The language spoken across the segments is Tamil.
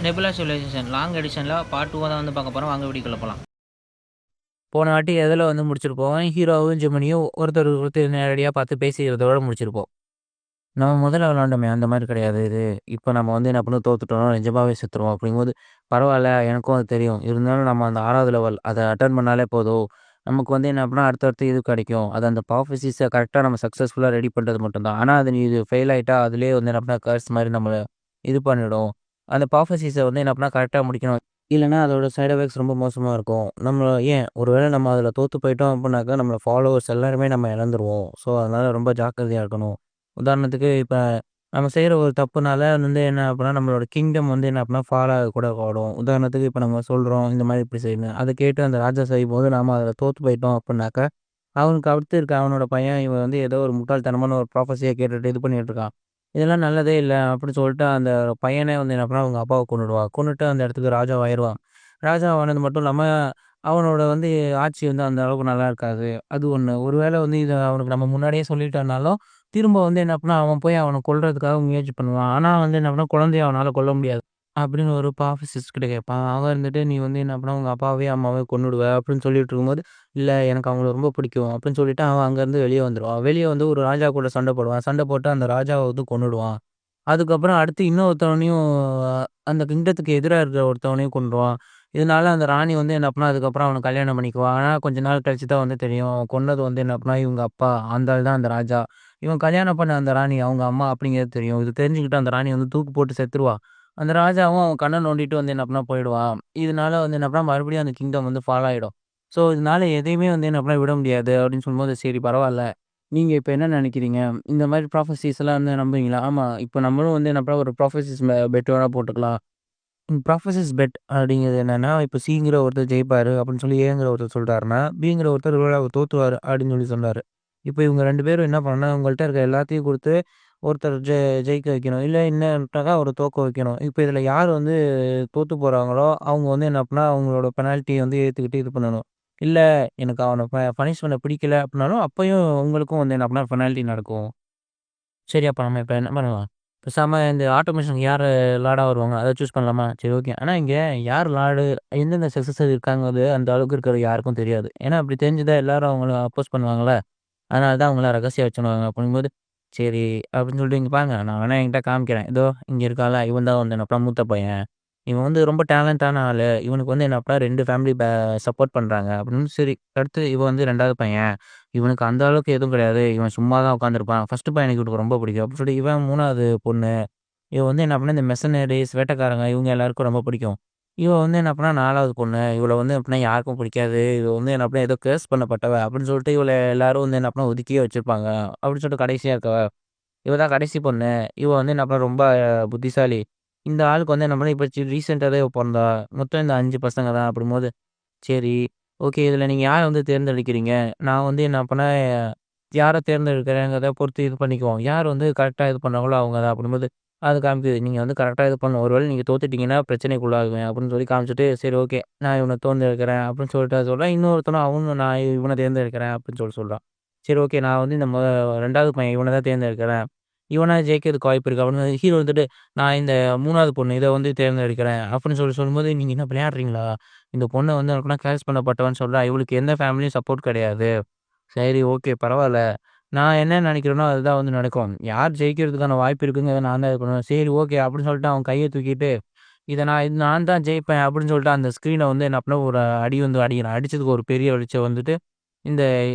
நெபுலா சிவிலைசேஷன் லாங் எடிஷன்ல பார்ட் 2 தான் வந்து பார்க்க போறோம். வாங்க வீடியோக்குள்ள போலாம். போன வாட்டி எதுல வந்து முடிச்சிருப்போம், ஹீரோவும் ஜெமினியும் ஒருத்தர் ஒருத்தர் நேரடியா பார்த்து பேசிக்கிறதோட முடிச்சிருப்போம். நம்ம முதல்ல விளாண்டோமே அந்த மாரி கிடையாது இது. இப்ப நம்ம வந்து என்ன பண்ணோம் தோத்துட்டோம், நிஜமாவே செத்துருவோம் அப்படிங்கும்போது, பரவால்ல எனக்கும் அது தெரியும். இருந்தாலும் நம்ம அந்த 6வது லெவல் அத அட்டெண்ட் பண்ணாலே போதும். நமக்கு வந்து என்ன அப்படின்னா அடுத்தடுத்து இது கிடைக்கும். அது அந்த ப்ராஃபஸிஸ கரெக்ட்டா நம்ம சக்சஸ்ஃபுல்லா ரெடி பண்றது மட்டும் தான். ஆனா அது நீ இது ஃபெயில் ஆயிட்டா, அதிலேயே வந்து என்ன அப்படின்னா கர்ஸ் மாரி நம்மள இது பண்ணிடும். அந்த ப்ராஃபஸிஸ வந்து என்ன அப்படின்னா கரெக்ட்டா முடிக்கணும். இல்லன்னா அதோட சைட் எஃபெக்ட்ஸ் ரொம்ப மோசமா இருக்கும். நம்ம ஏன் ஒரு வேள நம்ம அதில தோத்து போயிட்டோம் அப்படின்னாக்கா, நம்மள ஃபாலோவர்ஸ் எல்லாருமே நம்ம இழந்துருவோம். ஸோ, அதனால ரொம்ப ஜாக்கிரதையா இருக்கணும். உதாரணத்துக்கு இப்ப நம்ம செய்ற ஒரு தப்புனால வந்து என்ன அப்டின்னா, நம்மளோட கிங்டம் வந்து என்ன அப்டின்னா ஃபால் ஆக கூட கூடும். உதாரணத்துக்கு இப்ப நம்ம சொல்றோம், இந்த மாரி இப்டி செய்யணும். அத கேட்டு அந்த ராஜா செய்யும்போது நாம அதில தோத்து போயிட்டோம் அப்டின்னாக்கா, அவனுக்கு அடுத்து இருக்க அவனோட பையன் இவன் வந்து ஏதோ ஒரு முட்டாள்தனமான ஒரு ப்ராஃபஸிய கேட்டுட்டு இது பண்ணிட்டு இருக்கான். இதெல்லாம் நல்லதே இல்ல அப்டின்னு சொல்லிட்டு அந்த பையனே வந்து என்ன பண்ணான், அவங்க அப்பாவ கொன்னுடுவான். கொன்னுட்டு அந்த இடத்துக்கு ராஜாவாயிருவான். ராஜாவானது மட்டும் இல்லாம, அவனோட வந்து ஆட்சி வந்து அந்த அளவுக்கு நல்லா இருக்காது. அது ஒண்ணு. ஒரு வேள வந்து இத அவனுக்கு நம்ம முன்னாடியே சொல்லிட்டோம்னாலும் திரும்ப வந்து என்ன பண்ணான், அவன் போய் அவன கொல்றதுக்காக முயற்சி பண்ணுவான். ஆனா வந்து என்ன பண்ணான், குழந்தைய அவனால கொல்ல முடியாது. அப்படின்னு ஒரு பாஃபிசிஸ்ட் கிட்ட கேட்பான். அவன் இருந்துட்டு, "நீ வந்து என்ன பண்ண, உங்க அப்பாவையும், அம்மாவையும் கொன்னுடுவ" அப்படின்னு சொல்லிட்டு இருக்கும்போது, "இல்ல எனக்கு அவங்கள ரொம்ப பிடிக்கும்" அப்படின்னு சொல்லிட்டு அவன் அங்கருந்து வெளிய வந்துருவான். வெளிய வந்து ஒரு ராஜா கூட சண்டை போடுவான். சண்டை போட்டு அந்த ராஜாவ வந்து கொன்னுடுவான். அதுக்கப்புறம் அடுத்து இன்னொருத்தவனையும் அந்த கிங்டத்துக்கு எதிரா இருக்கிற ஒருத்தவனையும் கொன்றுவான். இதனால அந்த ராணி வந்து என்ன பண்ணா, அதுக்கப்புறம் அவன கல்யாணம் பண்ணிக்குவா. ஆனா கொஞ்ச நாள் கழிச்சு தான் வந்து தெரியும். அவன் கொன்னது வந்து என்ன பண்ணா, இவங்க அப்பா. அந்த ஆள் தான் அந்த ராஜா. இவன் கல்யாணம் பண்ண அந்த ராணி அவங்க அம்மா அப்படிங்கிறது தெரியும். இது தெரிஞ்சுக்கிட்டு அந்த ராணி வந்து தூக்கு போட்டு செத்துருவா. அந்த ராஜாவும் அவன் கண்ண நோண்டிட்டு வந்து என்ன பண்ணா போயிடுவான். இதனால வந்து என்ன பண்ணா, மறுபடியும் அந்த கிங்டம் வந்து ஃபால் ஆயிடும். ஸோ இதனால எதையுமே வந்து என்ன பண்ணா விட முடியாது அப்படின்னு சொல்லும்போது, சரி பரவால்ல. நீங்க இப்ப என்ன நெனைக்கிறீங்க? இந்த மாரி ப்ராஃபஸிஸ் எல்லாம் வந்து நம்புவீங்களா? ஆமா. இப்ப நம்மளும் வந்து என்ன பண்ணலாம் ஒரு ப்ராஃபஸிஸ் பெட் வேணா போட்டுக்கலாம். ப்ராஃபஸிஸ் பெட் அப்படிங்கிறது என்னன்னா, இப்ப சிங்கிற ஒருத்தர் ஜெயிப்பாரு அப்படின்னு சொல்லி ஏங்கிற ஒருத்தர் சொல்ட்டாருன்னா, பிங்கிற ஒருத்தர் ஒருவேள அவர் தோத்துருவாரு அப்படின்னு சொல்லி சொன்னாரு. இப்ப இவங்க 2 பேரும் என்ன பண்ணணும்னா, உங்கள்ட்ட இருக்க எல்லாத்தையும் குடுத்து ஒருத்தர் ஜெயிக்க வைக்கணும். இல்ல என்னட்டாக்கா அவர தோக்க வைக்கணும். இப்ப இதுல யார் வந்து தோத்து போறாங்களோ, அவங்க வந்து என்ன பண்ணா, அவங்களோட பெனால்ட்டிய வந்து ஏத்துக்கிட்டு இது பண்ணணும். இல்ல எனக்கு அவன பனிஷ் பண்ண பிடிக்கல அப்படின்னாலும், அப்பயும் உங்களுக்கும் வந்து என்ன பண்ணா பெனால்ட்டி நடக்கும். சரி அப்ப நம்ம இப்ப என்ன பண்ணலாம்? பேசாம இந்த ஆட்டோமேஷனுக்கு யாரு லார்டா வருவாங்க? அத சூஸ் பண்ணலாமா? சரி ஓகே. ஆனா இங்க யார் லார்டு, எந்தெந்த சக்சஸர் இருக்காங்கிறது அந்த அளவுக்கு இருக்கிறது யாருக்கும் தெரியாது. ஏன்னா அப்படி தெரிஞ்சுதா எல்லாரும் அவங்கள அப்போஸ் பண்ணுவாங்கல்ல. அதனால தான் அவங்கள ரகசியம் வச்சுருவாங்க. அப்படிங்கும்போது, சரி அப்படின்னு சொல்லிட்டு இங்க பாருங்க, நான் வேணா என்கிட்ட காமிக்கிறேன். இதோ இங்க இருக்கான்ல, இவன் தான் வந்து என்னோட மூத்த பையன். இவன் வந்து ரொம்ப டேலண்டான ஆளு. இவனுக்கு வந்து என்னப்பா 2 ஃபேமிலி சப்போர்ட் பண்றாங்க அப்படின்னு சரி. அடுத்து இவன் வந்து 2வது பையன். இவனுக்கு அந்த அளவுக்கு எதுவும் கிடையாது. இவன் சும்மா தான் உட்காந்துருப்பான். ஃபர்ஸ்ட் பையனுக்கு இவனுக்கு ரொம்ப பிடிக்கும். அப்படின்னு சொல்லி இவன் 3வது பொண்ணு. இவ வந்து என்ன பண்ணா, இந்த மெர்சனரிஸ், வேட்டைக்காரங்க இவங்க எல்லாருக்கும் ரொம்ப பிடிக்கும். இவ வந்து என்ன பண்ணா 4வது பொண்ணு. இவள வந்து எப்படின்னா யாருக்கும் பிடிக்காது. இவ வந்து என்ன பண்ணா ஏதோ கேர்ஸ் பண்ணப்பட்டவ அப்படின்னு சொல்லிட்டு இவள எல்லாரும் வந்து என்ன பண்ணா ஒதுக்கியே வச்சிருப்பாங்க. அப்படின்னு சொல்லிட்டு கடைசியா இருக்கவ. இவ தான் கடைசி பொண்ணு. இவ வந்து என்ன பண்ணா ரொம்ப புத்திசாலி. இந்த ஆளுக்கு வந்து என்ன பண்ணா இப்ப ரீசென்ட்டா தான் இவ பொறந்தா. மொத்தம் இந்த 5 பசங்க தான் அப்படிங்கும்போது, சரி ஓகே இதுல நீங்க யார வந்து தேர்ந்தெடுக்கிறீங்க? நான் வந்து என்ன பண்ணேன், யார தேர்ந்தெடுக்கிறேங்கிறத பொறுத்து இது பண்ணிக்குவோம். யார் வந்து கரெக்ட்டா இது பண்ணாங்களோ அவங்க தான் அப்படிங்கும்போது அது காமிக்குது. நீங்க வந்து கரெக்ட்டா இது பண்ணணும். ஒரு வேள நீங்க தோத்துட்டீங்கன்னா பிரச்சனைக்குள்ளாகுவேன் அப்படின்னு சொல்லி காமிச்சுட்டு, சரி ஓகே. நான் இவன தேர்ந்தெடுக்கிறேன் அப்படின்னு சொல்லிட்டு சொல்றான். இன்னொருத்தனும் அவனும் நான் இவன தேர்ந்தெடுக்கிறேன் அப்படின்னு சொல்றான். சரி ஓகே. நான் வந்து இந்த 2வது பையன் இவன தான் தேர்ந்தெடுக்கிறேன். இவனா ஜெயிக்கிறதுக்கு வாய்ப்பு இருக்கு அப்படின்னு ஹீரோ வந்துட்டு, நான் இந்த 3வது பொண்ணு இத வந்து தேர்ந்தெடுக்கிறேன் அப்படின்னு சொல்லும்போது, நீங்க என்ன விளையாடுறீங்களா? இந்த பொண்ண வந்து எனக்குன்னா கேஸ் பண்ணப்பட்டவன்னு சொல்றா. இவளுக்கு எந்த ஃபேமிலியும் சப்போர்ட் கிடையாது. சரி ஓகே பரவால்ல. நான் என்ன நெனைக்கிறேனோ, அதுதான் வந்து நடக்கும். யார் ஜெயிக்கிறதுக்கான வாய்ப்பு இருக்குங்கிறத நான் தான் இது பண்ணுவேன். சரி ஓகே அப்படின்னு சொல்லிட்டு அவன் கைய தூக்கிட்டு, இது நான் தான் ஜெயிப்பேன் அப்படின்னு சொல்லிட்டு அந்த ஸ்க்ரீன வந்து என்ன பண்ண ஒரு அடி வந்து அடிக்கிறான். அடிச்சதுக்கு ஒரு பெரிய வெளிச்சம் வந்துட்டு, இந்த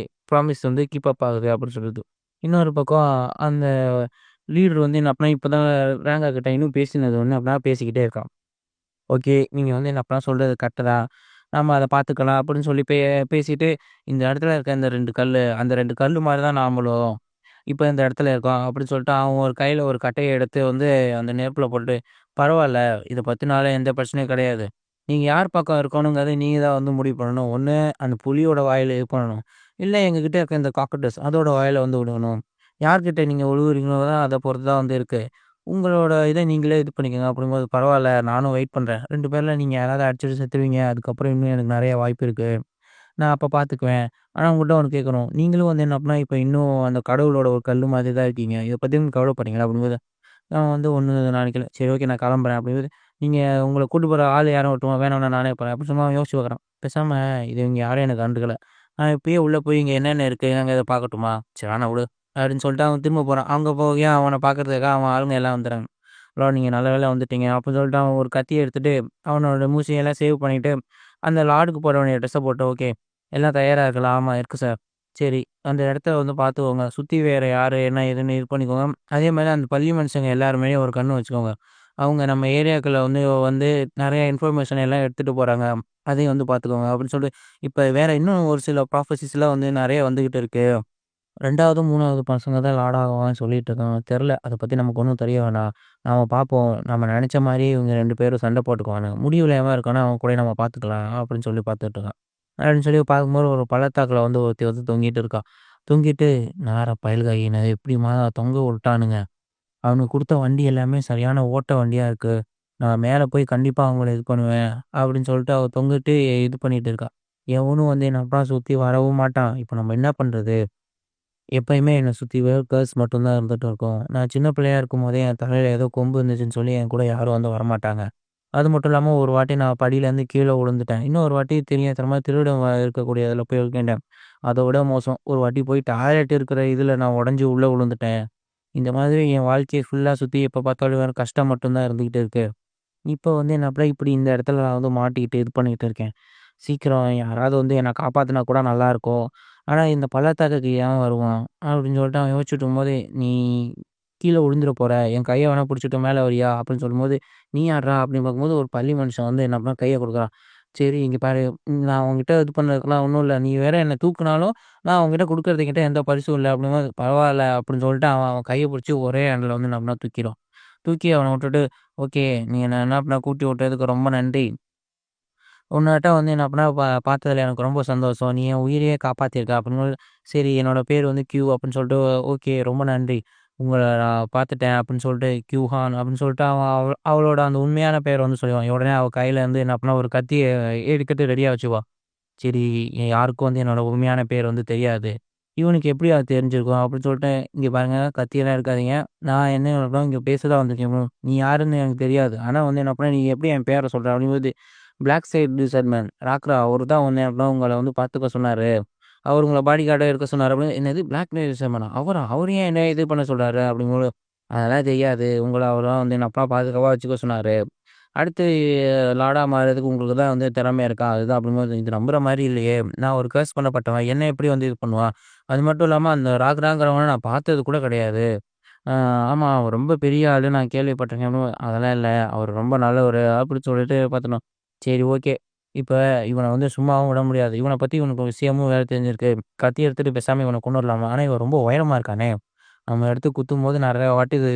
ப்ராமிஸ் வந்து கீப் அப் ஆகுது அப்படின்னு சொல்லுது. இன்னொரு பக்கம் அந்த லீடர் வந்து என்ன பண்ணா, இப்ப தான் ரேங்கா கிட்ட இன்னும் பேசினது வந்து அப்படின்னா பேசிக்கிட்டே இருக்கான். ஓகே. நீங்க வந்து என்ன அப்பலாம் சொல்றது கரெக்ட்டு தான். நம்ம அத பார்த்துக்கலாம் அப்படின்னு சொல்லி பேசிட்டு, இந்த இடத்துல இருக்க இந்த 2 கல்லு, அந்த 2 கல்லு மாரி தான் நாமளும். இப்ப இந்த இடத்துல இருக்கோம் அப்படின்னு சொல்லிட்டு, அவன் ஒரு கையில ஒரு கட்டைய எடுத்து வந்து அந்த நெருப்புல போட்டு, பரவால்ல. இத பத்தினால எந்த பிரச்சனையும் கிடையாது. நீங்க யார் பக்கம் இருக்கணுங்கிறத நீங்க தான் வந்து முடிவு பண்ணணும். ஒண்ணு அந்த புலியோட வாயில இது பண்ணணும். இல்ல எங்ககிட்ட இருக்க இந்த காக்கட்டஸ் அதோட வாயில வந்து விடணும். யார்கிட்ட நீங்க உழுவுறீங்களோ தான் அத பொறுத்து தான் வந்து இருக்கு. உங்களோட இத நீங்களே இது பண்ணிக்கங்க அப்படிங்கும்போது, பரவால்ல நானும் வெயிட் பண்றேன். 2 பேர்ல நீங்க யாராவது அடிச்சுட்டு செத்துருவீங்க. அதுக்கப்புறம் இன்னும் எனக்கு நெறைய வாய்ப்பு இருக்கு. நான் அப்ப பார்த்துக்குவேன். ஆனா உங்கள்ட்ட ஒண்ணு கேட்கணும். நீங்களும் வந்து என்ன பண்ணா, இப்ப இன்னும் அந்த கடவுளோட ஒரு கல்லு மாதிரி தான் இருக்கீங்க. இத பத்தி கவலைப்படுறீங்களா? அப்படிங்கும்போது, நான் வந்து ஒண்ணும் நினைக்கல. சரி ஓகே நான் கிளம்புறேன் அப்படிங்கும்போது, நீங்க உங்கள கூட்டு போற ஆள் யாரும் வரட்டும், வேணாம்னா நானே போறேன்." அப்படின்னு சும்மா யோசிச்சு பார்க்குறான். பேசாம இது இவங்க யாரும் எனக்கு கண்டுக்கல. நான் இப்பயே உள்ள போய் இங்க என்னென்ன இருக்கு, நாங்க இத பார்க்கட்டுமா? சரி வேணாம் விடு. அப்படின்னு சொல்லிட்டு அவன் திரும்ப போறான். அங்க போய் அவன பார்க்கறதுக்காக அவன் ஆளுங்க எல்லாம் வந்துறாங்க. "ப்ரோ நீங்க நல்ல வேளை வந்துட்டீங்க." அப்படின்னு சொல்லிட்டு அவன் ஒரு கத்திய எடுத்துட்டு, அவனோட மூஞ்சியெல்லாம் சேவ் பண்ணிட்டு, அந்த லாட்ஜுக்கு போட வேண்டிய ட்ரெஸ்ஸ போட்டு, "ஓகே. எல்லாம் தயாரா இருக்குல்ல?" "ஆமா இருக்கு சார்." "சரி. அந்த இடத்த வந்து பார்த்துக்கோங்க. சுத்தி வேற யாரு, என்ன ஏதுன்னு இது பண்ணிக்கோங்க. அதே மாரி அந்த பள்ளி மனுஷங்க எல்லார் மேலயும் ஒரு கண்ணு வச்சுக்கோங்க. அவங்க நம்ம ஏரியாக்குள்ள வந்து வந்து நெறைய இன்ஃபர்மேஷன் எல்லாம் எடுத்துட்டு போறாங்க. அதையும் வந்து பார்த்துக்கோங்க." அப்படின்னு சொல்லிட்டு இப்ப வேற இன்னும் ஒரு சில ப்ராஃபஸிஸ்லாம் வந்து நெறைய வந்துகிட்டு இருக்கு. 2வது, 3வது பசங்க தான் லார்ட் ஆவாங்கன்னு சொல்லிட்டு இருக்காங்க. தெர்ல. அத பத்தி நமக்கு ஒண்ணும் தெரிய வேணாம். நாம பார்ப்போம். நம்ம நெனச்ச மாரி இவங்க 2 பேரும் சண்ட போட்டுக்குவானுங்க. முடிவுல எவன் இருக்கானோ அவன் கூடயே நம்ம பார்த்துக்கலாம் அப்படின்னு சொல்லி பார்த்துட்டு இருக்கான். அப்படின்னு சொல்லி பார்க்கும்போது ஒரு பள்ளத்தாக்குல வந்து ஒருத்தி வந்து தொங்கிட்டு இருக்கா. தொங்கிட்டு நார பயல்க என்ன எப்படிம்மா தொங்க விட்டானுங்க. அவனுக்கு குடுத்த வண்டி எல்லாமே சரியான ஓட்ட வண்டியா இருக்கு. நான் மேல போய் கண்டிப்பா அவங்கள இது பண்ணுவேன். அப்படின்னு சொல்லிட்டு அவ தொங்கிட்டு இது பண்ணிட்டு இருக்கா. எவனும் வந்து என்ன அப்புறம் சுத்தி வரவும் மாட்டான். இப்ப நம்ம என்ன பண்றது? எப்பயுமே என்ன சுத்தி வெறும் கேர்ள்ஸ் மட்டும் தான் இருந்துட்டு இருக்கும். நான் சின்ன பிள்ளையா இருக்கும்போதே என் தலையில ஏதோ கொம்பு இருந்துச்சுன்னு சொல்லி என் கூட யாரும் வந்து வரமாட்டாங்க. அது மட்டும் இல்லாம ஒரு வாட்டி நான் படியிலேருந்து கீழ விழுந்துட்டேன். இன்னொரு வாட்டி தெரியாத்தனமா திருடன் இருக்கக்கூடிய இதில போய் விழுந்துட்டேன். அத விட மோசம். ஒரு வாட்டி போய் டாய்லெட் இருக்கிற இதில நான் உடைஞ்சு உள்ள விழுந்துட்டேன். இந்த மாதிரி என் வாழ்க்கைய ஃபுல்லா சுத்தி எப்ப பார்த்தாலும் வெறும் கஷ்டம் மட்டும் தான் இருந்துகிட்டு இருக்கு. இப்ப வந்து என்ன அப்படியே இப்படி இந்த இடத்துல நான் வந்து மாட்டிக்கிட்டு இது பண்ணிக்கிட்டு இருக்கேன். சீக்கிரம் யாராவது வந்து என்ன காப்பாத்துனா கூட நல்லாயிருக்கும். ஆனா இந்த பள்ளத்தாக்குக்கு ஏன் வருவான்? அப்படின்னு சொல்லிட்டு அவன் யோசிச்சுட்டு இருக்கும்போது, "நீ கீழ விழுந்துற போற. என் கைய வேணா புடிச்சுட்டு மேல வரியா?" அப்படின்னு சொல்லும்போது, "நீ யார்றா?" அப்படின்னு பார்க்கும்போது ஒரு பள்ளி மனுஷன் வந்து என்ன பண்ணான் கைய குடுக்குறான். சரி இங்க பாரு, நான் உன்கிட்ட இது பண்ணதுக்கெல்லாம் ஒண்ணும் இல்ல. நீ வேற என்ன தூக்குனாலும், நான் உன்கிட்ட குடுக்குறதுக்கு என்கிட்ட எந்த பரிசும் இல்ல. அப்படிங்கும்போது, "பரவால்ல" அப்படின்னு சொல்லிட்டு அவன் அவன் கைய புடிச்சு ஒரே ஹேண்ட்ல வந்து என்ன பண்ணான் தூக்கிருவான். தூக்கி அவன விட்டுட்டு, "ஓகே. நீ என்ன என்ன பண்ண கூட்டி விட்டதுக்கு ரொம்ப நன்றி. உன்னாட்டம் வந்து என்ன பண்ணா பார்த்ததுல எனக்கு ரொம்ப சந்தோஷம். நீ என் உயிரையே காப்பாத்தியிருக்க." அப்படிங்கும்போது, "சரி என்னோட பேர் வந்து கியூ" அப்படின்னு சொல்லிட்டு, "ஓகே ரொம்ப நன்றி. உங்கள நான் பார்த்துட்டேன்." அப்படின்னு சொல்லிட்டு, "கியூஹான்" அப்படின்னு சொல்லிட்டு அவன் அவளோட அந்த உண்மையான பேர வந்து சொல்லுவான். உடனே அவ கையில இருந்து என்ன பண்ணா ஒரு கத்திய எடுத்துட்டு ரெடியா வச்சுக்குவா. சரி, யாருக்கும் வந்து என்னோட உண்மையான பேர் வந்து தெரியாது. இவனுக்கு எப்படி அது தெரிஞ்சிருக்கும்? அப்படின்னு சொல்லிட்டு, "இங்க பாருங்க கத்தியெல்லாம் எடுக்காதீங்க. நான் என்ன பண்ணேன் இங்க பேச தான் வந்திருக்கேன். நீ யாருன்னு எனக்கு தெரியாது. ஆனா வந்து என்ன பண்ண, நீ எப்படி என் பேர சொல்ற?" அப்படிங்கும்போது, "பிளாக் சைட் டிசைட் மேன் ராக்ரா அவரு தான் வந்து என்ன உங்கள வந்து பார்த்துக்க சொன்னாரு. அவரு உங்கள பாடி கார்டா இருக்க சொன்னாரு." அப்படின்னு, "என்னது பிளாக் டிசைட் மேனா? அவரா? அவரு ஏன் என்ன இது பண்ண சொல்றாரு?" அப்படிங்கும்போது, "அதெல்லாம் தெரியாது. உங்கள அவரு தான் வந்து என்ன பாதுகாப்பா வச்சுக்க சொன்னாரு." அடுத்து லாடா மாறுறதுக்கு உங்களுக்கு தான் வந்து திறமை இருக்கா? அதுதான் அப்படிங்கும்போது, இது நம்புற மாரி இல்லையே! நான் ஒரு கர்ஸ் பண்ணப்பட்டவன். என்ன எப்படி வந்து இது பண்ணுவான்? அது மட்டும் இல்லாம அந்த ராக்ராங்கிறவன நான் பார்த்தது கூட கிடையாது. ஆ ஆமா அவர் ரொம்ப பெரிய ஆளு நான் கேள்விப்பட்டிருக்கேன். அப்படின் அதெல்லாம் இல்ல. அவர் ரொம்ப நல்லவரு அப்படின்னு சொல்லிட்டு பார்த்தோன்னே, சரி ஓகே. இப்ப இவன வந்து சும்மாவும் விட முடியாது. இவன பத்தி இவனுக்கு ஒரு விஷயமும் வேற தெரிஞ்சிருக்கு. கத்தி எடுத்துட்டு பேசாம இவன கொன்னுடலாமா? ஆனா இவன் ரொம்ப உயரமா இருக்கானே! நம்ம எடுத்து குத்தும்போது நெறைய வாட்டி இது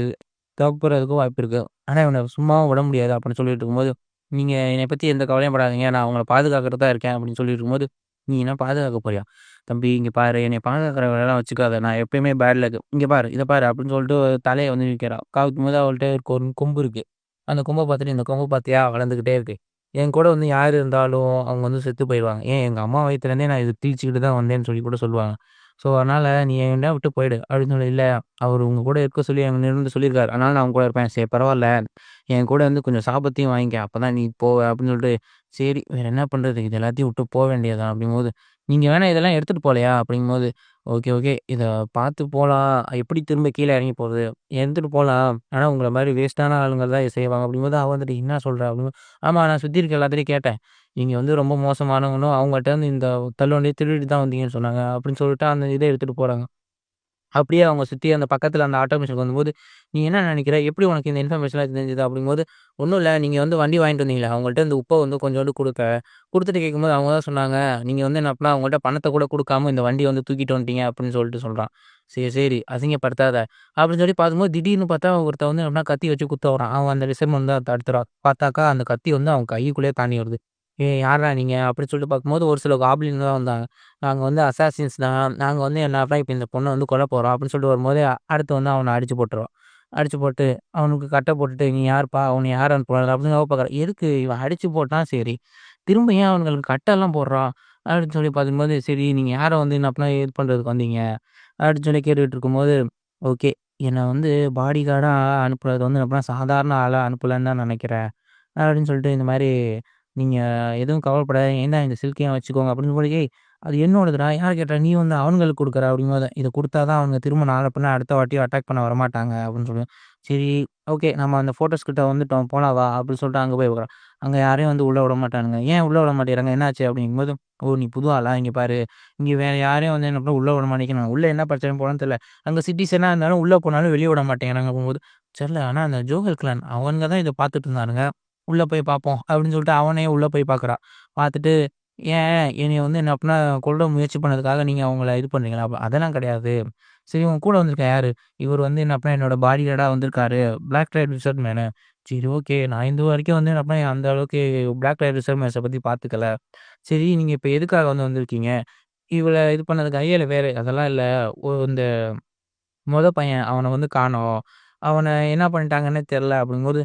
தப்புறதுக்கும் வாய்ப்பு இருக்கு. ஆனா இவன சும்மாவும் விட முடியாது அப்படின்னு சொல்லிட்டு இருக்கும்போது, "நீங்க என்னைய பத்தி எந்த கவலையும் படாதீங்க. நான் உங்கள பாதுகாக்கிறதுக்கு தான் இருக்கேன்." அப்படின்னு சொல்லிட்டு இருக்கும்போது, "நீ என்ன பாதுகாக்க போறியா? தம்பி இங்க பாரு என்னைய பாதுகாக்கிற வேலைலாம் வச்சுக்காத. நான் எப்பயுமே பேட் லக். இங்க பாரு, இத பாரு." அப்படின்னு சொல்லிட்டு தலைய வந்து நிக்கிறா. காமிக்கும்போது அவள்ட்ட ஒரு கொம்பு இருக்கு. அந்த கொம்ப பார்த்துட்டு, "இந்த கொம்பு பார்த்தியா? வளர்ந்துகிட்டே இருக்கு. என் கூட வந்து யார் இருந்தாலும் அவங்க வந்து செத்து போயிருவாங்க. ஏன் எங்க அம்மா வயித்துலேருந்தே நான் இத கிழிச்சுக்கிட்டு தான் வந்தேன்னு" சொல்லி கூட சொல்லுவாங்க. ஸோ, அதனால "நீ என்ன விட்டு போயிடு." அப்படின்னு சொல்லி, "இல்ல அவரு உங்க கூட இருக்க சொல்லி என்கிட்ட சொல்லியிருக்காரு. அதனால நான் உங்க கூட இருப்பேன்." "சரி பரவால்ல. என் கூட வந்து கொஞ்சம் சாபத்தையும் வாங்கிக்க. அப்பதான் நீ போவ." அப்படின்னு சொல்லிட்டு, சரி வேற என்ன பண்றது? இது எல்லாத்தையும் விட்டு போ வேண்டியது தான் அப்படிங்கும்போது, "நீங்க வேணா இதெல்லாம் எடுத்துட்டு போலையா?" அப்படிங்கும்போது, "ஓகே, ஓகே. இத பார்த்து போலாம். எப்படி திரும்ப கீழ இறங்கி போறது? எடுத்துட்டு போலாம். ஆனா உங்கள மாரி வேஸ்ட்டான ஆளுங்க தான் இத செய்வாங்க." அப்படிங்கும்போது அவ வந்துட்டு, "என்ன சொல்ற?" அப்படின்னு. "ஆமா நான் சுத்தி இருக்க எல்லாத்துட்டயும் கேட்டேன். நீங்க வந்து ரொம்ப மோசமானவங்களும், அவங்கள்ட்ட இருந்து இந்த தள்ளுவண்டிய திருடிட்டு தான் வந்தீங்கன்னு சொன்னாங்க." அப்படின்னு சொல்லிட்டு அந்த இத எடுத்துட்டு போறாங்க. அப்படியே அவங்க சுத்தி அந்த பக்கத்துல அந்த ஆட்டோமேஷனுக்கு வந்தபோது, "நீ என்ன நெனைக்கிற? எப்படி உனக்கு இந்த இன்ஃபர்மேஷன்லாம் தெரிஞ்சது?" அப்படிங்கும்போது, "ஒண்ணும் இல்ல. நீங்க வந்து வண்டி வாங்கிட்டு வந்தீங்கல்ல, அவங்கள்ட்ட இந்த உப்ப வந்து கொஞ்சோண்டு குடுக்க. குடுத்துட்டு கேட்கும்போது அவங்க தான் சொன்னாங்க, நீங்க வந்து என்ன பண்ணா அவங்கள்ட்ட பணத்த கூட குடுக்காம இந்த வண்டிய வந்து தூக்கிட்டு வந்துட்டீங்க." அப்படின்னு சொல்லிட்டு சொல்றான். "சரி, சரி. அசிங்கப்படுத்தாத." அப்படின்னு சொல்லி பார்க்கும்போது, திடீர்னு பார்த்தா ஒருத்தன் வந்து அப்படின்னா கத்தி வச்சு குத்த வரான். அவன் அந்த ரிசப்ஷன் தான் தடுத்துறான். பார்த்தாக்கா அந்த கத்தி வந்து அவன் கைக்குள்ளேயே தாண்டி வருது. "ஏய் யார்றா நீங்க?" அப்படின்னு சொல்லிட்டு பார்க்கும்போது, ஒரு சில காப்லின் தான் வந்தாங்க. நாங்க வந்து அசாசின்ஸ் தான். நாங்க வந்து என்னன்னா, இப்ப இந்த பொண்ண வந்து கொல்ல போறோம் அப்படின்னு சொல்லிட்டு வரும்போதே, அடுத்து வந்து அவன அடிச்சு போட்டுருவான். அடிச்சு போட்டு, அவனுக்கு கட்ட போட்டுட்டு, "நீ யாருப்பா? உன்ன யார் அனுப்புனது?" அப்படின்னு அவ பார்க்குறா. எதுக்கு இவன் அடிச்சு போட்டான் சரி. திரும்ப ஏன் அவனுங்களுக்கு கட்டெல்லாம் போடுறான்? அப்படின்னு சொல்லி பார்க்கும்போது, "சரி நீங்க யார வந்து என்ன பண்ண இது பண்றதுக்கு வந்தீங்க?" அப்படின்னு சொல்லி கேட்டுட்டு இருக்கும்போது, "ஓகே. என்ன வந்து பாடி கார்டா அனுப்புறது வந்து என்ன பண்ண சாதாரண ஆளா அனுப்பலன்னு தான் நெனைக்கிறேன்." அப்படின்னு சொல்லிட்டு இந்த மாரி நீங்க எதுவும் கவலைப்படாதீங்க. இந்தா இந்த சில்க்கையும் வச்சுக்கோங்க அப்படின்னு சொல்லி, "ஏய் அது என்னோடதுடா. யார் கேட்டா? நீ வந்து அவனுங்களுக்கு குடுக்குற" அப்படிங்கும்போது, "இத குடுத்தா தான் அவங்க திரும்ப நாள பின்ன அடுத்த வாட்டியும் அட்டாக் பண்ண வரமாட்டாங்க" அப்படின்னு சொல்லுவேன். சரி, ஓகே நம்ம அந்த ஃபோட்டோஸ் கிட்ட வந்துட்டோம். போலாம் வா அப்படின்னு சொல்லிட்டு அங்க போய் உட்கார்றோம். அங்க யாரையும் வந்து உள்ள விட மாட்டானுங்க. ஏன் உள்ள விட மாட்டேங்கிறாங்க? என்னாச்சு? அப்படிங்கும்போது, "ஓ! நீ புது ஆளா? இங்க பாரு. இங்க வேற யாரையும் வந்து என்ன பண்ண உள்ள விட மாட்டேங்கிறாங்க. உள்ள என்ன பிரச்சனை போலன்னு தெரியல. அங்க சிட்டிசனா இருந்தாலும் உள்ள போனாலும் வெளிய விட மாட்டேங்கிறாங்க" அப்படிங்கும்போது, தெர்ல. ஆனா அந்த ஜோகர் கிளான் அவனுங்க தான் இத பார்த்துட்டு இருந்தானுங்க. உள்ள போய் பார்ப்போம் அப்படின்னு சொல்லிட்டு அவனே உள்ள போய் பார்க்குறான். பார்த்துட்டு, "ஏன் என்னைய வந்து என்ன அப்டின்னா கொல்ல முயற்சி பண்ணதுக்காக நீங்க அவங்கள இது பண்றீங்களா?" அதெல்லாம் கிடையாது. சரி உங்க கூட வந்திருக்க யாரு? இவரு வந்து என்ன அப்டின்னா என்னோட பாடி கார்டா வந்திருக்காரு. பிளாக் ட்ரைட் விசர்ட் மேனு. சரி ஓகே. நான் இது வரைக்கும் வந்து என்ன அப்டின்னா அந்த அளவுக்கு பிளாக் ட்ரைட் விசர்ட் மேன்ஸ பத்தி பார்த்துக்கல. சரி நீங்க இப்ப எதுக்காக வந்து வந்திருக்கீங்க? இவள இது பண்ணதுக்காக இல்ல வேற அதெல்லாம் இல்ல. இந்த பையன் அவன வந்து காணோம். அவன என்ன பண்ணிட்டாங்கன்னே தெர்ல அப்படிங்கும்போது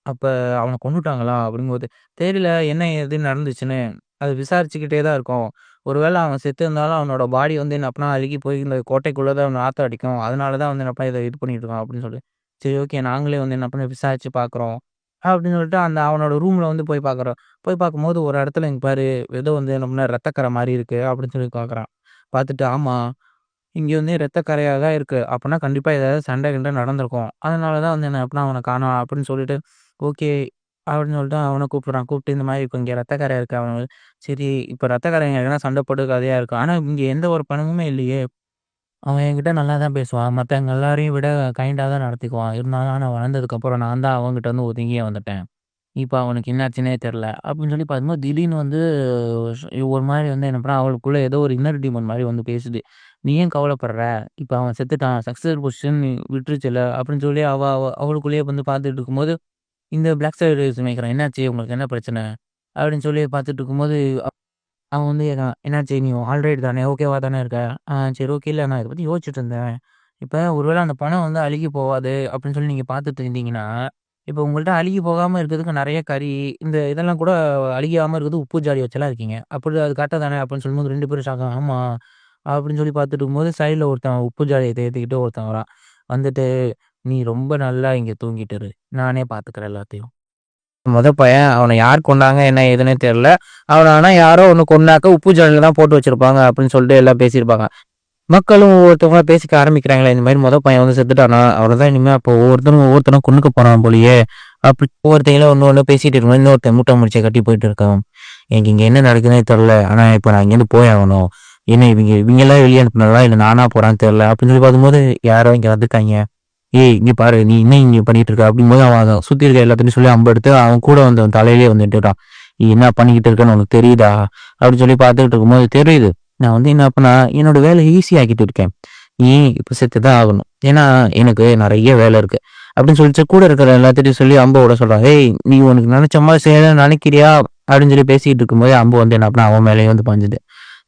அப்ப அவன கொன்னுட்டாங்களா? அப்படிங்கும்போது, தெரியல என்ன ஏதுன்னு நடந்துச்சுன்னு. அது விசாரிச்சுக்கிட்டே தான் இருக்கோம். ஒருவேள அவன் செத்திருந்தாலும் அவனோட பாடி வந்து என்ன அப்பனா அழுகி போய் இந்த கோட்டைக்குள்ள தான் நாத்தம் அடிக்கும். அதனால தான் வந்து என்னப்பா இத இது பண்ணிட்டு இருக்கான் அப்படின்னு சொல்லி. சரி ஓகே நாங்களே வந்து என்ன பண்ண விசாரிச்சு பார்க்குறோம். அப்படின்னு சொல்லிட்டு அந்த அவனோட ரூம்ல வந்து போய் பார்க்குறோம். போய் பார்க்கும்போது ஒரு இடத்துல இங்க பாரு ஏதோ வந்து என்ன பண்ண ரத்தக்கரை மாரி இருக்கு அப்படின்னு சொல்லி பார்க்குறான். பார்த்துட்டு ஆமா. இங்க வந்து ரத்த கறையா தான் இருக்கு. அப்பன்னா கண்டிப்பா ஏதாவது சண்டை கிண்டை நடந்திருக்கும். அதனால தான் வந்து என்ன அப்பன்னா அவன காணோம் அப்படின்னு சொல்லிட்டு, ஓகே அப்படின்னு சொல்லிட்டு அவன கூப்பிடுறான். கூப்பிட்டு இந்த மாரி இப்ப இங்க ரத்த கறை இருக்கு. அவன் சரி இப்ப ரத்த கறைங்க எதனா சண்டை போட்டு கதையா இருக்கும். ஆனா இங்க எந்த ஒரு பணமுமே இல்லையே. அவன் என்கிட்ட நல்லா தான் பேசுவான். மத்தவங்க எல்லாரையும் விட கைண்டா தான் நடத்திக்குவான். இருந்தாலும் நான் வளர்ந்ததுக்கப்புறம் நான் தான் அவன்கிட்ட வந்து ஒதுங்கியே வந்துட்டேன். இப்ப அவனுக்கு என்னாச்சுன்னே தெரியல. அப்படின்னு சொல்லி பார்க்கும்போது, திடீர்னு வந்து ஒரு மாரி வந்து என்ன பண்ணா, அவளுக்குள்ள ஏதோ ஒரு இன்னர் டீமன் மாரி வந்து பேசுது. "நீ ஏன் கவலைப்படுற? இப்ப அவன் செத்துட்டான். சக்சஸ் பொசிஷன் விட்டுருச்சுல்ல." அப்படின்னு சொல்லி அவளுக்குள்ளேயே வந்து பார்த்துட்டு இருக்கும்போது, இந்த பிளாக் சைடு மேக்கர் "என்னாச்சு? உங்களுக்கு என்ன பிரச்சனை?" அப்படின்னு சொல்லி பார்த்துட்டு இருக்கும்போது, அவன் வந்து கேட்கான், "என்னாச்சு? நீ ஆல்ரைட் தானே? ஓகேவா தானே இருக்க?" சரி ஓகே. இல்ல நான் இத பத்தி யோசிச்சுட்டு இருந்தேன். இப்ப ஒருவேள அந்த பணம் வந்து அழுகி போவாது அப்படின்னு சொல்லி நீங்க பார்த்துட்டு இருந்தீங்கன்னா, இப்ப உங்கள்ட்ட அழுகி போகாம இருக்கிறதுக்கு நெறைய கறி, இந்த இதெல்லாம் கூட அழுகாம இருக்கிறது உப்பு ஜாடி வச்சுலாம் இருக்கீங்க. அப்படி அது கரெக்ட்டா தானே அப்படின்னு சொல்லும்போது 2 பேரும் ஷாக் ஆமா. அப்படின்னு சொல்லி பார்த்துட்டு இருக்கும்போது சைடுல ஒருத்தன் உப்பு ஜாடிய ஏத்திக்கிட்டு ஒருத்தன் வரான். வந்துட்டு, "நீ ரொம்ப நல்லா இங்க தூங்கிட்டு இரு. நானே பார்த்துக்கிறேன் எல்லாத்தையும்." பையன் அவன யார் கொன்னாங்க என்ன ஏதுன்னே தெரியல. அவன ஆனா யாரோ ஒண்ணு கொன்னாக்க உப்பு ஜாடில தான் போட்டு வச்சிருப்பாங்க அப்படின்னு சொல்லிட்டு எல்லாம் பேசியிருப்பாங்க. மக்களும் ஒவ்வொருத்தவங்களா பேசிக்க ஆரம்பிக்கிறாங்களே, இந்த மாரி பையன் வந்து செத்துட்டானா, அவ்வளோதான் இனிமே அப்போ ஒவ்வொருத்தனும் கொன்னுக்க போறான் போலயே! அப்படி ஒவ்வொருத்தங்களும் ஒண்ணு ஒண்ணு பேசிட்டு இருக்கும்போது, இன்னொருத்தன் மூட்டை முடிச்ச கட்டி போயிட்டு இருக்கான். எனக்கு இங்க என்ன நடக்குதுன்னே தெரியல. ஆனா இப்ப நான் இங்கேருந்து போயாகணும். என்ன இவங்கலாம் வெளிய அனுப்புனாங்களா? இல்ல நானா போறான்னு தெரியல. அப்படின்னு சொல்லி பார்க்கும்போது, யாரோ இங்க வந்துருக்காய்ங்க. "ஏய் இங்க பாரு, நீ என்ன இங்க பண்ணிட்டு இருக்க?" அப்படிங்கும்போது அவன் அத சுத்தி இருக்க எல்லாத்தையும் சொல்லி அம்பு எடுத்து அவன் கூட வந்தவன் தலையிலேயே வந்து நின்னுட்டான். "நீ என்ன பண்ணிக்கிட்டு இருக்கன்னு உனக்கு தெரியுதா?" அப்படின்னு சொல்லி பார்த்துக்கிட்டு இருக்கும்போது, தெரியுது. நான் வந்து என்ன அப்பன்னா, என்னோட வேலைய ஈஸி ஆக்கிட்டு இருக்கேன். நீ இப்ப செத்து தான் ஆகணும். ஏன்னா, எனக்கு நெறைய வேலை இருக்கு. அப்படின்னு சொல்லிட்டு கூட இருக்கிற எல்லாத்துட்டயும் சொல்லி அம்ப விட சொல்றான். "ஏய்! நீ உனக்கு நெனச்ச மாரி செய்யணும்னு நெனைக்கிறியா?" அப்படின்னு சொல்லி பேசிட்டு இருக்கும்போதே, அம்பு வந்து என்ன அப்பன்னா, அவன் மேலயே வந்து பாஞ்சுது.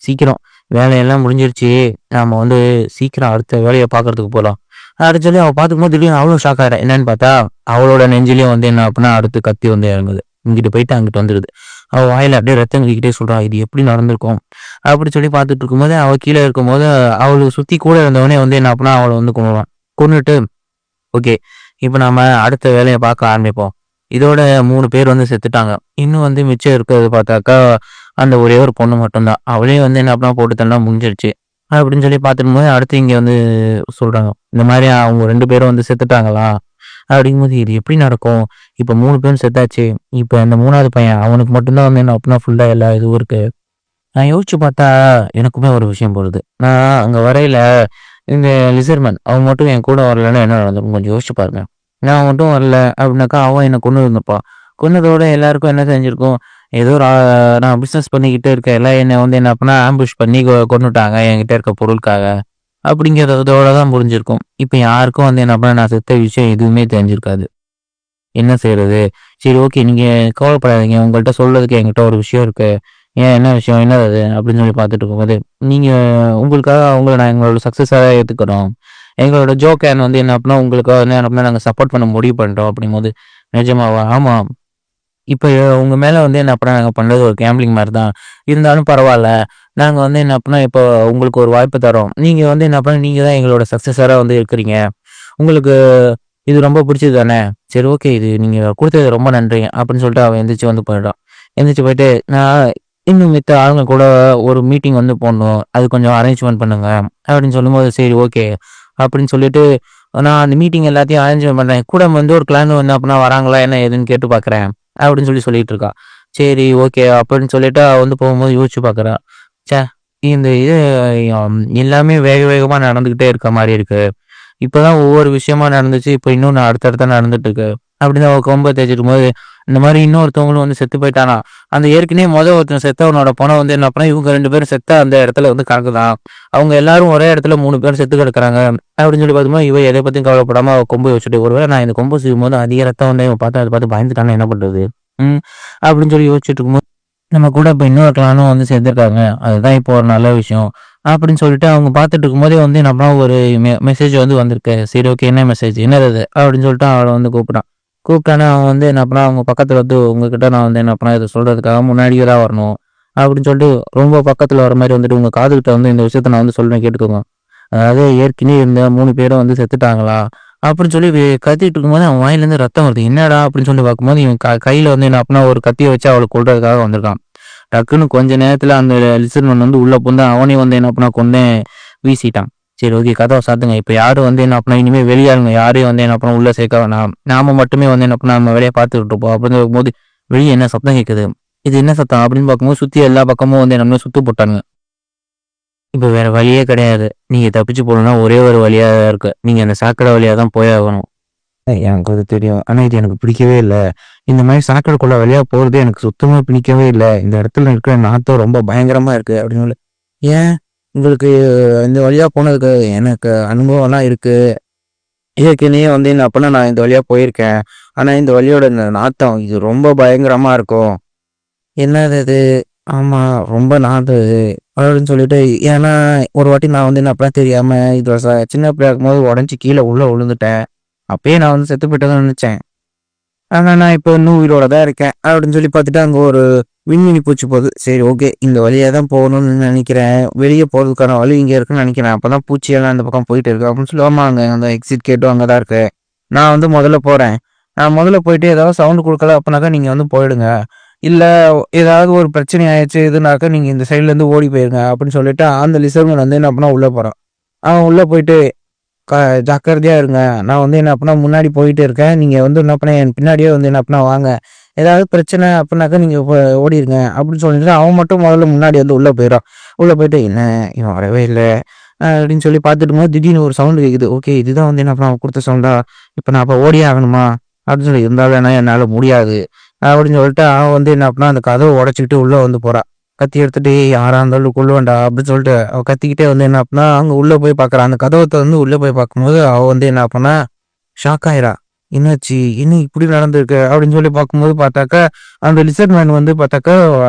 "சீக்கிரம் வேலையெல்லாம் முடிஞ்சிருச்சு. நாம வந்து சீக்கிரம் அடுத்த வேலைய பார்க்கறதுக்கு போலாம்." அப்படின்னு சொல்லி அவ பார்த்துக்கும்போது திடீர்னு அவளும் ஷாக் ஆயிறா. என்னன்னு பார்த்தா, அவளோட நெஞ்சிலயும் வந்து என்ன அப்பன்னா, அடுத்து கத்தி வந்து இறங்குது. இங்கிட்டு போயிட்டு அங்கிட்டு வந்துருது. அவ வாயில அப்படியே ரத்தம் கக்கிக்கிட்டே சொல்றா, "இது எப்படி நடந்திருக்கும்?" அப்படி சொல்லி பார்த்துட்டு இருக்கும்போது, அவ கீழ இருக்கும்போது, அவளுக்கு சுத்தி கூட இருந்தவனே வந்து என்ன அப்பன்னா, அவள வந்து கொன்னுடுவான். கொன்னுட்டு, ஓகே. இப்ப நாம அடுத்த வேலைய பார்க்க ஆரம்பிப்போம். இதோட 3 பேர் வந்து செத்துட்டாங்க. இன்னும் வந்து மிச்சம் இருக்கிறது பார்த்தாக்கா, அந்த ஒரே ஒரு பொண்ணு மட்டும் தான். அவளையும் வந்து என்ன அப்பன்னா போட்டு தள்ளினா முடிஞ்சிருச்சு. அப்படின்னு சொல்லி பார்த்துட்டுருக்கும்போது, அடுத்து இங்க வந்து சொல்றாங்க. இந்த மாரி அவங்க 2 பேரும் வந்து செத்துட்டாங்களா? அப்படிங்கும்போது இது எப்படி நடக்கும்? இப்ப 3 பேரும் செத்தாச்சு. இப்ப அந்த 3வது பையன் அவனுக்கு மட்டும் தான் வந்து என்ன அப்பன்னா ஃபுல்லா எல்லா இதுவும் இருக்கு. நான் யோசிச்சு பார்த்தா, எனக்குமே ஒரு விஷயம் புரியுது. நான் அங்க வரையில, இந்த லிசர்மேன் அவன் மட்டும் என் கூட வரலன்னா என்ன நடந்திருக்கும் கொஞ்சம் யோசிச்சு பாருங்க. நான் மட்டும் வரல அப்படின்னாக்கா, அவன் என்ன கொன்னு இருந்திருப்பான். கொன்னதோட எல்லாருக்கும் என்ன தெரிஞ்சிருக்கும், ஏதோ நான் பிசினஸ் பண்ணிக்கிட்டு இருக்கேன்ல, என்ன வந்து என்ன அப்பன்னா ஆம்புஷ் பண்ணி கொன்னுட்டாங்க என்கிட்ட இருக்க பொருளுக்காக. அப்படிங்கிறதோட தான் முடிஞ்சிருக்கும். இப்ப யாருக்கும் வந்து என்ன அப்பன்னா நான் செத்த விஷயம் எதுவுமே தெரிஞ்சிருக்காது. என்ன செய்றது? சரி ஓகே. நீங்க கவலைப்படாதீங்க. உங்கள்ட்ட சொல்றதுக்கு என்கிட்ட ஒரு விஷயம் இருக்கு. ஏன் என்ன விஷயம்? என்னது அது? அப்படின்னு சொல்லி பார்த்துட்டு இருக்கும்போது, நீங்க உங்களுக்காக உங்கள நான் எங்களோட சக்சஸரா ஏத்துக்கிறோம். எங்களோட ஜோக்கேன் வந்து என்ன அப்படின்னா, உங்களுக்காக வந்து என்ன அப்படின்னா நாங்க சப்போர்ட் பண்ண முடிவு பண்ணிட்டோம் அப்படிங்கும்போது, நிஜமாவா? ஆமா. இப்ப உங்க மேல வந்து என்ன அப்படின்னா நாங்க பண்றது ஒரு கேம்பிளிங் மாரி தான். இருந்தாலும் பரவால்ல. நாங்க வந்து என்ன அப்படின்னா, இப்போ உங்களுக்கு ஒரு வாய்ப்பு தர்றோம். நீங்க வந்து என்ன அப்படின்னா, நீங்க தான் எங்களோட சக்சஸரா வந்து இருக்கிறீங்க. உங்களுக்கு இது ரொம்ப பிடிச்சது தானே, சரி ஓகே இது நீங்கள் கொடுத்தது ரொம்ப நன்றி அப்படின்னு சொல்லிட்டு அவன் எந்திரிச்சு வந்து போயிட்டான். எந்திரிச்சு போயிட்டு நான் இன்னும் மித்த ஆளுங்க கூட ஒரு மீட்டிங் வந்து போடணும், அது கொஞ்சம் அரேஞ்ச்மெண்ட் பண்ணுங்க அப்படின்னு சொல்லும்போது சரி ஓகே அப்படின்னு சொல்லிட்டு நான் அந்த மீட்டிங் எல்லாத்தையும் அரேஞ்ச்மெண்ட் பண்ணேன். கூட வந்து ஒரு கிளான் வந்து அப்படின்னா வராங்களா என்ன ஏதுன்னு கேட்டு பார்க்குறேன் அப்படின்னு சொல்லிட்டு இருக்கா. சரி ஓகே அப்படின்னு சொல்லிட்டு அவ வந்து போகும்போது யோசிச்சு பார்க்குறா. ச்சே! இந்த இது எல்லாமே வேக வேகமா நடந்துகிட்டே இருக்க மாரி இருக்கு. இப்பதான் ஒவ்வொரு விஷயமா நடந்துச்சு. இப்ப இன்னொன்னு அடுத்தடுத்தா நடந்துட்டு இருக்கு. அப்படின்னு அவ கொம்ப தேய்ச்சிருக்கும்போது, இந்த மாரி இன்னொருத்தவங்களும் வந்து செத்து போயிட்டானாம். அந்த ஏற்கனவே ஒருத்தன் செத்தவனோட பொணம் வந்து என்ன பண்ணா, இவங்க 2 பேரும் செத்த அந்த இடத்துல வந்து கிடக்குதாம். அவங்க எல்லாரும் ஒரே இடத்துல 3 பேர் செத்து கிடக்குறாங்க. அப்படின்னு சொல்லி பார்க்கும்போது, இவ எத பத்தியும் கவலைப்படாம அவ கொம்பு வச்சுட்டு, ஒருவேளை நான் இந்த கொம்பு சீவும்போது அதிக ரத்தம் வந்து இவன் பார்த்து அத பார்த்து பயந்துட்டான்னா என்ன பண்றது? ம். அப்படின்னு சொல்லி யோசிச்சுட்டு இருக்கும்போது நம்ம கூட இப்ப இன்னொரு கிளானும் வந்து சேர்ந்துருக்காங்க. அதுதான் இப்போ ஒரு நல்ல விஷயம். அப்படின்னு சொல்லிட்டு அவங்க பார்த்துட்டு இருக்கும்போதே வந்து என்ன பண்ணா ஒரு மெசேஜ் வந்து வந்திருக்கு. சரி ஓகே என்ன மெசேஜ்? என்னது அது? அப்படின்னு சொல்லிட்டு அவள வந்து கூப்பிட்டான். கூப்பிட்டானே அவன் வந்து என்ன பண்ணா அவங்க பக்கத்துல வந்து உங்ககிட்ட நான் வந்து என்ன பண்ணா இத சொல்றதுக்காக முன்னாடியே தான் வரணும். அப்படின்னு சொல்லிட்டு ரொம்ப பக்கத்துல வர மாரி வந்துட்டு உங்க காதுகிட்ட வந்து இந்த விஷயத்த நான் வந்து சொல்றேன் கேட்டுக்கோங்க. அதாவது ஏற்கனவே இருந்த 3 பேரும் வந்து செத்துட்டாங்களா? அப்படின்னு சொல்லி கத்திட்டு இருக்கும்போது அவன் வாயிலேருந்து ரத்தம் வருது. என்னடா? அப்படின்னு சொல்லி பார்க்கும்போது இவன் கையில வந்து என்ன பண்ணா ஒரு கத்திய வச்சு அவள கொல்றதுக்காக வந்திருக்கான். டக்குன்னு கொஞ்ச நேரத்துல அந்த லிசர்மன் வந்து உள்ள புகுந்து அவனையும் வந்து என்ன பண்ணா கொன்னே வீசிட்டான். சரி ஓகே கதவ சாத்துங்க. இப்ப யாரும் வந்து என்ன பண்ணா இனிமே வெளியாளுங்க யாரையும் வந்து என்ன பண்ணா உள்ள சேர்க்க வேணாம். நாம மட்டுமே வந்து என்ன பண்ணா நம்ம வேலைய பார்த்துக்கிட்டு இருப்போம். அப்படின்னு இருக்கும்போது வெளிய என்ன சத்தம் கேட்குது? இது என்ன சத்தம்? அப்படின்னு பார்க்கும்போது சுத்தி எல்லா பக்கமும் வந்து என்ன சுத்து போட்டானுங்க. இப்ப வேற வழியே கிடையாது. நீங்க தப்பிச்சு போகணும்னா ஒரே ஒரு வழியா தான் இருக்கு. நீங்க அந்த சாக்கடை வழியா தான் போயாகணும். எனக்கு அது தெரியும். ஆனா இது எனக்கு பிடிக்கவே இல்ல. இந்த மாரி சாக்கடைக்குள்ள வழியா போறது எனக்கு சுத்தமா பிடிக்கவே இல்ல. இந்த இடத்துல இருக்கிற நாத்தம் ரொம்ப பயங்கரமா இருக்கு அப்படின்னு. ஏன்? உங்களுக்கு இந்த வழியா போனதுக்கு எனக்கு அனுபவம்லாம் இருக்கு. ஏற்கனவே வந்து என்ன அப்பன்னா நான் இந்த வழியா போயிருக்கேன். ஆனா இந்த வழியோட இந்த நாத்தம் இது ரொம்ப பயங்கரமா இருக்கும். என்னது இது? ஆமா ரொம்ப நாத்தம் அப்படின்னு சொல்லிட்டு ஏன்னா ஒரு வாட்டி நான் வந்து என்ன அப்பலாம் தெரியாம இது சின்ன பிள்ளையா இருக்கும்போது உடஞ்சு கீழ உள்ள விழுந்துட்டேன். அப்பயே நான் வந்து செத்து போயிட்டேன்னு நினைச்சேன். ஆனா நான் இப்போ இன்னும் உயிரோட தான் இருக்கேன். அப்படின்னு சொல்லி பார்த்துட்டு அங்க ஒரு விண்மீனி பூச்சி போகுது. சரி ஓகே. இந்த வழியா தான் போகணும்னு நினைக்கிறேன். வெளிய போறதுக்கான வழி இங்க இருக்குன்னு நினைக்கிறேன். அப்பதான் பூச்சியெல்லாம் இந்த பக்கம் போயிட்டு இருக்கு. அப்படின்னு சொல்லி ஆமாங்க. அந்த எக்ஸிட் கேட்டும் அங்க தான் இருக்கு. நான் வந்து முதல்ல போறேன். நான் முதல்ல போயிட்டு ஏதாவது சவுண்ட் குடுக்கல அப்பனாக்கா நீங்க வந்து போயிடுங்க. இல்ல ஏதாவது ஒரு பிரச்சனை ஆயிடுச்சு இதுனாக்கா நீங்க இந்த சைட்ல இருந்து ஓடி போயிருங்க. அப்படின்னு சொல்லிட்டு அந்த லிசர்மன் வந்து என்ன பண்ணா உள்ள போறான். அவன் உள்ள போயிட்டு க ஜாக்கிரதையா இருங்க. நான் வந்து என்ன அப்பன்னா முன்னாடி போயிட்டு இருக்கேன். நீங்க வந்து என்ன பண்ண என் பின்னாடியே வந்து என்ன அப்பன்னா வாங்க. ஏதாவது பிரச்சனை அப்டின்னாக்கா நீங்க ஓடிருங்க அப்படின்னு சொல்லிட்டு அவன் மட்டும் முதல்ல முன்னாடி வந்து உள்ள போயிடுறான். உள்ள போயிட்டு என்ன இவன் வரவே இல்ல. அப்படின்னு சொல்லி பார்த்துட்டு இருக்கும்போது திடீர்னு ஒரு சவுண்ட் கேட்குது. ஓகே இதுதான் வந்து என்ன அப்பன்னா அவன் குடுத்த சவுண்டா? இப்ப நான் அப்ப ஓடியே ஆகணுமா? அப்படின்னு சொல்லி இருந்தாலும் என்ன என்னால முடியாது. அப்படின்னு சொல்லிட்டு அவன் வந்து என்ன அப்பன்னா அந்த கதவ உடைச்சுக்கிட்டு உள்ள வந்து போறான். கத்தி எடுத்துட்டு "ஏய், யாரா இருந்தாலும் கொல்லுவேன்டா அப்படின்னு சொல்லிட்டு அவ கத்திக்கிட்டே வந்து என்ன பண்ணா அங்க உள்ள போய் பாக்குறான். அந்த கதவை திறந்து உள்ள போய் பார்க்கும்போது அவ வந்து என்ன பண்ணா ஷாக் ஆயிரா. என்னாச்சு? என்ன இப்படி நடந்திருக்கு? அப்படின்னு சொல்லி பார்க்கும்போது பார்த்தாக்கா, அந்த லிசர்ட் மேன் வந்து பார்த்தாக்கா,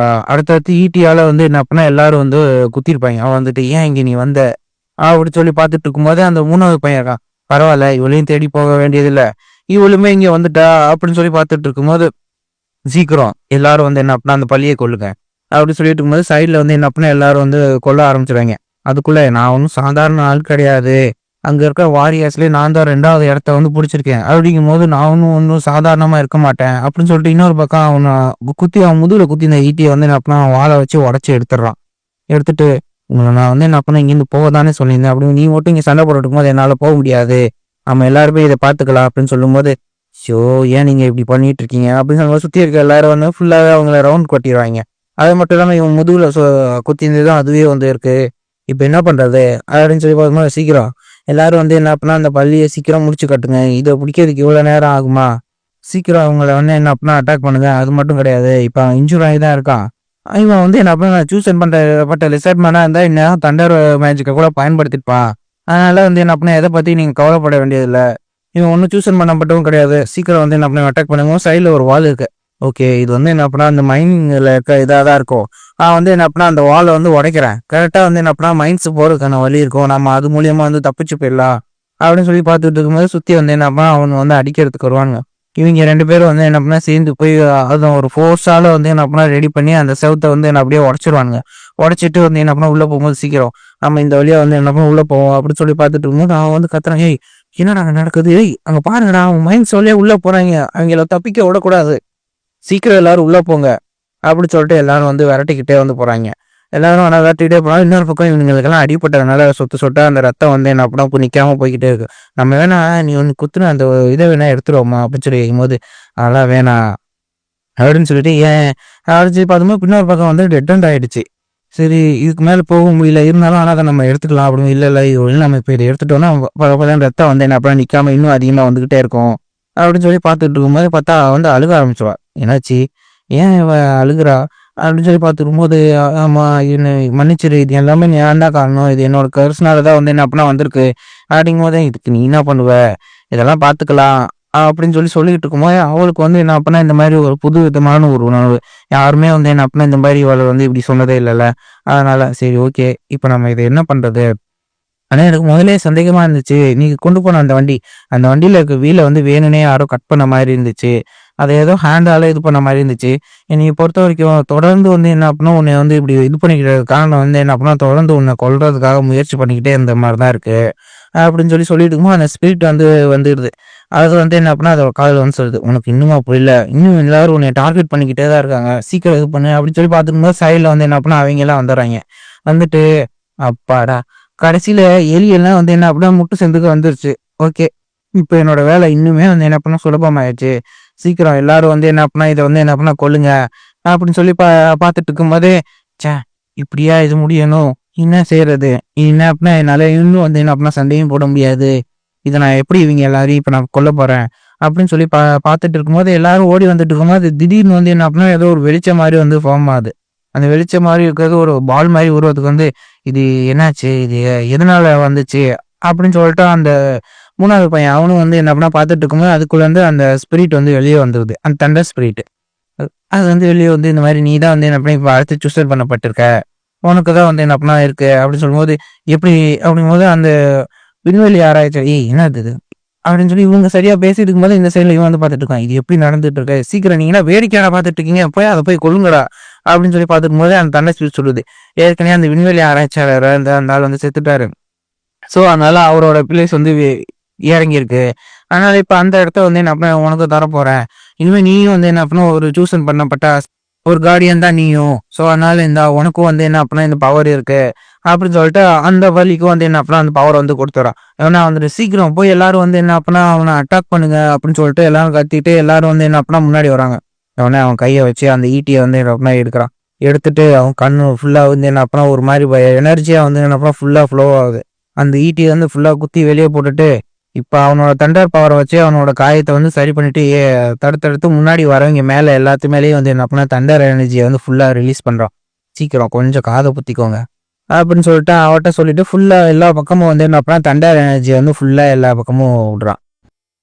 அடுத்தடுத்து ஈட்டியால வந்து என்ன பண்ணா எல்லாரும் வந்து குத்திருப்பாங்க. அவன் வந்துட்டு "ஏன் இங்க நீ வந்த?" அப்படி சொல்லி பார்த்துட்டு இருக்கும்போது அந்த 3வது பையன் இருக்கான். பரவாயில்ல இவளையும் தேடி போக வேண்டியதில்ல. இவளுமே இங்க வந்துட்டா அப்படின்னு சொல்லி பார்த்துட்டு இருக்கும்போது சீக்கிரம் எல்லாரும் வந்து என்ன அப்படின்னா அந்த பள்ளியை கொல்லுங்க அப்படி சொல்லிட்டு இருக்கும்போது சைட்ல வந்து என்ன அப்படின்னா எல்லாரும் வந்து கொல்ல ஆரம்பிச்சிருவாங்க. அதுக்குள்ள நான் ஒன்றும் சாதாரண ஆள் கிடையாது. அங்க இருக்க வாரியர்ஸ்லயே நான் தான் 2வது இடத்த வந்து பிடிச்சிருக்கேன். அப்படிங்கும் போது நான் ஒன்றும் சாதாரணமா இருக்க மாட்டேன் அப்படின்னு சொல்லிட்டு இன்னொரு பக்கம் அவனை குத்தி அவன் முதுகுல குத்தி இந்த ஈட்டியை வந்து என்ன அப்படின்னா வாழை வச்சு உடச்சி எடுத்துடுறான். எடுத்துட்டு உங்களை நான் வந்து என்ன பண்ண இங்கிருந்து போக தானே சொல்லியிருந்தேன் அப்படின்னு நீ மட்டும் இங்க சண்டை போட்டுட்டு இருக்கும்போது என்னால போக முடியாது. நம்ம எல்லாருமே இதை பார்த்துக்கலாம் அப்படின்னு சொல்லும்போது ஷோ ஏன் நீங்க இப்படி பண்ணிட்டு இருக்கீங்க அப்படின்னு சொல்லும்போது சுத்தி இருக்க எல்லாரும் வந்து ஃபுல்லாவே அவங்கள ரவுண்ட் கொட்டிடுவாங்க. அது மட்டும் இல்லாம இவன் முதுகுல குத்தி இருந்ததும் அதுவே வந்து இருக்கு. இப்ப என்ன பண்றது அப்படின்னு சொல்லி பார்க்கும்போது சீக்கிரம் எல்லாரும் வந்து என்ன பண்ணா அந்த பள்ளியை சீக்கிரம் முடிச்சு கட்டுங்க. இதை பிடிக்கிறதுக்கு இவ்வளவு நேரம் ஆகுமா? சீக்கிரம் அவங்கள வந்து என்ன பண்ணா அட்டாக் பண்ணுங்க. அது மட்டும் கிடையாது இப்ப இன்ஜூர் ஆகி தான் இருக்கான். இவன் வந்து என்ன பண்ண சூசன் பட்ட லிசர்ட் மேனா இருந்தா இன்னும் தண்டர் மேஜிக்கை கூட பயன்படுத்திப்பான். அதனால வந்து என்ன பண்ண எதை பத்தி நீங்க கவலைப்பட வேண்டியதில்லை. இவன் ஒன்றும் சூசன் பண்ணப்பட்டவும் கிடையாது. சீக்கிரம் வந்து என்ன பண்ண அட்டாக் பண்ணுங்க. சைடில் ஒரு வால் இருக்கு. ஓகே இது வந்து என்ன பண்ணா அந்த மைனிங்ல இருக்க இதாக தான் இருக்கும். நான் வந்து என்ன பண்ணா அந்த வாலை வந்து உடைக்கிறேன். கரெக்டாக வந்து என்ன பண்ணா மைன்ஸ் போறதுக்கான வழி இருக்கும். நம்ம அது மூலியமா வந்து தப்பிச்சு போயிடலாம் அப்படின்னு சொல்லி பார்த்துட்டு இருக்கும்போது சுற்றி வந்து என்ன பண்ணா அவன் வந்து அடிக்கிறதுக்கு வருவாங்க. இவங்க 2 பேரும் வந்து என்ன பண்ணா சேர்ந்து போய் அதுவும் ஒரு ஃபோர்ஸால வந்து என்ன பண்ணா ரெடி பண்ணி அந்த செவத்தை வந்து என்ன அப்படியே உடச்சிருவாங்க. உடச்சிட்டு வந்து என்ன பண்ணா உள்ள போகும்போது சீக்கிரம் நம்ம இந்த வழியா வந்து என்ன பண்ண உள்ள போவோம் அப்படின்னு சொல்லி பார்த்துட்டு இருக்கும்போது அவன் வந்து கத்துறான். ஏய் என்னடா அங்க நடக்குது? ஏய் அங்க பாருங்கடா, அவங்க மைண்ட் சொல்லியே உள்ள போறாய்ங்க. அவங்கள தப்பிக்க விடக்கூடாது. சீக்கிரம் எல்லாரும் உள்ள போங்க. அப்படின்னு சொல்லிட்டு எல்லாரும் வந்து விரட்டிக்கிட்டே வந்து போறாய்ங்க. எல்லாரும் ஆனா விரட்டிக்கிட்டே போறாங்க. இன்னொரு பக்கம் இவனுங்களுக்கெல்லாம் அடிபட்டதுனால சொட்டு சொட்டா அந்த ரத்தம் வந்து என்ன அப்படின்னா நிக்காம போய்க்கிட்டே இருக்கு. நம்ம வேணா நீ ஒண்ணு குத்துன அந்த இத வேணா எடுத்துருவோமா அப்படின்னு சொல்லி கேட்கும்போது, அதெல்லாம் வேணாம். அப்படின்னு சொல்லிட்டு ஏன் அப்படின்னு சொல்லி பார்க்கும்போது பின்னொரு பக்கம் வந்து டெட் எண்ட் ஆயிடுச்சு. சரி இதுக்கு மேல போக முடியல. இருந்தாலும் ஆனா அத நம்ம எடுத்துக்கலாம் அப்படின்னு இல்ல இது ஒண்ணு நம்ம இப்ப இத எடுத்துட்டோம்னா பலபலன்னு ரத்தம் வந்து என்ன அப்படின்னா நிக்காம இன்னும் அதிகமா வந்துகிட்டே இருக்கும். அப்படின்னு சொல்லி பார்த்துட்டு இருக்கும்போது பார்த்தா அவ வந்து அழுக ஆரம்பிச்சுருவா. என்னாச்சு? ஏன் இவ அழுகுறா? அப்படின்னு சொல்லி பார்த்துருக்கும்போது, ஆமா என்ன மன்னிச்சிரு. இது எல்லாமே நான் தான் காரணம். இது என்னோட கர்ஸ்னால தான் வந்து என்ன அப்படின்னா வந்திருக்கு. அப்படிங்கும்போது இதுக்கு நீ என்ன பண்ணுவ? இதெல்லாம் பார்த்துக்கலாம். அப்படின்னு சொல்லி சொல்லிக்கிட்டு இருக்கும்போது, அவளுக்கு வந்து என்ன அப்படின்னா இந்த மாரி ஒரு புது விதமான ஒரு உணர்வு. யாருமே வந்து என்ன அப்படின்னா இந்த மாரி இவள வந்து இப்படி சொன்னதே இல்லல்ல. அதனால சரி ஓகே. இப்ப நம்ம இத என்ன பண்றது? ஆனா எனக்கு முதல்லயே சந்தேகமா இருந்துச்சு. நீங்க கொண்டு போன அந்த வண்டி, அந்த வண்டியில இருக்க வீல வந்து வேணும்னே யாரோ கட் பண்ண மாரி இருந்துச்சு. அத ஏதோ ஹேண்டால இது பண்ண மாரி இருந்துச்சு. என்னைய பொறுத்தவரைக்கும் தொடர்ந்து வந்து என்ன அப்டின்னா, உன்னைய வந்து இப்படி இது பண்ணிக்கிட்டு காரணம் வந்து என்ன அப்டின்னா, தொடர்ந்து உன்ன கொல்றதுக்காக முயற்சி பண்ணிக்கிட்டே இருந்த மாரி தான் இருக்கு. அப்படின்னு சொல்லி சொல்லிட்டு இருக்கும்போது, அந்த ஸ்பிரிட் வந்து வந்துடுது. அது வந்து என்ன அப்டின்னா, அதோட காதுல வந்து சொல்லுது. "உனக்கு இன்னுமா புரியல? இன்னும் எல்லாரும் உன்னைய டார்கெட் பண்ணிக்கிட்டே தான் இருக்காங்க. சீக்கிரம் இது பண்ணு" அப்படின்னு சொல்லி பார்த்துருக்கும்போது, சைடுல வந்து என்ன அப்டின்னா, அவைங்கலாம் வந்துர்றாய்ங்க. வந்துட்டு, அப்பாடா! கடைசியில எலி எல்லாம் வந்து என்ன அப்டின்னா, முட்டு சந்துக்கு வந்துருச்சு. ஓகே. இப்ப என்னோட வேலை இன்னுமே வந்து என்ன பண்ண சுலபமாயிருச்சு. சீக்கிரம் எல்லாரும் வந்து என்ன பண்ணா, இத வந்து என்ன பண்ணா கொல்லுங்க. அப்படின்னு சொல்லி பார்த்துட்டு இருக்கும்போதே, ச்சே! இப்படியா இது முடியணும்? என்ன செய்றது? என்ன அப்படின்னா என்னால இன்னும் வந்து என்ன அப்படின்னா சண்டையும் போட முடியாது. இத நான் எப்படி இவங்க எல்லாரையும் இப்ப நான் கொல்லப் போறேன்? அப்படின்னு சொல்லி பார்த்துட்டு இருக்கும்போது எல்லாரும் ஓடி வந்துட்டு இருக்கும்போது, திடீர்னு வந்து என்ன அப்படின்னா ஏதோ ஒரு வெளிச்சம் மாரி வந்து ஃபார்ம் ஆகுது. அந்த வெளிச்சம் மாரி இருக்கிறது ஒரு பால் மாரி உருவத்துக்கு வந்து, இது என்னாச்சு? இது எதனால வந்துச்சு? அப்படின்னு சொல்லிட்டு அந்த 3வது பையன் அவனும் வந்து என்ன பண்ணா பார்த்துட்டு இருக்கும்போது, அதுக்குள்ள இருந்து அந்த ஸ்பிரிட் வந்து வெளிய வந்துருது. அந்த தண்டர் ஸ்பிரிட். அது வந்து வெளிய வந்து இந்த மாரி நீ தான் வந்து என்ன பண்ணி இப்ப அடுத்து சூசைட் பண்ணப்பட்டிருக்க. உனக்கு தான் வந்து என்ன பண்ணா இருக்கு அப்படின்னு சொல்லும்போது, எப்படி அப்படிங்கும்போது அந்த விண்வெளி ஆராய்ச்சி "ஏய் என்னது இது?" அப்படின்னு சொல்லி இவங்க சரியா பேசிட்டு இருக்கும்போது, இந்த சைடுல இவன் வந்து பார்த்துட்டு இருக்கான். இது எப்படி நடந்துட்டு இருக்கு? சீக்கிரம் நீங்க என்ன வேடிக்கையாடா பார்த்துட்டு இருக்கீங்க? போய் அத போய் கொல்லுங்கடா. அப்படின்னு சொல்லி பார்த்துட்டு இருக்கும்போது, அந்த தண்டர் ஸ்பிரிட் சொல்லுது. ஏற்கனவே அந்த விண்வெளி ஆராய்ச்சியாளர் அந்த ஆள் வந்து செத்துட்டாரு. ஸோ, அதனால அவரோட பிளேஸ் வந்து இறங்கியிருக்கு. அதனால இப்ப அந்த இடத்த வந்து என்ன பண்ண உனக்கு தரப்போறேன். இனிமே நீயும் வந்து என்ன பண்ண ஒரு சூசன் பண்ணப்பட்ட ஒரு கார்டியன் தான் நீயும். ஸோ, அதனால இந்தா உனக்கும் வந்து என்ன அப்படின்னா இந்த பவர் இருக்கு. அப்படின்னு சொல்லிட்டு அந்த வலிக்கும் வந்து என்ன அப்படின்னா அந்த பவர வந்து குடுத்துறான். ஏன்னா வந்துட்டு சீக்கிரம் போய் எல்லாரும் வந்து என்ன அப்படின்னா அவன அட்டாக் பண்ணுங்க அப்படின்னு சொல்லிட்டு எல்லாரும் கத்திட்டு எல்லாரும் வந்து என்ன அப்படின்னா முன்னாடி வராங்க. உடனே அவன் கைய வச்சு அந்த ஈட்டிய வந்து என்ன அப்படின்னா எடுக்குறான். எடுத்துட்டு அவன் கண்ணு ஃபுல்லா வந்து என்ன அப்படின்னா ஒரு மாரி எனர்ஜியா வந்து என்ன அப்படின்னா ஃபுல்லா ஃப்ளோ ஆகுது. அந்த ஈட்டிய வந்து ஃபுல்லா குத்தி வெளிய போட்டுட்டு, இப்ப அவனோட தண்டர் பவர வச்சு அவனோட காயத்த வந்து சரி பண்ணிட்டு, தடுத்தடுத்து முன்னாடி வரவங்க மேல எல்லாத்து மேலயும் வந்து என்ன பண்ணா தண்டர் எனர்ஜிய வந்து ஃபுல்லா ரிலீஸ் பண்றான். "சீக்கிரம் கொஞ்சம் காத பொத்திக்கோங்க." அப்படின்னு சொல்லிட்டு அவட்ட சொல்லிட்டு ஃபுல்லா எல்லா பக்கமும் வந்து என்ன பண்ணா தண்டர் எனர்ஜிய வந்து ஃபுல்லா எல்லா பக்கமும் விடுறான்.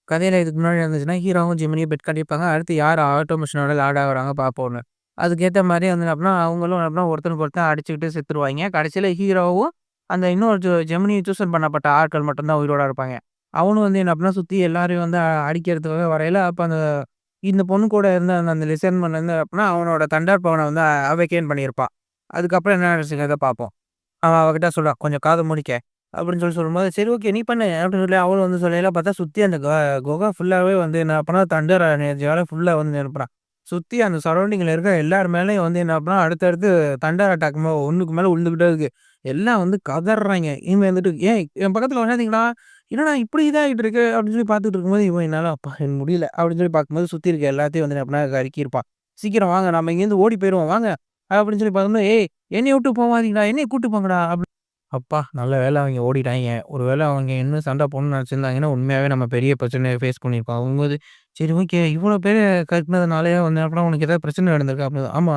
கதையில இதுக்கு முன்னாடி இருந்துச்சுன்னா, ஹீரோவும் ஜெமினியும் பெட் கட்டியிருப்பாங்க. அடுத்து யார் ஆட்டோமேஷனோட லார்ட் ஆகுறாங்க பார்ப்போம்னு. அதுக்கேத்த மாரி வந்து என்ன அப்படின்னா, அவங்களும் என்ன அப்படின்னா ஒருத்தனுக்கு ஒருத்தன் அடிச்சுக்கிட்டு செத்துருவாய்ங்க. கடைசியில ஹீரோவும் அந்த இன்னொரு ஜெமினி சூசன் பண்ணப்பட்ட ஆட்கள் மட்டும் தான் உயிரோட இருப்பாங்க. அவனும் வந்து என்ன அப்படின்னா, சுத்தி எல்லாரையும் வந்து அடிக்கிறதுக்காக வரையில, அப்ப அந்த இந்த பொண்ணு கூட இருந்த அந்த அந்த லிசன்மன் வந்து அப்படின்னா, அவனோட தண்டர் பவன வந்து அவேக்கேன் பண்ணியிருப்பான். அதுக்கப்புறம் என்ன நடந்துச்சுங்கிறத பார்ப்போம். அவன் அவகிட்ட சொல்றான், "கொஞ்சம் காத மூடிக்க" அப்படின்னு சொல்லி சொல்லும்போது, "சரி ஓகே நீ பண்ணு" அப்படின்னு சொல்லி அவளும் வந்து சொல்லையில பார்த்தா, சுத்தி அந்த குகை ஃபுல்லாவே வந்து என்ன பண்ணா தண்டர் எனர்ஜியால ஃபுல்லா வந்து நிரப்புறான். சுத்தி அந்த சரவுண்டிங்ல இருக்க எல்லார் மேலயும் வந்து என்ன பண்ணா, அடுத்தடுத்து தண்டர் அட்டாக் ஒண்ணுக்கு மேல விழுந்துகிட்டே இருக்கு. எல்லாம் வந்து கதர்றாய்ங்க. இவன் வந்துட்டு, "ஏய் என் பக்கத்துல வராதீங்கடா! என்னடா இப்படி இதாயிட்டு இருக்கு?" அப்படின்னு சொல்லி பார்த்துட்டு இருக்கும்போது, இவன் என்னால அப்பா எனக்கு முடியல அப்படின்னு சொல்லி பார்க்கும்போது, சுத்தி இருக்க எல்லாத்தையும் வந்து என்ன பண்ணா கருக்கியிருப்பான். "சீக்கிரம் வாங்க நம்ம இங்கேருந்து ஓடி போயிருவோம் வாங்க" அப்படின்னு சொல்லி பார்க்கும்போது, "ஏய் என்னைய விட்டு போவாதீங்கடா! என்னைய கூட்டு போங்கடா" அப்பா! நல்ல வேள அவைங்க ஓடிட்டாய்ங்க. ஒரு வேள அவங்க இன்னும் சண்ட போடணும்னு நெனச்சிருந்தாங்கன்னா, உண்மையாவே நம்ம பெரிய பிரச்சனைய ஃபேஸ் பண்ணியிருப்போம். அப்டிங்கும்போது, சரி ஓகே. இவ்வளோ பேர கட்டுனதுனாலயே வந்து அப்பனா உனக்கு ஏதாவது பிரச்சனை நடந்திருக்கா? அப்டின்னு ஆமா.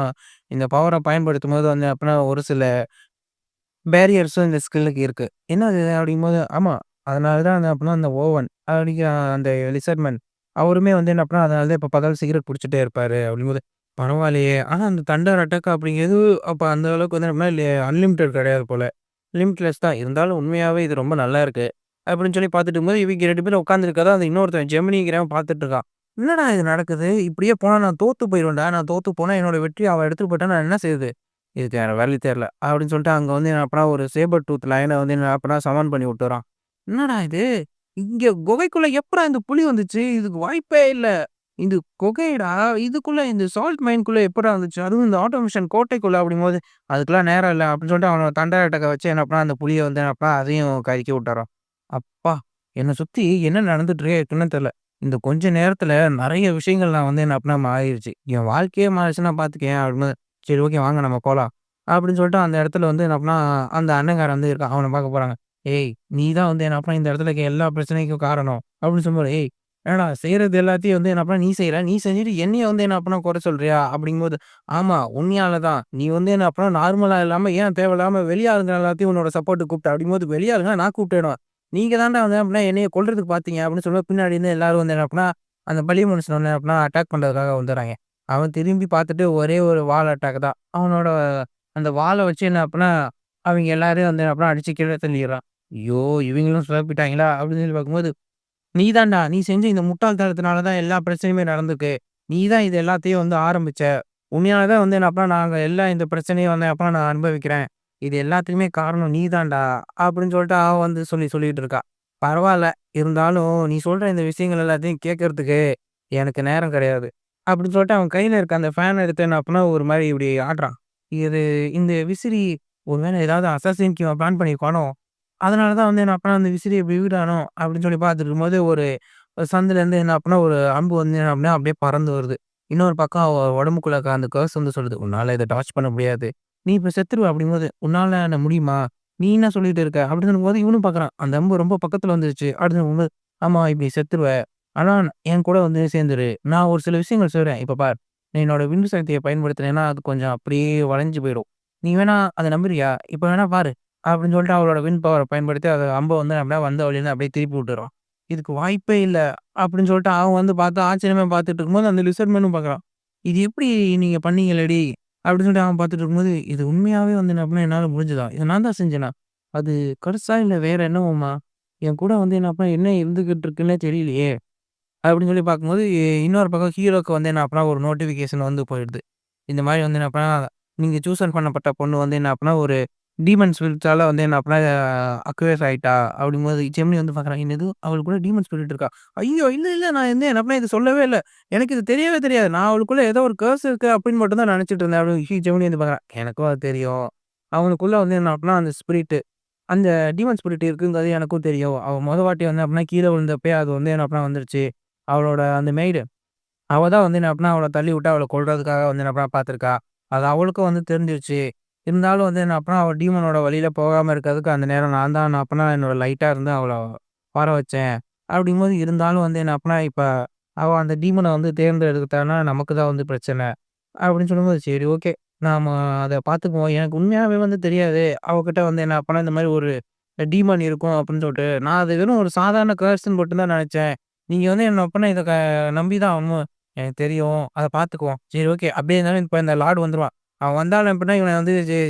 இந்த பவர பயன்படுத்தும்போது வந்து அப்பனா ஒரு சில பேரியர்ஸும் இந்த ஸ்கில்லுக்கு இருக்கு. என்னது அப்டிங்கும்போது, ஆமா. அதனால தான் வந்து அப்பனா அந்த ஓவன் அப்டிங்கிற அந்த லிசர்ட்மேன் அவருமே வந்து என்ன அப்பனா அதனால தான் எப்ப பார்த்தாலும் சிகரெட் குடிச்சிட்டே இருப்பாரு அப்டிங்கும்போது, பரவாயில்லையே! ஆனா அந்த தண்டர் அட்டாக் அப்டிங்கிறது அப்ப அந்த அளவுக்கு வந்து நம்மளால அன்லிமிட்டட் கிடையாது போல. லிமிட்லெஸ் தான். இருந்தாலும் உண்மையாவே இது ரொம்ப நல்லா இருக்கு. அப்படின்னு சொல்லி பார்த்துட்டு இருக்கும்போது, இவங்க 2 பேரும் உட்கார்ந்திருக்கத அந்த இன்னொருத்தன் ஜெமினிங்கிறவன் பார்த்துட்டு இருக்கான். என்னடா இது நடக்குது? இப்படியே போனா நான் தோத்து போயிருவேன்டா. நான் தோத்து போனா என்னோட வெற்றிய அவ எடுத்துட்டு போயிட்டா நான் என்ன செய்றது? இதுக்கு வேற வழி தெரியல. அப்படின்னு சொல்லிட்டு அங்க வந்து என்ன அப்பனா ஒரு சேபர் டூத் லயன வந்து என்ன அப்பனா சமான் பண்ணி விட்டுறான். என்னடா இது? இங்க குகைக்குள்ள எப்புட்றா இந்த புலி வந்துச்சு? இதுக்கு வாய்ப்பே இல்ல. இது குகைடா! இதுக்குள்ள இந்த சால்ட் மைன்க்குள்ள எப்புட்றா வந்துச்சு? அதுவும் இந்த ஆட்டோமேஷன் கோட்டைக்குள்ள அப்படிங்கும்போது, அதுக்கெல்லாம் நேரம் இல்ல அப்படின்னு சொல்லிட்டு அவனோட தண்டரட்டக்க வச்சு என்ன பண்ணான், அந்த புலிய வந்து என்ன பண்ணான், அதையும் கருக்கி விட்டுர்றான். அப்பா! என்ன சுத்தி என்ன நடந்துட்டு இருக்குன்னே தெரியல. இந்த கொஞ்ச நேரத்துல நெறைய விஷயங்கள் நான் வந்து என்ன பண்ணா மாறிருச்சு. என் வாழ்க்கையே மாறிடுச்சுன்னா பார்த்துக்கயேன் அப்படின்னு. சரி ஓகே வாங்க நம்ம போலாம். அப்படின்னு சொல்லிட்டு அந்த இடத்துல வந்து என்ன பண்ணா, அந்த அண்ணங்காரன் வந்து இருக்கான். அவன பார்க்க போறாங்க. "ஏய்! நீ தான் வந்து என்ன பண்ண இந்த இடத்துல இருக்க எல்லா பிரச்சனைக்கும் காரணம்." அப்படின்னு சொல்லும்போது, "ஏய்! என்னடா செய்றது எல்லாத்தையும் வந்து என்ன பண்ண நீ செய்ற. நீ செஞ்சுட்டு என்னைய வந்து என்ன பண்ண குறை சொல்றியா?" அப்படிங்கும்போது, "ஆமா உன்னையால தான். நீ வந்து என்ன பண்ண நார்மலா இல்லாம ஏன் தேவையில்லாம வெளி ஆளுங்க எல்லாத்தையும் உன்னோட சப்போர்ட்க்கு கூப்பிட்ட." அப்படிங்கும்போது, "வெளி ஆளுங்கள நான் கூப்பிட்டேனா? நீங்க தான்டா வந்து அப்படின்னா என்னைய கொல்றதுக்கு பார்த்தீங்க." அப்படின்னு சொல்லும்போது, பின்னாடி இருந்து எல்லாரும் வந்து என்ன பண்ணா, அந்த பலி மனுஷன வந்து என்ன பண்ணா அட்டாக் பண்றதுக்காக வந்துர்றாய்ங்க. அவன் திரும்பி பார்த்துட்டு ஒரே ஒரு வாள் அட்டாக் தான். அவனோட அந்த வாள வச்சு என்ன அப்படின்னா, அவைங்க எல்லாரையும் வந்து என்ன பண்ணா அடிச்சு கீழ தள்ளிர்றான். ஐயோ! இவங்களும் சொதப்பிட்டாங்களா? அப்படின்னு சொல்லி பார்க்கும்போது, "நீ தான்டா! நீ செஞ்ச இந்த முட்டாள்தனத்தினால தான் எல்லா பிரச்சனையுமே நடந்திருக்கு. நீ தான் இது எல்லாத்தையும் வந்து ஆரம்பிச்ச. உன்னையால தான் வந்து என்ன பண்ணா நாங்க எல்லாம் இந்த பிரச்சனைய வந்து அப்ப நான் அனுபவிக்கிறேன். இது எல்லாத்துக்குமே காரணம் நீ தான்டா!" அப்படின்னு சொல்லிட்டு அவ வந்து சொல்லிட்டு இருக்கா. பரவால்ல. இருந்தாலும் நீ சொல்ற இந்த விஷயங்கள் எல்லாத்தையும் கேட்கறதுக்கு எனக்கு நேரம் கிடையாது. அப்படின்னு சொல்லிட்டு அவன் கையில இருக்க அந்த ஃபேன் எடுத்து என்ன பண்ணா ஒரு மாரி இப்படி ஆட்டுறான். இது இந்த விசிறி ஒரு வேளை ஏதாவது அசாசின்க்கு இவன் பிளான் பண்ணியிருப்பானோ? அதனால தான் வந்து என்ன அப்பனா அந்த விசிறிய இப்படி விடுறானோ? அப்படின்னு சொல்லி பார்த்துட்டு இருக்கும்போது, ஒரு சந்துலேருந்து என்ன அப்பன்னா ஒரு அம்பு வந்து என்ன அப்படின்னா அப்படியே பறந்து வருது. இன்னொரு பக்கம் அவ உடம்புக்குள்ள இருக்க அந்த கர்ஸ் வந்து சொல்லுது, "உன்னால இத டாட்ச் பண்ண முடியாது. நீ இப்ப செத்துருவ." அப்படிங்கும்போது, "உன்னால என்ன முடியுமா? நீ என்ன சொல்லிட்டு இருக்க?" அப்படின்னு சொல்லும்போது இவனும் பார்க்குறான். அந்த அம்பு ரொம்ப பக்கத்துல வந்துருச்சு. அப்படின்னு சொல்லும்போது, "ஆமா இப்படி செத்துருவ. ஆனா என் கூட வந்து சேர்ந்துரு. நான் ஒரு சில விஷயங்கள் சொல்றேன். இப்ப பார். நீ என்னோட விந்து சக்திய பயன்படுத்தினேன்னா, அது கொஞ்சம் அப்படியே வளைஞ்சு போயிடும். நீ வேணா அத நம்புறியா? இப்ப வேணா பாரு." அப்படின்னு சொல்லிட்டு அவளோட வில் பவர பயன்படுத்தி அத அம்ப வந்து அப்படியே வந்த வழியில அப்படியே திருப்பி விட்டுர்றான். இதுக்கு வாய்ப்பே இல்ல. அப்படின்னு சொல்லிட்டு அவன் வந்து பார்த்து ஆச்சரியமா பார்த்துட்டு இருக்கும்போது, அந்த லிசர்ட் மேனும் பார்க்குறான். "இது எப்படி நீங்க பண்ணீங்களேடி?" அப்படின்னு சொல்லிட்டு அவன் பார்த்துட்டு இருக்கும்போது, "இது உண்மையாவே வந்து என்ன அப்படின்னா என்னால முடிஞ்சதா? இத நான் தான் செஞ்சேனா? அது கர்ஸா இல்ல வேற என்னவுமா? என் கூட வந்து என்ன அப்படின்னா என்ன இருந்துகிட்டு இருக்குன்னே தெரியலையே!" அப்படின்னு சொல்லி பார்க்கும்போது, இன்னொரு பக்கம் ஹீரோக்கு வந்து என்ன அப்படின்னா ஒரு நோட்டிஃபிகேஷன் வந்து போயிடுது. இந்த மாரி வந்து என்ன அப்படின்னா, நீங்க சூசன் பண்ணப்பட்ட பொண்ணு வந்து என்ன அப்படின்னா ஒரு டீமன் ஸ்பிரிட்ஸால வந்து என்ன அப்படின்னா அக்வைர் ஆயிட்டா. அப்படிங்கும்போது ஜெமினி வந்து பார்க்குறான். என்னது அவளுக்குள்ள டீமன் ஸ்பிரிட் இருக்கா? ஐயோ! இல்ல, இல்ல நான் வந்து என்ன அப்படின்னா இது சொல்லவே இல்ல. எனக்கு இது தெரியவே தெரியாது. நான் அவளுக்குள்ள ஏதோ ஒரு கர்ஸ் இருக்கு அப்படின்னு மட்டும் தான் நினைச்சுட்டு இருந்தேன். அப்படின்னு ஜெமினி வந்து பார்க்குறான். எனக்கும் அது தெரியும். அவனுக்குள்ள வந்து என்ன அப்படின்னா அந்த ஸ்பிரிட் அந்த டீமன் ஸ்பிரிட் இருக்குங்கிறது எனக்கும் தெரியும். அவ மொத வாட்டி வந்து அப்படின்னா கீழ விழுந்தப்பயே அது வந்து என்ன அப்படின்னா வந்துருச்சு. அவளோட அந்த மெய்டு அவ தான் வந்து என்ன அப்படின்னா அவள தள்ளிவிட்டு அவள கொல்றதுக்காக வந்து என்ன அப்படின்னா பார்த்துருக்கா. அது அவளுக்கும் வந்து தெரிஞ்சிருச்சு. இருந்தாலும் வந்து என்ன அப்படின்னா அவ டீமனோட வழியில போகாம இருக்கிறதுக்கு அந்த நேரம் நான் தான் என்ன அப்படின்னா என்னோட லைட்டா இருந்து அவள வர வச்சேன். அப்படிங்கும்போது இருந்தாலும் வந்து என்ன அப்படின்னா இப்ப அவ அந்த டீமன வந்து தேர்ந்தெடுத்துட்டான்னா நமக்கு தான் வந்து பிரச்சனை. அப்படின்னு சொல்லும்போது சரி ஓகே. நாம அத பார்த்துக்குவோம். எனக்கு உண்மையாவே வந்து தெரியாது. அவகிட்ட வந்து என்ன அப்பன்னா இந்த மாரி ஒரு டீமான் இருக்கும் அப்படின்னு சொல்லிட்டு. நான் அது வெறும் ஒரு சாதாரண கர்ஸ்ன்னு மட்டும் தான் நெனச்சேன். நீங்க வந்து என்ன அப்பன்னா இத நம்பி தான் ஆகணும். எனக்கு தெரியும். அத பார்த்துக்குவோம். சரி ஓகே. அப்படியே இருந்தாலும் இப்ப இந்த லார்ட் வந்துருவான். அவன் வந்தாலும் எப்படின்னா இவன வந்து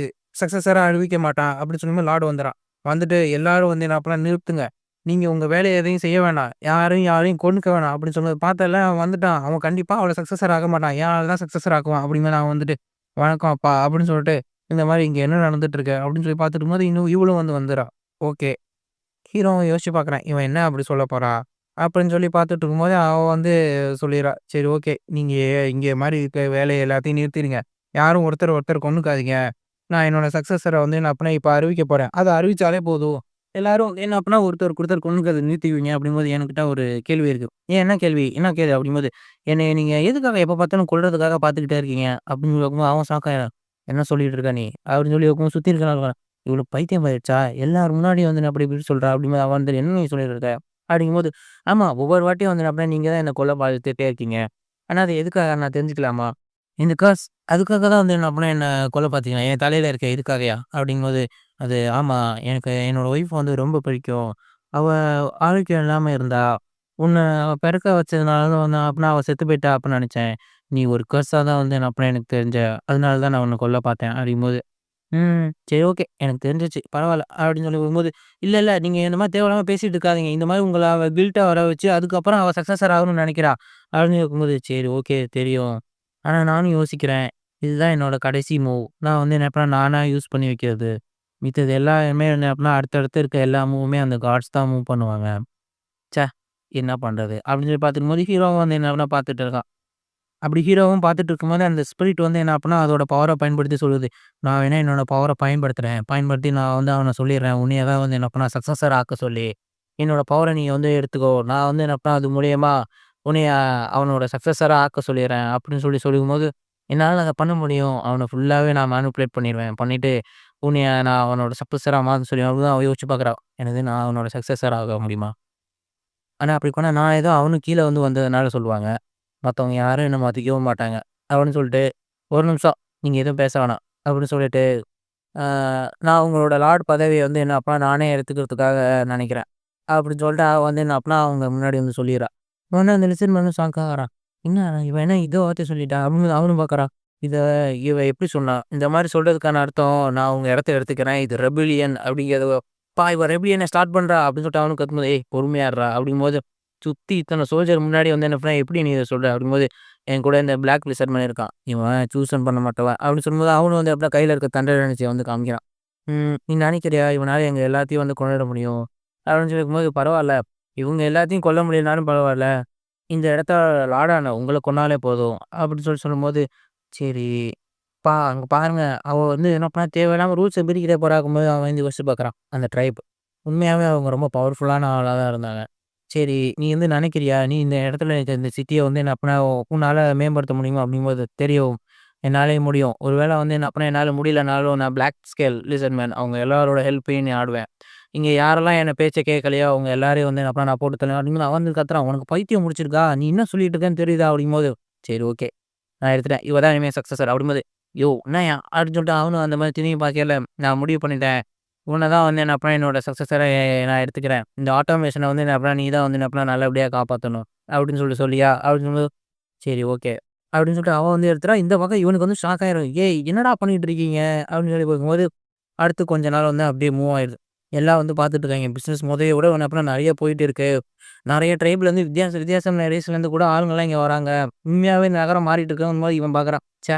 சக்சஸரா அறிவிக்க மாட்டான். அப்படின்னு சொல்லும்போது லார்ட் வந்துறான். வந்துட்டு எல்லாரும் வந்து என்ன அப்பன்னா நிறுத்துங்க. நீங்க உங்க வேலைய எதையும் செய்ய வேணாம். யாரையும் கொன்னுக்க வேணாம் அப்படின்னு சொன்னது பார்த்தல்ல அவன் வந்துட்டான். அவன் கண்டிப்பா அவள சக்சஸர் ஆக மாட்டான். என் ஆள தான் சக்சஸர் ஆக்குவான். அப்படிங்கும்போது அவன் வந்துட்டு, "வணக்கம் அப்பா" அப்படின்னு சொல்லிட்டு, இந்த மாரி இங்க என்ன நடந்துட்டு இருக்கு அப்படின்னு சொல்லி பார்த்துட்டு இருக்கும்போது, இன்னும் இவளும் வந்து வந்துறா. ஓகே. ஹீரோவும் யோசிச்சு பார்க்குறான். இவன் என்ன அப்படி சொல்லப் போறா? அப்படின்னு சொல்லி பார்த்துட்டு இருக்கும்போது, அவ வந்து சொல்லிர்றா. "சரி ஓகே. நீங்க இங்க மாரி இருக்க வேலைய எல்லாத்தையும் நிறுத்திடுங்க. யாரும் ஒருத்தர் கொன்னுக்காதீங்க. நான் என்னோட சக்சஸர வந்து என்ன அப்பன்னா இப்ப அறிவிக்க போறேன். அத அறிவிச்சாலே போதும். எல்லாரும் என்ன அப்பன்னா ஒருத்தருக்கு ஒருத்தர் கொன்னுக்கிறத நிறுத்திக்குவீங்க." அப்படிங்கும்போது என்கிட்ட ஒரு கேள்வி இருக்கு. "ஏன் என்ன கேள்வி? என்ன கேளு." அப்படிங்கும்போது, "என்னைய நீங்க எதுக்காக எப்ப பார்த்தாலும் கொல்றதுக்காக பார்த்துக்கிட்டே இருக்கீங்க?" அப்படின்னு கேட்கும்போது அவன் ஷாக் ஆயிடுறான். "என்ன சொல்லிட்டு இருக்க நீ?" அப்படின்னு சொல்லி கேட்கும்போது சுத்தி இருக்கிறவங்க இவளுக்கு பைத்தியம் ஆயிடுச்சா? எல்லார் முன்னாடியும் வந்து அப்படி இப்படி சொல்றா. அப்படிங்கும்போது அவன் வந்து "என்ன நீ சொல்லிட்டு இருக்க?" அப்படிங்கும்போது, "ஆமா ஒவ்வொரு வாட்டியும் வந்து அப்படியே நீங்க தான் என்ன கொல்ல பார்த்துட்டே இருக்கீங்க. ஆனா அது எதுக்காக நான் தெரிஞ்சுக்கலாமா?" "இந்த காஸ் அதுக்காக தான் வந்து என்ன அப்படின்னா என்ன கொல்ல பார்த்தீங்களா? என் தலையில இருக்க இதுக்காகயா?" அப்படிங்கும்போது, "அது ஆமா. எனக்கு என்னோட ஒய்ஃப் வந்து ரொம்ப பிடிக்கும். அவ ஆரோக்கியம் இல்லாம இருந்தா. உன்ன பிறக்க வச்சதுனால தான் வந்து அப்படின்னா அவ செத்து போயிட்டா அப்படின்னு நினைச்சேன். நீ ஒரு கர்ஸா தான் வந்து என்ன அப்படின்னா எனக்கு தெரிஞ்ச. அதனால தான் நான் உன்ன கொல்ல பார்த்தேன்." அப்படிங்கும்போது ம். சரி ஓகே. எனக்கு தெரிஞ்சிருச்சு. பரவால்ல. அப்படின்னு சொல்லி வரும்போது, "இல்ல, இல்ல. நீங்க இந்த மாரி தேவையில்லாம பேசிட்டு இருக்காதீங்க. இந்த மாரி உங்கள அவ கில்ட்டா வர வச்சு, அதுக்கப்புறம் அவ சக்சஸர் ஆகணும்னு நெனைக்கிறா." அப்படின்னு இருக்கும்போது, "சரி ஓகே. தெரியும். ஆனா நானும் யோசிக்கிறேன். இதுதான் என்னோட கடைசி மூவ். நான் வந்து என்ன பண்ணேன், நானா யூஸ் பண்ணி வைக்கிறது. மித்தது எல்லாமே என்ன அப்படின்னா, அடுத்தடுத்து இருக்க எல்லா மூவுமே அந்த காட்ஸ் தான் மூவ் பண்ணுவாங்க." ச்சே! என்ன பண்றது? அப்படின்னு சொல்லி பார்த்துக்கும்போது ஹீரோவும் வந்து என்ன அப்படின்னா பார்த்துட்டு இருக்கான். அப்படி ஹீரோவும் பார்த்துட்டு இருக்கும்போது அந்த ஸ்பிரிட் வந்து என்ன அப்படின்னா அதோட பவர பயன்படுத்தி சொல்லுது. நான் வேணா என்னோட பவர பயன்படுத்துறேன். பயன்படுத்தி நான் வந்து அவன சொல்லிடுறேன். உன்னைய தான் வந்து என்ன பண்ண சக்சஸர் ஆக்க சொல்லி. என்னோட பவர நீ வந்து எடுத்துக்கோ. நான் வந்து என்ன பண்ண அது மூலியமா உன்னைய அவனோட சக்சஸரா ஆக்க சொல்லிர்றேன். அப்படின்னு சொல்லும்போது, என்னால அத பண்ண முடியும். அவன ஃபுல்லாவே நான் மேனிபுலேட் பண்ணிருவேன். பண்ணிட்டு உன்னைய நான் அவனோட சக்சஸரா மாத்த சொல்லி அப்படி தான் அவ யோசிச்சு பார்க்குறா. என்னது நான் அவனோட சக்சஸர் ஆக முடியுமா? ஆனா அப்படி பண்ணா நான் ஏதோ அவனுக்கு கீழ வந்து வந்ததுனால சொல்லுவாங்க. மத்தவங்க யாரும் என்ன மதிக்கவும் மாட்டாங்க. அப்படின்னு சொல்லிட்டு, "ஒரு நிமிஷம் நீங்க எதுவும் பேச வேணாம்." அப்படின்னு சொல்லிட்டு, "ஆ நான் உங்களோட லார்ட் பதவிய வந்து என்ன அப்பனா நானே எடுத்துக்கிறதுக்காக நெனைக்கிறேன்." அப்படின்னு சொல்லிட்டு அவ வந்து என்ன அப்பனா அவங்க முன்னாடி வந்து சொல்லிர்றா. உடனே அந்த லிசன் மேனும் ஷாக் ஆகுறான். "என்ன இவ என்ன இத வார்த்தைய சொல்லிட்டா?" அப்படின்னு அவனும் பார்க்குறான். இத இவ எப்படி சொன்னா? இந்த மாரி சொல்றதுக்கான அர்த்தம், "நான் உங்க இடத்த எடுத்துக்கிறேன். இது ரெபெலியன் அப்படிங்கிறத" இவ ரெபெலியன ஸ்டார்ட் பண்றா அப்படின்னு சொல்லிட்டு அவனும் கத்தும்போது, "ஏய் பொறுமையா இருடா." அப்படிங்கும்போது சுத்தி இத்தன சோல்ஜர் முன்னாடி வந்து என்ன பண்ணா, "எப்படி நீ இத சொல்ற?" அப்படிங்கும்போது, "என் கூட இந்த பிளாக் லிசர்மேன் இருக்கான். இவன் சூசன் பண்ண மாட்டவன்." அப்படின்னு சொல்லும்போது, அவனும் வந்து அப்படியே கையில இருக்க தண்டர் அடிச்சு வந்து காமிக்கிறான். "நீ நினைக்கிறியா இவனால எங்க எல்லாத்தையும் வந்து கொன்னுட முடியும்?" அப்படின்னு சொல்லிருக்கும்போது, "பரவால்ல. இவங்க எல்லாத்தையும் கொல்ல முடியலனாலும் பரவால்ல. இந்த இடத்த லார்டான உங்கள கொன்னாலே போதும்." அப்படின்னு சொல்லும்போது, "சரி, அங்க பாருங்க." அவ வந்து என்ன பண்ணா, தேவையில்லாம ரூல்ஸ மீறிக்கிட்டே போறாக்கும்போது, அவன் வந்து யோசிச்சு பார்க்குறான். அந்த ட்ரைப். உண்மையாவே அவங்க ரொம்ப பவர்ஃபுல்லான ஆளா தான் இருந்தாங்க. சரி, நீ வந்து நினைக்கிறியா? நீ இந்த இடத்துல இருக்க இந்த சிட்டிய வந்து என்ன அப்பனா உன்னால மேம்படுத்த முடியுமா? அப்படிங்கும்போது, தெரியும். என்னாலயும் முடியும். ஒரு வேள வந்து என்ன அப்பனா என்னால முடியலனாலும் நான் பிளாக் ஸ்கேல் லிசர்ட் மேன் அவங்க எல்லாரோட ஹெல்ப்பையும் நான் ஆடுவேன். இங்க யாரெல்லாம் என்ன பேச்ச கேட்கலையோ, அவங்க எல்லாரையும் வந்து என்ன அப்பனா நான் போட்டு தள்ளுவேன். அப்படிங்கும்போது அவன் வந்து கத்துறான். "உனக்கு பைத்தியம் முடிச்சிருக்கா? நீ என்ன சொல்லிட்டு இருக்கன்னு தெரியுதா?" அப்படிங்கும்போது, சரி ஓகே. நான் எடுத்துட்டேன். இவ தான் இனிமே சக்சஸர் அப்படிங்கும்போது, "யோவ்! என்னய்யா?" அப்படின்னு சொல்லிட்டு அவனும் அந்த மாரி திரும்பி பார்க்கையில, "நான் முடிவு பண்ணிட்டேன். உன்ன தான் வந்து என்ன அப்பனா என்னோட சக்சஸரா நான் எடுத்துக்கிறேன். இந்த ஆட்டோமேஷன வந்து என்ன அப்பனா நீ தான் வந்து என்ன அப்பனா நல்லபடியா காப்பாத்தணும்." அப்படின்னு சொல்லியா? அப்படின்னு சொல்லும்போது, "சரி ஓகே." அப்படின்னு சொல்லிட்டு அவன் வந்து எடுத்துட்டா, இந்த பக்கம் இவனுக்கு வந்து ஷாக் ஆயிரும். "ஏய் என்னடா பண்ணிட்டு இருக்கீங்க?" அப்படின்னு சொல்லி பார்க்கும்போது, அடுத்து கொஞ்ச நாள் வந்து அப்படியே மூவ் ஆயிருது. எல்லாம் வந்து பார்த்துட்டு இருக்காங்க. பிசினஸ் மொதய விட என்ன அப்பனா நெறைய போயிட்டு இருக்கு. நெறைய ட்ரைப்லேருந்து வித்தியாசமான ரேஸ்லேருந்து கூட ஆளுங்கலாம் இங்க வராங்க. உண்மையாவே நகரம் மாறிட்டு இருக்குங்கும்போது இவன் பார்க்குறான். ச்சே!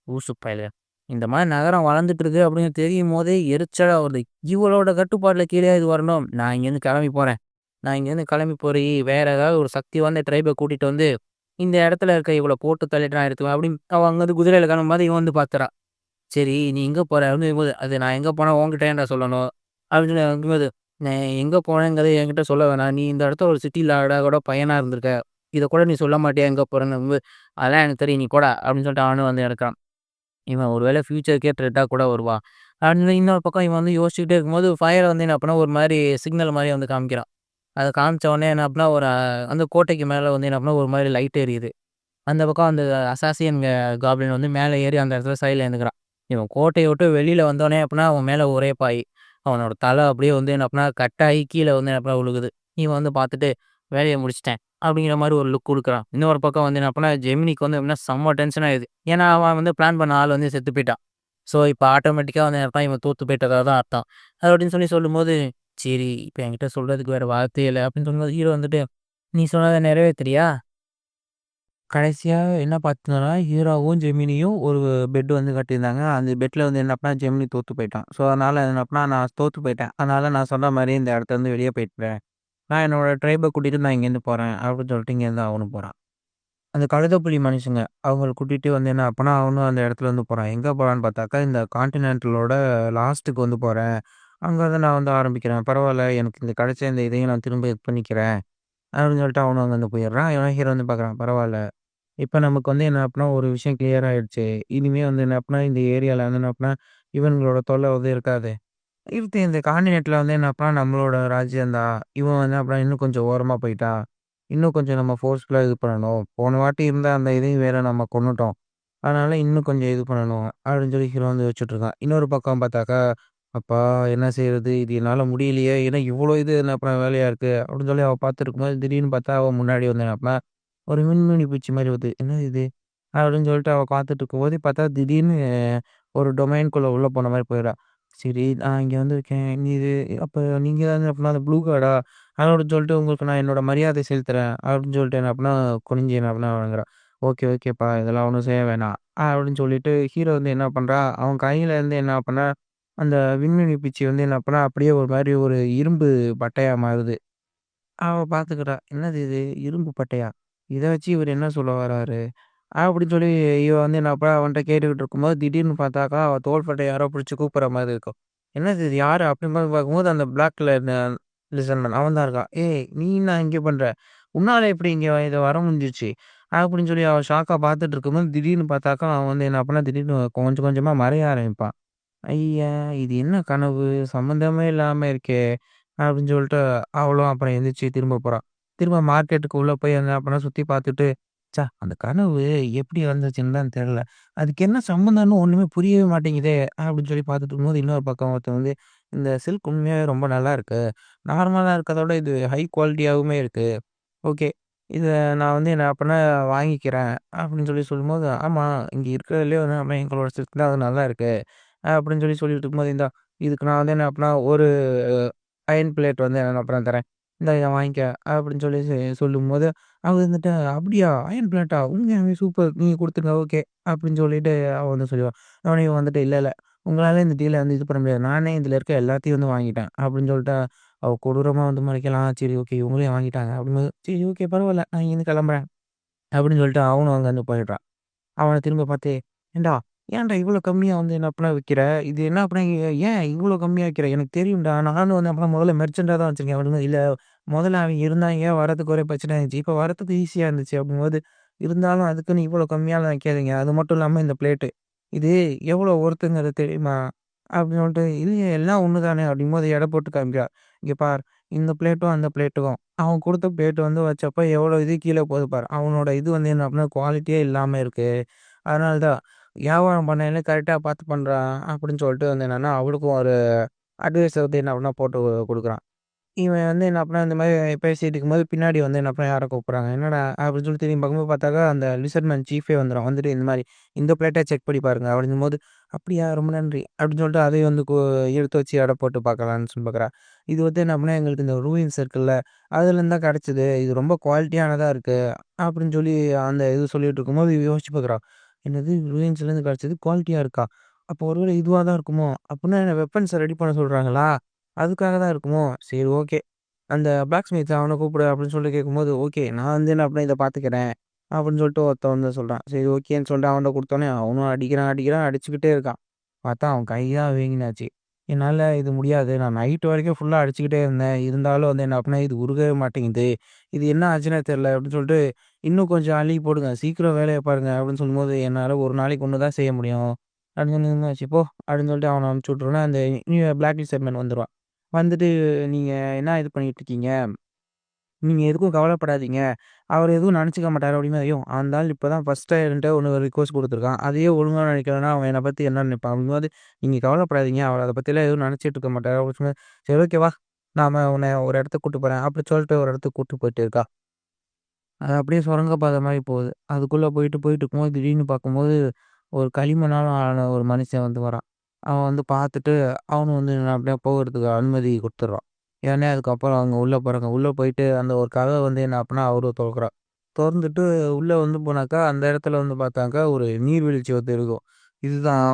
லூசு பயலே! இந்த மாரி நகரம் வளர்ந்துட்டு இருக்கு அப்படின்னு தெரியும்போதே எரிச்சலா வருது. இவளோட கட்டுப்பாட்டுல கீழயா இது வரணும். நான் இங்கேருந்து கிளம்பி போறேன். நான் இங்கேருந்து கிளம்பி போயி வேற ஏதாவது ஒரு சக்தி வாய்ந்த ட்ரைப கூட்டிட்டு வந்து, இந்த இடத்துல இருக்க இவள போட்டு தள்ளிட்டு நான் எடுத்துக்குவேன் அப்படின்னு அவ அங்கருந்து குதிரையில கிளம்பும்போது இவன் வந்து பார்த்துறான். சரி நீ எங்க போற? அப்படிங்கும்போது, அது நான் எங்க போனா உன்கிட்ட ஏன்டா சொல்லணும்? அப்படின்னு சொல்லி இருக்கும்போது, நான் எங்க போனேங்கிறத என்கிட்ட சொல்ல வேணாம். நீ இந்த இடத்துல ஒரு சிட்டி லார்டா கூட பையனா இருந்திருக்க. இத கூட நீ சொல்ல மாட்டியா எங்க போறேன்னும்போது, அதெல்லாம் எனக்கு தெரியும். நீ போடா அப்படின்னு சொல்லிட்டு அவனும் வந்து எடுக்குறான். இவன் ஒரு வேளை ஃபியூச்சருக்கே த்ரெட்டா கூட வருவான். அப்படின்னு இன்னொரு பக்கம் இவன் வந்து யோசிச்சுக்கிட்டே இருக்கும்போது, ஃபயர வந்து என்ன பண்ணா ஒரு மாரி சிக்னல் மாரி வந்து காமிக்கிறான். அத காமிச்ச உடனே என்ன அப்படின்னா, ஒரு அந்த கோட்டைக்கு மேல வந்து என்ன அப்படின்னா, ஒரு மாரி லைட் எரியுது. அந்த பக்கம் அந்த அசாசியன் காப்ளின் வந்து மேல ஏறி அந்த இடத்துல சைடுல இருந்துக்கிறான். இவன் கோட்டைய விட்டு வெளியில வந்தோனே அப்படின்னா, அவன் மேல ஒரே பாய். அவனோட தலை அப்படியே வந்து என்ன அப்படின்னா, கட்டாயி கீழ வந்து என்ன அப்படின்னா விழுகுது. இவன் வந்து பார்த்துட்டு, "வேலைய முடிச்சுட்டேன்." அப்படிங்கிற மாரி ஒரு லுக் குடுக்குறான். இன்னொரு பக்கம் வந்து என்ன அப்படின்னா, ஜெமினிக்கு வந்து எப்படின்னா செம்ம டென்ஷன் ஆயிடுது. ஏன்னா, அவன் வந்து பிளான் பண்ண ஆள் வந்து செத்து போய்ட்டான். ஸோ, இப்ப ஆட்டோமேட்டிக்கா வந்து என்ன அர்த்தம், இவன் தோத்து போயிட்டதா தான் அர்த்தம். அது அப்படின்னு சொல்லும்போது, "சரி, இப்ப என்கிட்ட சொல்றதுக்கு வேற வார்த்தையே இல்ல." அப்படின்னு சொல்லும்போது ஹீரோ வந்துட்டு, "நீ சொன்னத நிறைவேத்துறியா?" கடைசியா என்ன பார்த்தோம்னா, ஹீரோவும், ஜெமினியும் ஒரு பெட் வந்து கட்டியிருந்தாங்க. அந்த பெட்ல வந்து என்ன பண்ணா, ஜெமினி தோத்து போயிட்டான். ஸோ, அதனால என்ன பண்ணா, நான் தோத்து போயிட்டேன். அதனால நான் சொன்ன மாரி இந்த இடத்துலருந்து வெளிய போயிட்டேன். நான் என்னோட ட்ரைப கூட்டிட்டு நான் இங்கேருந்து போறேன். அப்படின்னு சொல்லிட்டு இங்கேருந்து அவனும் போறான். அந்த கழுதைப்புலி மனுஷங்க, அவங்கள கூட்டிட்டு வந்து என்ன அப்பன்னா, அவனும் அந்த இடத்துலருந்து போறான். எங்க போறான்னு பார்த்தாக்கா, இந்த கான்டினென்டலோட லாஸ்ட்டுக்கு வந்து போறேன். அங்க வந்து நான் வந்து ஆரம்பிக்கிறேன். பரவால்ல, எனக்கு இந்த கிடைச்ச இந்த இதையும் நான் திரும்ப இது பண்ணிக்கிறேன். அப்படின்னு சொல்லிட்டு அவனும் அங்கருந்து போயிடுறான். இவன் ஹீரோ வந்து பார்க்குறான். பரவால்ல. இப்ப நமக்கு வந்து என்ன அப்டின்னா, ஒரு விஷயம் கிளியர் ஆயிடுச்சு. இனிமே வந்து என்ன அப்டின்னா, இந்த ஏரியால வந்து என்ன அப்டின்னா, இவனுங்களோட தொல்ல வந்து இருக்காது. இந்த கான்டினென்ட்ல வந்து என்ன அப்டின்னா, நம்மளோட ராஜ்யம் தான். இவன் வந்து அப்புறம் இன்னும் கொஞ்சம் ஓரமா போயிட்டான். இன்னும் கொஞ்சம் நம்ம ஃபோர்ஸ்ஃபுல்லா இது பண்ணணும். போன வாட்டி இருந்த அந்த இதையும் வேற நம்ம கொன்னுட்டோம். அதனால இன்னும் கொஞ்சம் இது பண்ணணும். அப்டின்னு சொல்லி ஹீரோ வந்து யோசிச்சுட்டு இருக்கான். இன்னொரு பக்கம் பார்த்தாக்கா, அப்பா என்ன செய்றது? இது என்னால முடியலையே! ஏன்னா இவ்ளோ இது என்ன அப்புறம் வேலையா இருக்கு. அப்டின்னு சொல்லி அவ பார்த்துருக்கும்போது, திடீர்னு பார்த்தா அவ முன்னாடி வந்து என்ன அப்டின்னா ஒரு மின்மினி பூச்சி மாரி வருது. "என்னது இது?" அப்படின்னு சொல்லிட்டு அவ பார்த்துட்டு இருக்கும்போது பார்த்தா, திடீர்னு ஒரு டொமைன்குள்ள உள்ள போன மாரி போயிடுறா. சரி, நான் இங்க வந்திருக்கேன். நீ இது அப்ப நீங்க தான் அப்படின்னா அந்த ப்ளூ கார்டா? அப்படின்னு சொல்லிட்டு உங்களுக்கு நான் என்னோட மரியாதை செலுத்துறேன். அப்படின்னு சொல்லிட்டு என்ன அப்படின்னா குனிஞ்சு என்ன அப்படின்னா வணங்குறா. "ஓகே, ஓகேப்பா. இதெல்லாம் ஒண்ணும் செய்ய வேணாம்." அப்படின்னு சொல்லிட்டு ஹீரோ வந்து என்ன பண்றா, அவன் கையில இருந்து என்ன பண்ணா, அந்த விண்மினி பூச்சி வந்து என்ன பண்ணா, அப்படியே ஒரு மாரி ஒரு இரும்பு பட்டையா மாறுது. அவ பார்த்துக்கிறா. "என்னது இது? இரும்பு பட்டையா? இத வச்சு இவரு என்ன சொல்ல வராரு?" அப்படின்னு சொல்லி இவ வந்து நான் அப்ப அவன்ட்ட கேட்டுக்கிட்டு இருக்கும்போது, திடீர்னு பார்த்தாக்கா, அவ தோள்பட்டைய யாரோ பிடிச்சு கூப்பிடுற மாரி இருக்கும். "என்னது இது? யாரு?" அப்படின்னு போய் பார்க்கும்போது, அந்த பிளாக் கலர் லிசன்மேன் அவன் தான் இருக்கான். "ஏய்! நீ என்ன இங்க பண்ற? உன்னால எப்படி இங்க இத வர முடிஞ்சுச்சு?" அப்படின்னு சொல்லி அவ ஷாக்கா பார்த்துட்டு இருக்கும்போது, திடீர்னு பார்த்தாக்கா, அவன் வந்து என்ன பண்ணான், திடீர்னு கொஞ்சம் கொஞ்சமா மறைய ஆரம்பிப்பான். ஐய! இது என்ன கனவு? சம்மந்தமே இல்லாம இருக்கே! அப்படின்னு சொல்லிட்டு அவளும் அப்புறம் எந்திரிச்சு திரும்ப போறா. திரும்ப மார்க்கெட்டுக்கு உள்ள போய் என்ன பண்ணா சுத்தி பார்த்துட்டு, அந்த கனவு எப்படி வந்துச்சுன்னு தான் தெரியல. அதுக்கு என்ன சம்மந்தம்னு ஒண்ணுமே புரியவே மாட்டேங்குதே! அப்படின்னு சொல்லி பார்த்துட்டு இருக்கும்போது, இன்னொரு பக்கம் ஒருத்தன் வந்து, இந்த சில்க் உண்மையாவே ரொம்ப நல்லா இருக்கு. நார்மலா இருக்கிறத விட இது ஹை குவாலிட்டியாவுமே இருக்கு. ஓகே. இத நான் வந்து என்ன அப்பன்னா வாங்கிக்கிறேன்." அப்படின்னு சொல்லி சொல்லும்போது, "ஆமா, இங்க இருக்கிறதுலயே வந்து நம்ம எங்களோட சில்க் தான் அது நல்லாருக்கு." அப்படின்னு சொல்லி சொல்லிட்டு இருக்கும்போது, இதுக்கு நான் வந்து என்ன அப்பன்னா ஒரு அயர்ன் பிளேட் வந்து நான் அப்புறம் தரேன். இந்தா இத வாங்கிக்க." அப்படின்னு சொல்லி சொல்லும்போது, அவ வந்துட்டு, "அப்படியா? Iron pleated? உண்மையாவே சூப்பர். நீங்க குடுத்துருங்க. ஓகே." அப்படின்னு சொல்லிட்டு அவ வந்து சொல்லுவா. உடனே இவன் வந்துட்டு, "இல்ல, இல்ல. உங்களால இந்த டீல வந்து இது பண்ண முடியாது. நானே இதுல இருக்க எல்லாத்தையும் வந்து வாங்கிட்டேன்." அப்படின்னு சொல்லிட்டு அவ கொடூரமா வந்து மறைக்கலாம். சரி, ஓகே. இவங்களே வாங்கிட்டாங்க. அப்படிங்கும்போது, "சரி, ஓகே. பரவால்ல. நான் இங்கேருந்து கிளம்புறேன்." அப்படின்னு சொல்லிட்டு அவனும் அங்கருந்து போயிடுறான். அவன திரும்ப பார்த்து, "ஏன்டா, ஏன்டா இவ்வளோ கம்மியா வந்து என்ன அப்பனா விக்கிற? இது என்ன அப்பனா ஏன் இவ்வளோ கம்மியா விக்கிற? எனக்கு தெரியும்டா. நானும் வந்து அப்பனா முதல்ல மெர்ச்சன்ட்டா தான் வச்சிருக்கேன்." அப்படிங்கும்போது, "இல்ல, முதல்ல அவன் இருந்தாங்க. வரதுக்கு ஒரே பிரச்சனை இருந்துச்சு. இப்ப வரதுக்கு ஈஸியா இருந்துச்சு." அப்படிங்கும்போது, "இருந்தாலும் அதுக்குன்னு இவ்வளோ கம்மியாலாம் விக்காதீங்க. அது மட்டும் இல்லாம இந்த பிளேட்டு, இது எவ்வளோ ஒர்த்துங்கிறது தெரியுமா?" அப்படின்னு சொல்லிட்டு, "இல்லையே, எல்லாம் ஒண்ணு தானே." அப்படிங்கும்போது எடை போட்டு காமிக்கிறா. "இங்க பார், இந்த பிளேட்டும், அந்த பிளேட்டுக்கும் அவன் குடுத்த பிளேட் வந்து வச்சப்ப எவ்வளோ இது கீழ போகுது பாரு. அவனோட இது வந்து என்ன அப்படின்னா குவாலிட்டியே இல்லாம இருக்கு. அதனால தான் வியாபாரம் பண்ணையில கரெக்ட்டா பார்த்து பண்றான்." அப்படின்னு சொல்லிட்டு வந்து என்னன்னா, அவளுக்கும் ஒரு அட்வைஸ் வந்து என்ன அப்படின்னா போட்டு குடுக்குறான். இவன் வந்து என்ன பண்ணான், இந்த மாரி பேசிட்டு இருக்கும்போது, பின்னாடி வந்து என்ன பண்ணான், யாரோ கூப்பிடுறாங்க. "என்னடா?" அப்படின்னு சொல்லி திரும்பி பார்க்கும்போது பார்த்தாக்கா, அந்த லிசர்மேன் சீஃபே வந்துரும். வந்துட்டு இந்த மாரி, "இந்த பிளேட்ட செக் பண்ணி பாருங்க." அப்படிங்கும்போது, "அப்படியா? ரொம்ப நன்றி." அப்படின்னு சொல்லிட்டு அதையும் வந்து எடுத்து வச்சு எடை போட்டு பார்க்கலான்னு சொல்லி பார்க்குறா. இது வந்து என்ன அப்படின்னா, எங்களுக்கு இந்த ரூயின்ஸ் இருக்குல்ல, அதுலேருந்து தான் கிடைச்சது. இது ரொம்ப குவாலிட்டியானதா இருக்கு. அப்படின்னு சொல்லி அந்த இது சொல்லிட்டு இருக்கும்போது, இவ யோசிச்சு பார்க்குறா. என்னது, ரூயின்ஸ்லேருந்து கிடைச்சது குவாலிட்டியா இருக்கா? அப்போ ஒருவேளை இதுவா தான் இருக்குமோ? அப்படின்னா என்ன வெப்பன்ஸ ரெடி பண்ண சொல்றாங்களா? அதுக்காக தான் இருக்குமோ? சரி, ஓகே. அந்த பிளாக் ஸ்மித் அவன கூப்பிடு அப்படின்னு சொல்லிட்டு கேட்கும்போது, ஓகே. நான் வந்து என்ன அப்படின்னா இத பார்த்துக்கிறேன். அப்படின்னு சொல்லிட்டு ஒருத்தன் வந்து சொல்றான். சரி, ஓகேன்னு சொல்லிட்டு அவன்ட்ட குடுத்தோனே, அவனும் அடிக்கிறான், அடிக்கிறான், அடிச்சுக்கிட்டே இருக்கான். பார்த்தா அவன் கை தான் வீங்கினாச்சு. என்னால இது முடியாது. நான் நைட் வரைக்கும் ஃபுல்லா அடிச்சுக்கிட்டே இருந்தேன். இருந்தாலும் வந்து என்ன அப்படின்னா இது உருகவே மாட்டேங்குது. இது என்ன ஆச்சுன்னே தெரியல அப்படின்னு சொல்லிட்டு, இன்னும் கொஞ்சம் அள்ளி போடுங்க. சீக்கிரம் வேலைய பாருங்க அப்படின்னு சொல்லும்போது, என்னால ஒரு நாளைக்கு ஒண்ணு தான் செய்ய முடியும். அப்படின்னு சொன்னாச்சு. போ அப்படின்னு சொல்லிட்டு அவன அனுப்பிச்சு விட்டுருவோன்னே, அந்த பிளாக் லிஸ்டட் வந்துருவான். வந்துட்டு, "நீங்க என்ன இது பண்ணிட்டு இருக்கீங்க? நீங்க எதுக்கும் கவலைப்படாதீங்க. அவரு எதுவும் நெனச்சுக்க மாட்டாரு." அப்படிங்கும்போது, "ஐயோ! அந்த ஆள் இப்ப தான் ஃபர்ஸ்ட்டு என்ட்ட ஒண்ணு ரிக்வெஸ்ட் குடுத்துருக்கான். அதையே ஒழுங்கா நெனைக்கலன்னா, அவன் என்ன பத்தி என்ன நெனைப்பான்?" அப்படிங்கும்போது, "நீங்க கவலைப்படாதீங்க. அவர் அத பத்திலாம் எதுவும் நெனச்சுட்டு இருக்க மாட்டாரு." அப்படின்னு சொன்னேன். "சரி, ஓகே, வா. நாம உன்ன ஒரு இடத்துக்கு கூட்டு போறேன்." அப்படி சொல்லிட்டு ஒரு இடத்துக்கு கூட்டு போயிட்டு இருக்கா. அது அப்படியே சுரங்க பாதை மாரி போகுது. அதுக்குள்ள போயிட்டு போயிட்டு இருக்கும்போது, திடீர்னு பார்க்கும்போது, ஒரு களிமண்ணால ஆன ஒரு மனுஷன் வந்து வரான். அவன் வந்து பார்த்துட்டு, அவனும் வந்து என்ன அப்படியே போகறதுக்கு அனுமதி குடுத்துடுறான். ஏன்னா, அதுக்கப்புறம் அவங்க உள்ள போறாங்க. உள்ள போயிட்டு அந்த ஒரு கதவ வந்து என்ன அப்படின்னா, அவரும் தொறக்குறார். தொறந்துட்டு உள்ள வந்து போனாக்கா, அந்த இடத்துல வந்து பார்த்தாக்கா, ஒரு நீர்வீழ்ச்சி வந்து இருக்கும். இதுதான்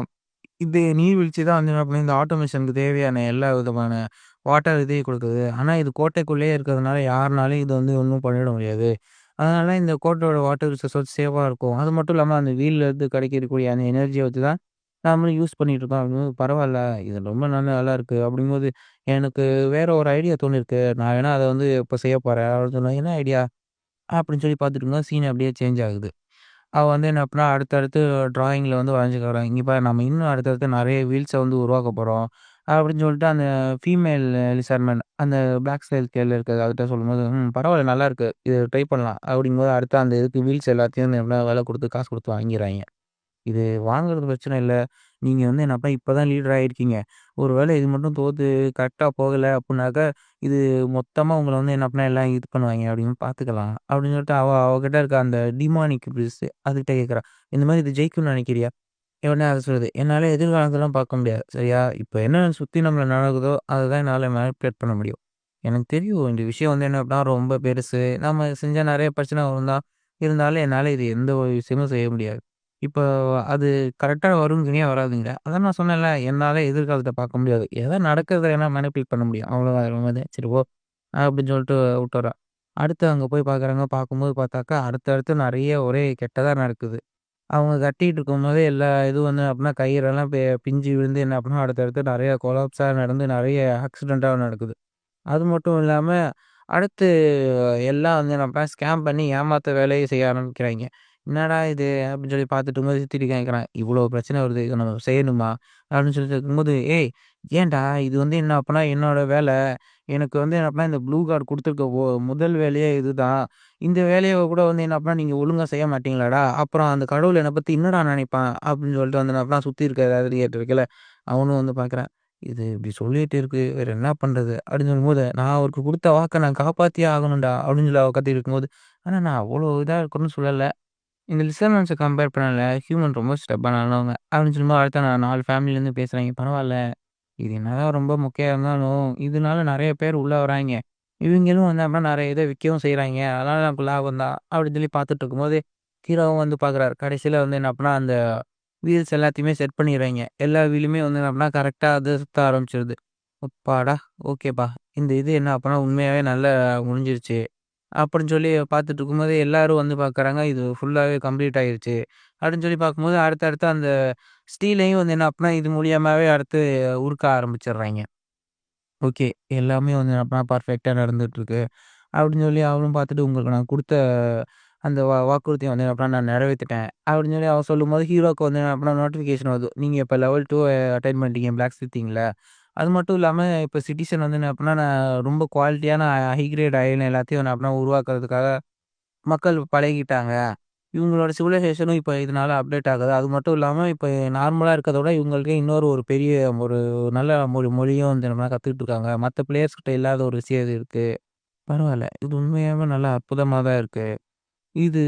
இது நீர்வீழ்ச்சி தான் வந்து என்ன பண்ணும், இந்த ஆட்டோமேஷனுக்கு தேவையான எல்லா விதமான வாட்டர் இதையும் குடுக்குது. ஆனா, இது கோட்டைக்குள்ளேயே இருக்கிறதுனால, யாருனாலயும் இத வந்து ஒண்ணும் பண்ணிட முடியாது. அதனால இந்த கோட்டோட வாட்டர் ரிசோர்ஸ் வந்து சேஃபா இருக்கும். அது மட்டும் இல்லாம அந்த வீல்ல இருந்து கிடைக்கக்கூடிய அந்த எனர்ஜிய வச்சு தான் நாமளும் யூஸ் பண்ணிட்டு இருக்கோம். அப்படிங்கும்போது, பரவால்ல. இது ரொம்ப நல்லா இருக்கு. அப்படிங்கும்போது, எனக்கு வேற ஒரு ஐடியா தோணியிருக்கு. நான் வேணா அத வந்து இப்ப செய்ய போறேன். அப்படின்னு சொன்னா, "என்ன ஐடியா?" அப்படின்னு சொல்லி பார்த்துட்டு இருக்கும்போது, சீன் அப்படியே சேஞ்ச் ஆகுது. அவ வந்து என்ன பண்ணா, அடுத்தடுத்து டிராயிங்ல வந்து வரைஞ்சுக்கிறா. "இங்க பாரு, நம்ம இன்னும் அடுத்தடுத்து நெறைய வீல்ஸ வந்து உருவாக்க போறோம்." அப்படின்னு சொல்லிட்டு அந்த ஃபீமேல் லிசர்மன் அந்த பிளாக் ஸ்கேல்ல இருக்கிறது அதுட்ட சொல்லும்போது, பரவால்ல, நல்லாருக்கு. இது ட்ரை பண்ணலாம்." அப்படிங்கும்போது அடுத்து அந்த இதுக்கு வீல்ஸ் எல்லாத்தையும் என்ன விலை குடுத்து காசு குடுத்து வாங்கிறாய்ங்க. இது வாங்குறது பிரச்சனை இல்ல. நீங்க வந்து என்னப்பா இப்ப தான் லீடர் ஆயிருக்கீங்க. ஒரு வேளை இது மட்டும் தோத்து கரெக்ட்டா போகல அப்புட்னாக்கா, இது மொத்தமா உங்கள வந்து என்ன பண்ணா எல்லாம் இது பண்ணுவாய்ங்க அப்படின்னு பார்த்துக்கலாம். அப்படின்னு சொல்லிட்டு அவகிட்ட இருக்க அந்த டிமானிக் பிரிஸ் அதுகிட்ட கேட்கிறா. இந்த மாரி இது ஜெயிக்கும்னு நினைக்கிறியா? உடனே அது சொல்லுது. என்னால எதிர்காலத்தலாம் பார்க்க முடியாது. சரியா? இப்ப என்ன சுத்தி நம்மள நடக்குதோ, அத தான் என்னால மேனிபுலேட் பண்ண முடியும். எனக்கு தெரியும் இந்த விஷயம் வந்து என்ன அப்படின்னா ரொம்ப பெருசு. நம்ம செஞ்சா நெறைய பிரச்சனை வரும் தான். இருந்தாலும் என்னால இது எந்த ஒரு விஷயமும் செய்ய முடியாது. இப்போ அது கரெக்ட்டா வருங்கிறீங்க, வராதுங்கிறீங்க. அதான் நான் சொன்னேன்ல, என்னால எதிர்காலத்த பார்க்க முடியாது. ஏதோ நடக்கிறத வேணா மேனிபுலேட் பண்ண முடியும். அவ்வளோதான். வேற ஒண்ணும் இல்ல. சரி, போ. அப்படின்னு சொல்லிட்டு விட்டுர்றான். அடுத்து அங்க போய் பார்க்குறாங்க. பார்க்கும்போது பார்த்தாக்கா, அடுத்தடுத்து நெறைய ஒரே கெட்டதா நடக்குது. அவங்க கட்டிட்டு இருக்கும்போதே எல்லா இதுவும் வந்து அப்படின்னா கயிறெல்லாம் பிஞ்சு விழுந்து என்ன அப்படின்னா அடுத்தடுத்து நெறைய கொலாப்ஸா நடந்து நெறைய ஆக்சிடென்ட்டா நடக்குது. அது மட்டும் இல்லாம, அடுத்து எல்லாம் வந்து நம்ம ஸ்கேம் பண்ணி ஏமாத்த வேலைய செய்ய ஆரம்பிக்கிறாய்ங்க. "என்னடா இது?" அப்படின்னு சொல்லி பார்த்துட்டு இருக்கும்போது சித்திட்டு கேட்குறான். "இவ்வளோ பிரச்சனை வருது. இத நம்ம செய்யணுமா?" அப்படின்னு சொல்லிட்டு இருக்கும்போது, "ஏய் ஏன்டா? இது வந்து என்ன அப்பன்னா என்னோட வேலை. எனக்கு வந்து என்ன அப்பன்னா இந்த ப்ளூ கார்ட் குடுத்துருக்க முதல் வேலையே இதுதான். இந்த வேலைய கூட வந்து என்ன அப்பன்னா நீங்க ஒழுங்கா செய்ய மாட்டீங்களாடா? அப்புறம் அந்த கடவுள் என்னை பத்தி என்னடா நினைப்பான்?" அப்படின்னு சொல்லிட்டு வந்து என்ன அப்பன்னா சுத்தி இருக்க எல்லாத்தையும் கேட்டு வைக்கல. அவனும் வந்து பார்க்குறான். இது இப்படி சொல்லிட்டு இருக்கு. வேற என்ன பண்றது? அப்படின்னு சொல்லும்போது, நான் அவருக்கு குடுத்த வாக்க நான் காப்பாத்தியே ஆகணும்டா! அப்படின்னு சொல்லி அவ கத்திட்டு இருக்கும்போது, ஆனா நான் அவ்வளோ இதா இருக்கணும்னு சொல்லல. இந்த லிசனர்ஸ கம்பேர் பண்ணல. ஹியூமன் ரொம்ப ஸ்டெப்பனானவங்க. அப்படின்னு சொல்லும்போது அடுத்து நான் 4 ஃபேமிலிலேருந்து பேசுறாய்ங்க. பரவால்ல. இது என்னதான் ரொம்ப மொக்கையா இருந்தாலும், இதனால நெறைய பேர் உள்ள வராய்ங்க. இவைங்களும் வந்து அப்புறம் நெறைய இத விக்கவும் செய்றாய்ங்க. அதனால நமக்கு லாபம் தான். அப்படின்னு சொல்லி பார்த்துட்டு இருக்கும்போது, ஹீரோவும் வந்து பார்க்குறாரு. கடைசியில வந்து என்ன அப்புட்ன்னா, அந்த வீல்ஸ் எல்லாத்தையுமே செட் பண்ணிர்றாய்ங்க. எல்லா வீலுமே வந்து என்ன அப்புட்ன்னா, கரெக்ட்டா அது சுத்த ஆரம்பிச்சுருது. அப்பாடா! ஓகேப்பா. இந்த இது என்ன அப்பன்னா உண்மையாவே நல்லா முடிஞ்சிருச்சு. அப்படின்னு சொல்லி பார்த்துட்டு இருக்கும்போது, எல்லாரும் வந்து பார்க்குறாங்க. இது ஃபுல்லாவே கம்ப்ளீட் ஆயிருச்சு. அப்படின்னு சொல்லி பார்க்கும்போது, அடுத்தடுத்து அந்த ஸ்டீலையும் வந்து என்ன அப்புட்ன்னா, இது மூலியமாவே அடுத்து உருக்க ஆரம்பிச்சுர்றாய்ங்க. ஓகே. எல்லாமே வந்து அப்பன்னா பெர்ஃபெக்ட்டா நடந்துட்டுருக்கு. அப்படின்னு சொல்லி அவளும் பார்த்துட்டு, உங்களுக்கு நான் குடுத்த அந்த வாக்குறுதிய வந்து அப்பன்னா நான் நிறைவேத்திட்டேன். அப்படின்னு சொல்லி அவ சொல்லும்போது, ஹீரோக்கு வந்து அப்பன்னா நோட்டிஃபிகேஷன் வருது. நீங்க இப்ப லெவல் 2 அட்டெயின் பண்ணிட்டீங்க பிளாக் ஸ்மித்திங்ல. அது மட்டும் இல்லாம, இப்ப சிட்டிசன் வந்து என்ன அப்பன்னா, நான் ரொம்ப குவாலிட்டியான ஹை கிரேட் அயர்ன் எல்லாத்தையும் நான் அப்பன்னா உருவாக்குறதுக்காக மக்கள் பழகிட்டாங்க. இவங்களோட சிவிலைசேஷனும் இப்ப இதனால அப்டேட் ஆகுது. அது மட்டும் இல்லாம, இப்ப நார்மலா இருக்கிறத விட இவங்களுக்கு இன்னொரு ஒரு பெரிய ஒரு நல்ல மொழியும் வந்து நம்ம கத்துக்கிட்டு இருக்காங்க. மத்த பிளேயர்ஸ் கிட்ட இல்லாத ஒரு விஷயம் இது இருக்கு. பரவால்ல. இது உண்மையாவே நல்லா அற்புதமா தான் இருக்கு. இது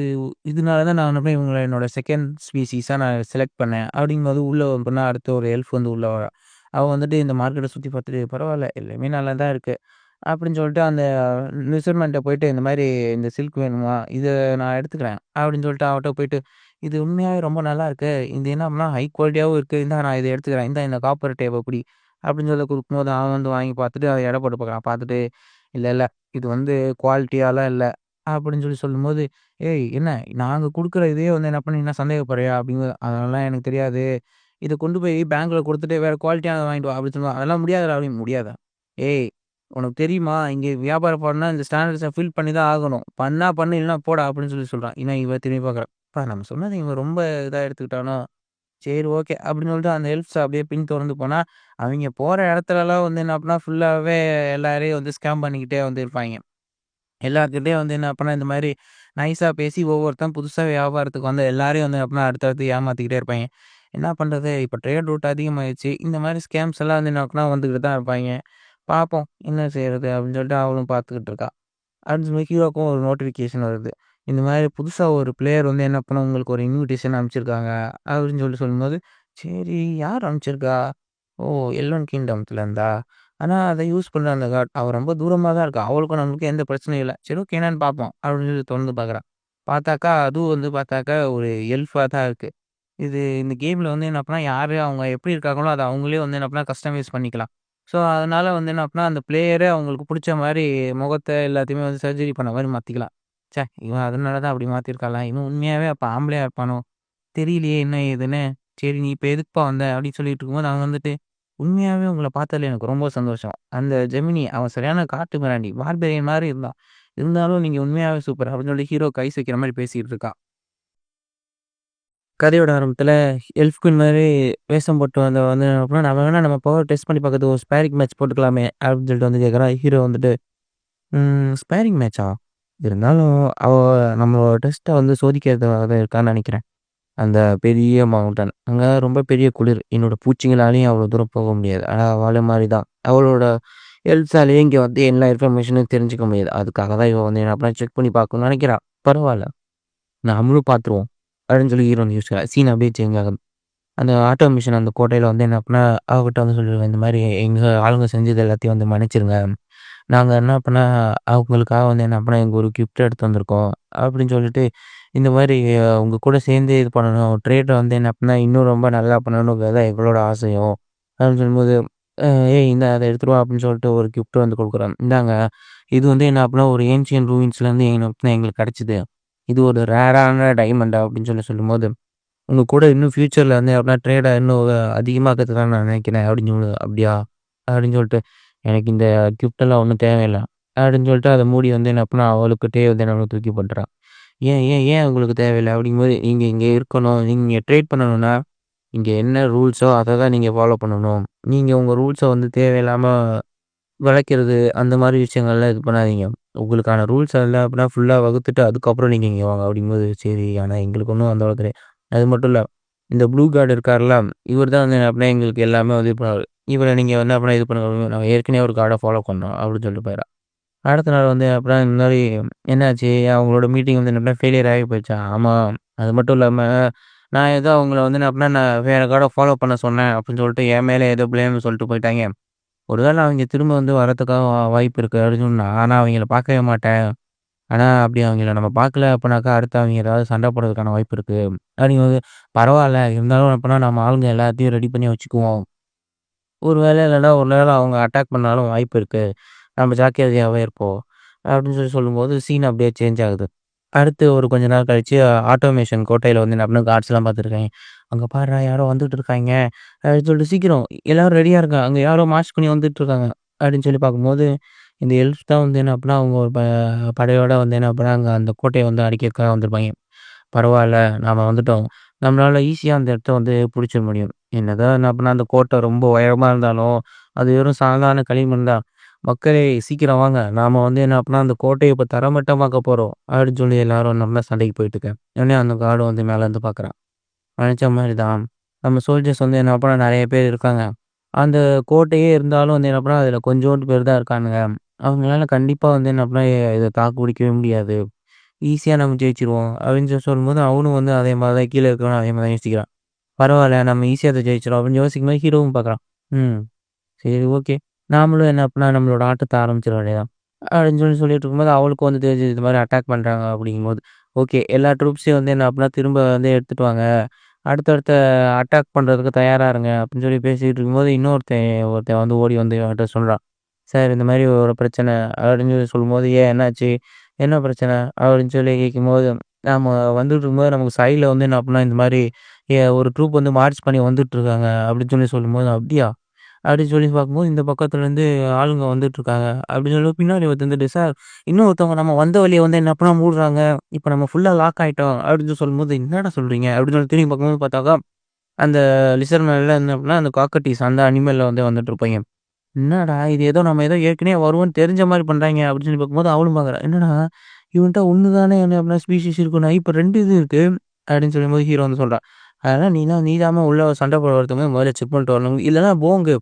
இதனால தான் நான் வந்து இவங்கள என்னோட 2ண்ட் ஸ்பீஷீஸா நான் செலக்ட் பண்ணேன். அப்படிங்கும்போது உள்ள போனா அடுத்து ஒரு எல்ஃப் வந்து உள்ள வரா. அவ வந்துட்டு இந்த மார்க்கெட்ட சுத்தி பார்த்துட்டு, "பரவால்ல எல்லாமே நல்லா தான் இருக்கு." அப்படின்னு சொல்லிட்டு அந்த மெஷர்மென்ட்ட போயிட்டு, "இந்த மாரி இந்த சில்க் வேணுமா? இத நான் எடுத்துக்கிறேன்." அப்படின்னு சொல்லிட்டு அவட்ட போயிட்டு, "இது உண்மையாவே ரொம்ப நல்லா இருக்கு. இது என்ன அப்படின்னா ஹை குவாலிட்டியாவும் இருக்கு. இந்தா நான் இத எடுத்துக்கிறேன். இந்தா இந்த காப்பர் டேப்ப புடி." அப்படின்னு சொல்லி குடுக்கும்போது அவன் வந்து வாங்கி பார்த்துட்டு, அத எடை போட்டு பார்க்குறான். பார்த்துட்டு, "இல்ல, இல்ல. இது வந்து குவாலிட்டியாலாம் இல்ல." அப்படின்னு சொல்லி சொல்லும்போது, "ஏய் என்ன நாங்க குடுக்குற இதையே வந்து என்ன பண்ண என்ன சந்தேகப்படுறியா?" அப்படிங்கும்போது, "அதெல்லாம் எனக்கு தெரியாது. இத கொண்டு போய் பேங்க்ல குடுத்துட்டு வேற குவாலிட்டியானத வாங்கிட்டு வா." அப்படின்னு சொல்லுவான். "அதெல்லாம் முடியாதுடா." அப்படின்னு, "முடியாதா? ஏய் உனக்கு தெரியுமா? இங்க வியாபாரம் பண்ணா இந்த ஸ்டாண்டர்ட்ஸ ஃபில் பண்ணி தான் ஆகணும். பண்ணா பண்ணு, இல்லன்னா போடா." அப்படின்னு சொல்லி சொல்றான். இவன் திரும்பி பார்க்குறான். "அப்பா நம்ம சொன்னத இவன் ரொம்ப இதா எடுத்துக்கிட்டானோ?" சரி ஓகே. அப்படின்னு சொல்லிட்டு அந்த எல்ஃப்ஸ் அப்படியே பின் தொடர்ந்து போனா, அவைங்க போற இடத்துலலாம் வந்து என்ன அப்படின்னா, ஃபுல்லாவே எல்லாரையும் வந்து ஸ்கேம் பண்ணிக்கிட்டே வந்து இருப்பாய்ங்க. எல்லார்கிட்டயும் வந்து என்ன அப்பன்னா, இந்த மாரி நைஸா பேசி ஒவ்வொருத்தன் புதுசா வியாபாரத்துக்கு வந்த எல்லாரையும் வந்து அப்பன்னா அடுத்தடுத்து ஏமாத்திக்கிட்டே இருப்பாய்ங்க. என்ன பண்றது? இப்ப ட்ரேட் ரூட் அதிகமாயிருச்சு. இந்த மாரி ஸ்கேம்ஸ் எல்லாம் வந்து என்ன அப்பன்னா வந்துகிட்டு தான் இருப்பாய்ங்க. பார்ப்போம். என்ன செய்றது? அப்படின்னு சொல்லிட்டு அவளும் பார்த்துக்கிட்டு இருக்கா. அப்படின்னு சொல்லி ஹீரோக்கும் ஒரு நோட்டிஃபிகேஷன் வருது. இந்த மாரி புதுசா ஒரு பிளேயர் வந்து என்ன பண்ண உங்களுக்கு ஒரு இன்விடேஷன் அனுப்பிச்சிருக்காங்க. அப்படின்னு சொல்லும்போது, சரி யார் அனுப்பிச்சிருக்கா? ஓ! எல்வன் கிங்டம்ஸ்ல இருந்தா? ஆனா அத யூஸ் பண்ற அந்த காட் அவ ரொம்ப தூரமா தான் இருக்கா. அவளுக்கும் நம்மளுக்கும் எந்த பிரச்சனையும் இல்ல. சரி ஓகே என்னான்னு பார்ப்போம். அப்படின்னு சொல்லி தொறந்து பார்க்குறா. பார்த்தாக்கா, அதுவும் வந்து பார்த்தாக்கா ஒரு எல்ஃபா தான் இருக்கு. இது இந்த கேம்ல வந்து என்ன அப்டின்னா, யாரு அவங்க எப்படி இருக்காங்களோ, அத அவங்களே வந்து என்ன அப்டின்னா கஸ்டமைஸ் பண்ணிக்கலாம். ஸோ, அதனால வந்து என்ன அப்டின்னா, அந்த பிளேயரே அவங்களுக்கு புடிச்ச மாரி முகத்த எல்லாத்தையுமே வந்து சர்ஜரி பண்ண மாரி மாத்திக்கலாம். ச்சே! இவன் அதனால தான் அப்படி மாத்திருக்காளா? இவன் உண்மையாவே அப்ப ஆம்பளையா இருப்பானோ? தெரியலையே என்ன ஏதுன்னு. சரி நீ இப்ப எதுக்குப்பா வந்த? அப்படின்னு சொல்லிட்டு இருக்கும்போது, நான் வந்துட்டு, உண்மையாவே உங்கள பார்த்ததுல எனக்கு ரொம்ப சந்தோஷம். அந்த ஜெமினி அவன் சரியான காட்டு மிராண்டி. பார்பேரியன் மாரி இருந்தான். இருந்தாலும் நீங்க உண்மையாவே சூப்பர் அப்படின்னு சொல்லி ஹீரோக்கு ஐஸ் வைக்கிற மாரி பேசிட்டு இருக்கா. கதையோட ஆரம்பத்துல எல்ஃப் குயின் மாரி வேஷம் போட்டு வந்தவ வந்து அப்புறம் நம்ம வேணா நம்ம பவர் டெஸ்ட் பண்ணி பார்க்கறதுக்கு ஒரு ஸ்பேரிங் மேட்ச் போட்டுக்கலாமே! அப்படின்னு சொல்லிட்டு வந்து கேட்குறா. ஹீரோ வந்துட்டு, ஸ்பேரிங் மேட்சா? இருந்தாலும் அவ நம்மளோட டெஸ்ட்ட வந்து சோதிக்கிறதுக்காக தான் இருக்கான்னு நெனைக்கிறேன். அந்த பெரிய மவுண்டன். அங்க ரொம்ப பெரிய குளிர். என்னோட பூச்சிங்களாலயும் அவ்வளோ தூரம் போக முடியாது. ஆனா அவள மாரி தான். அவளோட எல்ஸாலயும் இங்க வந்து எல்லா இன்ஃபர்மேஷனும் தெரிஞ்சுக்க முடியாது. அதுக்காக தான் இவ வந்து என்ன பண்ணா செக் பண்ணி பார்க்கணும்னு நெனைக்கிறா. பரவால்ல. நாமளும் பார்த்துருவோம். அப்படின்னு சொல்லி ஹீரோ வந்து யோசிக்கிறா. சீன் அப்படியே சேஞ்ச் ஆகுது. அந்த ஆட்டோமேஷன் அந்த கோட்டையில வந்து என்ன பண்ணா, அவகிட்ட வந்து சொல்லிருவேன். இந்த மாரி எங்க ஆளுங்க செஞ்சது எல்லாத்தையும் வந்து மன்னிச்சிருங்க. நாங்க என்ன பண்ணா, அவங்களுக்காக வந்து என்ன பண்ணா, இங்க ஒரு கிஃப்ட் எடுத்து வந்திருக்கோம். அப்படின்னு சொல்லிட்டு, இந்த மாரி உங்க கூட சேர்ந்து இது பண்ணணும். ட்ரேட வந்து என்ன பண்ணா, இன்னும் ரொம்ப நல்லா பண்ணணுங்கிறது தான் எங்களோட ஆசையும். அப்படின்னு சொல்லும்போது, "ஏய் இந்தா அத எடுத்துட்டு வா" அப்படின்னு சொல்லிட்டு ஒரு கிஃப்ட் வந்து குடுக்குறான். இந்தாங்க இது வந்து என்ன அப்படின்னா ஒரு ஏன்ஷியன்ட் ரூயின்ஸ்லேருந்து எங்களுக்கு கிடச்சிது. இது ஒரு ரேரான டைமண்ட் அப்படின்னு சொல்லும்போது, உங்க கூட இன்னும் ஃப்யூச்சரில் வந்து அப்படின்னா ட்ரேடை இன்னும் அதிகமாக்கிறதுக்கு நான் நினைக்கிறேன் அப்படின்னு அப்படியா அப்படின்னு சொல்லிட்டு எனக்கு இந்த கிஃப்டெல்லாம் ஒன்றும் தேவையில்லை அப்படின்னு சொல்லிட்டு அதை மூடி வந்து என்ன அப்படின்னா அவளுக்கிட்டே வந்து என்ன தூக்கி போட்டுறான். ஏன் ஏன் ஏன் உங்களுக்கு தேவையில்லை அப்படிங்கும்போது நீங்கள் இங்கே இருக்கணும், நீங்கள் ட்ரேட் பண்ணணும்னா இங்கே என்ன ரூல்ஸோ அதை தான் நீங்கள் ஃபாலோ பண்ணணும். நீங்கள் உங்கள் ரூல்ஸை வந்து தேவையில்லாமல் வளைக்கிறது அந்த மாதிரி விஷயங்கள்லாம் இது பண்ணாதீங்க. உங்களுக்கான ரூல்ஸ் எல்லாம் அப்படின்னா ஃபுல்லா வகுத்துட்டு அதுக்கப்புறம் நீங்க இங்க வாங்க அப்படிங்கும்போது, சரி ஆனா எங்களுக்கு ஒண்ணும் அந்த அளவுக்கு தெரியாது. அது மட்டும் இல்ல, இந்த ப்ளூ கார்ட் இருக்கார்ல, இவர் தான் வந்து அப்படின்னா எங்களுக்கு எல்லாமே வந்து இது பண்ணுவாரு. இவர நீங்க வந்து அப்படின்னா இது பண்ணுங்க. நாங்க ஏற்கனவே ஒரு கார்ட ஃபாலோ பண்ணோம் அப்படின்னு சொல்லிட்டு போயிடுறா. அடுத்த நாள் வந்து அப்படின்னா இந்த மாரி என்னாச்சு? அவங்களோட மீட்டிங் வந்து என்ன ஃபெயிலியர் ஆகி போயிடுச்சா? ஆமா. அது மட்டும் இல்லாம, நான் ஏதோ அவங்கள வந்து அப்படின்னா நான் வேற கார்ட ஃபாலோ பண்ண சொன்னேன் அப்படின்னு சொல்லிட்டு என் மேல ஏதோ ப்ளேம்னு சொல்லிட்டு போயிட்டாங்க. ஒருவேள அவைங்க திரும்ப வந்து வரதுக்காக வாய்ப்பு இருக்கு அப்படின்னு சொன்னா, ஆனா அவைங்கள பார்க்கவே மாட்டேன். ஆனா அப்படி அவைங்கள நம்ம பார்க்கல அப்படின்னாக்கா, அடுத்து அவைங்க ஏதாவது சண்டை போடுறதுக்கான வாய்ப்பு இருக்கு. அப்படிங்கும்போது, பரவால்ல இருந்தாலும் அப்பன்னா நம்ம ஆளுங்க எல்லாத்தையும் ரெடி பண்ணி வச்சுக்குவோம். ஒரு வேளை இல்லன்னா ஒரு வேளை அவங்க அட்டாக் பண்ணாலும் வாய்ப்பு இருக்கு. நம்ம ஜாக்கிரதையாவே இருப்போம். அப்படின்னு சொல்லும்போது சீன் அப்படியே சேஞ்ச் ஆகுது. அடுத்து ஒரு கொஞ்ச நாள் கழிச்சு ஆட்டோமேஷன் கோட்டையில வந்து நான் அப்படியே காட்ஸ்லாம் பார்த்துருக்கேன். "அங்க பார்றா யாரோ வந்துட்டு இருக்காய்ங்க" அப்படின்னு சொல்லிட்டு சீக்கிரம் எல்லாரும் ரெடியா இருங்க. அங்க யாரோ மார்ச் பண்ணி வந்துட்டு இருக்காங்க. அப்படின்னு சொல்லி பார்க்கும்போது, இந்த எல்ஃப் தான் வந்து என்ன அப்படின்னா அவங்க ஒரு படையோட வந்து என்ன அப்படின்னா அங்க அந்த கோட்டைய வந்து அடிக்கிறதுக்காக வந்திருப்பாய்ங்க. பரவால்ல நாம வந்துட்டோம். நம்மளால ஈஸியா அந்த இடத்த வந்து புடிச்சிட முடியும். என்னதான் என்ன அப்படின்னா அந்த கோட்டை ரொம்ப உயரமா இருந்தாலும், அது வெறும் சாதாரண களிமண் தான். "மக்களே சீக்கிரம் வாங்க. நாம வந்து என்ன அப்படின்னா அந்த கோட்டைய இப்ப தரைமட்டமாக்க போறோம்." அப்படின்னு சொல்லி எல்லாரும் நம்ம சண்டைக்கு போயிட்டு இருக்க. உடனே அந்த கார்டு வந்து மேலேருந்து பார்க்குறான். நெனச்ச மாரி தான். நம்ம சோல்ஜர்ஸ் வந்து என்ன பண்ணா நெறைய பேர் இருக்காங்க. அந்த கோட்டையே இருந்தாலும் வந்து என்ன பண்ணா, அதில கொஞ்சோண்டு பேர் தான் இருக்கானுங்க. அவங்களால கண்டிப்பா வந்து என்ன பண்ணா, இத தாக்கு பிடிக்கவே முடியாது. ஈஸியா நம்ம ஜெயிச்சுருவோம். அப்படின்னு சொல்லும்போது, அவனும் வந்து அதே மாரி தான் கீழ இருக்கிறவனும் அதே மாரி தான் யோசிக்கிறான். பரவால்ல நம்ம ஈஸியா அத ஜெயிச்சுருவோம் அப்படின்னு யோசிக்கும்போது ஹீரோவும் பார்க்குறான். ம். சரி ஓகே. நாமளும் என்ன பண்ணா நம்மளோட ஆட்டத்த ஆரம்பிச்சிட வேண்டியது தான். அப்படின்னு சொல்லிட்டு இருக்கும்போது, அவளுக்கும் வந்து தெரிஞ்சது இது மாரி அட்டாக் பண்றாங்க அப்படிங்கும்போது, ஓகே எல்லா ட்ரூப்ஸையும் வந்து என்ன அப்படின்னா திரும்ப வந்து எடுத்துட்டு வாங்க. அடுத்தடுத்த அட்டாக் பண்றதுக்கு தயாரா இருங்க அப்படின்னு சொல்லி பேசிட்டு இருக்கும்போது, ஒருத்தன் வந்து ஓடி வந்து இவன்கிட்ட சொல்றான். சார் இந்த மாரி ஒரு பிரச்சனை அப்படின்னு சொல்லி சொல்லும்போது, "ஏன் என்னாச்சு? என்ன பிரச்சனை?" அப்படின்னு சொல்லி கேட்கும்போது, நாம வந்துட்டு இருக்கும்போது நமக்கு சைட்ல வந்து என்ன அப்படின்னா இந்த மாரி ஒரு ட்ரூப் வந்து மார்ச் பண்ணி வந்துட்டுருக்காங்க அப்படின்னு சொல்லும்போது, "அப்படியா?" அப்படின்னு சொல்லி பார்க்கும்போது, இந்த பக்கத்துலேருந்து ஆளுங்க வந்துட்டுருக்காங்க. அப்படின்னு சொல்லி பின்னாடி ஒருத்தன் வந்துட்டு, "சார் இன்னொருத்தவங்க நம்ம வந்த வழிய வந்து என்ன பண்ண மூடுறாங்க. இப்ப நம்ம ஃபுல்லா லாக் ஆயிட்டோம்." அப்படின்னு சொல்லும்போது, "என்னடா சொல்றீங்க?" அப்படின்னு சொல்லி திரும்பி பார்க்கும்போது பார்த்தாக்கா, அந்த லிசர் மேல என்ன அப்படின்னா, அந்த காக்கட்டீஸ் அந்த அனிமல்ல வந்து வந்துட்டுருப்பாய்ங்க. "என்னடா இது ஏதோ நம்ம ஏதோ ஏற்கனவே வருவோம்ன்னு தெரிஞ்ச மாரி பண்றாய்ங்க." அப்படின்னு சொல்லி பார்க்கும்போது, அவளும் பார்க்குறா. "என்னடா இவன்ட்ட 1 தானே என்ன அப்படின்னா ஸ்பீஷீஸ் இருக்குன்னா, இப்ப 2 இது இருக்கு." அப்படின்னு சொல்லும்போது ஹீரோ வந்து சொல்றான். "அதெல்லாம் நீதாம்மா உள்ள சண்டை போட வரதுக்கு முன்னாடி முதல்ல செக் பண்ணிட்டு வரணும். இல்லன்னா போங்கு.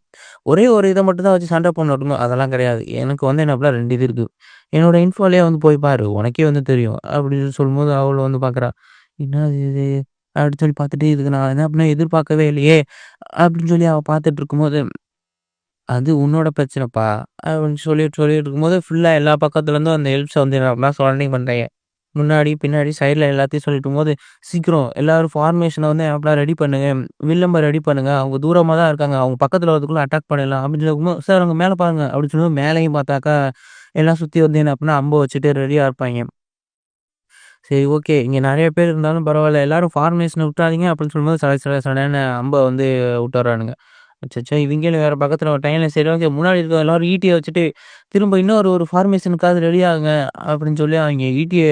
ஒரே ஒரு இத மட்டும் தான் வச்சு சண்டை போடணும்." "அதெல்லாம் கிடையாது. எனக்கு வந்து என்ன அப்படின்னா 2 இது இருக்கு. என்னோட இன்ஃபோலயே வந்து போய் பாரு. உனக்கே வந்து தெரியும்." அப்படின்னு சொல்லும்போது அவளும் வந்து பார்க்குறா. "என்னது இது?" அப்படின்னு சொல்லி பார்த்துட்டு, "இதுக்கு நான் என்ன அப்படின்னா எதிர்பார்க்கவே இல்லையே." அப்படின்னு சொல்லி அவ பார்த்துட்டு இருக்கும்போது அது உன்னோட பிரச்சனைப்பா. அப்படின்னு சொல்லிட்டு இருக்கும்போது, ஃபுல்லா எல்லா பக்கத்துலருந்தும் அந்த எல்ப்ஸ வந்து என்ன பண்ணா சரவுண்டிங் பண்றாய்ங்க. முன்னாடி, பின்னாடி, சைடுல எல்லாத்தையும் சொல்லிட்டுருக்கும்போது, "சீக்கிரம் எல்லாரும் ஃபார்மேஷன வந்து அப்பலாம் ரெடி பண்ணுங்க. வில்லம்ப ரெடி பண்ணுங்க. அவங்க தூரமா தான் இருக்காங்க. அவங்க பக்கத்துல வரதுக்குள்ள அட்டாக் பண்ணிடலாம்." அப்படின்னு சொல்லும்போது, "சார் அங்க மேல பாருங்க." அப்படின்னு சொல்லும்போது, மேலயும் பார்த்தாக்கா, எல்லாம் சுத்தி வந்து என்ன அப்படின்னா, அம்ப வச்சுட்டு ரெடியா இருப்பாய்ங்க. சரி ஓகே. இங்க நெறைய பேர் இருந்தாலும் பரவால்ல. எல்லாரும் ஃபார்மேஷன விட்றாதீங்க அப்படின்னு சொல்லும்போது, சடசடன்னு அம்ப வந்து விட்டுர்றானுங்க. அச்சச்சோ! இவிங்களும் வேற பக்கத்துல விட்டாய்ங்களே. சரி ஓகே. முன்னாடி இருக்க எல்லாரும் ஈட்டிய வச்சுட்டு, திரும்ப இன்னொரு ஒரு ஃபார்மேஷனுக்காவது ரெடி ஆகுங்க அப்படின்னு சொல்லி அவிங்க ஈட்டிய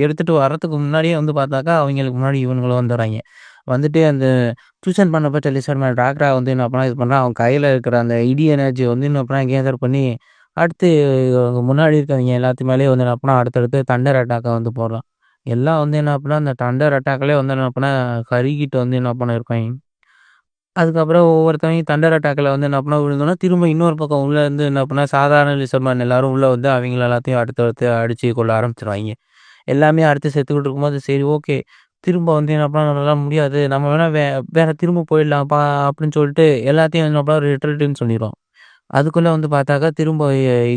எடுத்துட்டு வர்றதுக்கு முன்னாடியே வந்து பார்த்தாக்கா, அவிங்களுக்கு முன்னாடி இவனுங்களும் வந்துர்றாய்ங்க. வந்துட்டு அந்த ஃபியூஷன் பண்ணப்பட்ட லிசர்மேன் டாக்ரா வந்து என்ன பண்ணான், இது பண்ணான். அவன் கையில இருக்கிற அந்த இடி எனர்ஜிய வந்து என்ன பண்ணான், கேதர் பண்ணி, அடுத்து அவங்க முன்னாடி இருக்கவங்க எல்லாத்து மேலயும் வந்து என்ன பண்ணான், அடுத்தடுத்து தண்டர் அட்டாக்க வந்து போடுறான். எல்லாம் வந்து என்ன அப்புட்னா, அந்த தண்டர் அட்டாக்லயே வந்து என்ன அப்புட்னா, கருகிட்டு வந்து என்ன பண்ணியிருக்காய்ங்க. அதுக்கப்புறம் ஒவ்வொருத்தவையும் தண்டர் அட்டாக்ல வந்து என்ன பண்ணா விழுந்தோனே, திரும்ப இன்னொரு பக்கம் உள்ள இருந்து என்ன பண்ணா, சாதாரண லிசர்மேன் எல்லாரும் உள்ள வந்து அவைங்கள எல்லாத்தையும் அடுத்தடுத்து அடிச்சு கொள்ள ஆரம்பிச்சுருவாய்ங்க. எல்லாமே அடுத்து செத்துக்கிட்டு இருக்கும்போது, சரி ஓகே. திரும்ப வந்து என்ன பண்ணா, நம்மளால முடியாது. நம்ம வேணா வேற திரும்ப போயிடலாம்ப்பா அப்படின்னு சொல்லிட்டு எல்லாத்தையும் என்ன பண்ணா ரிட்ரீட்ன்னு சொல்லிருவான். அதுக்குள்ள வந்து பார்த்தாக்கா, திரும்ப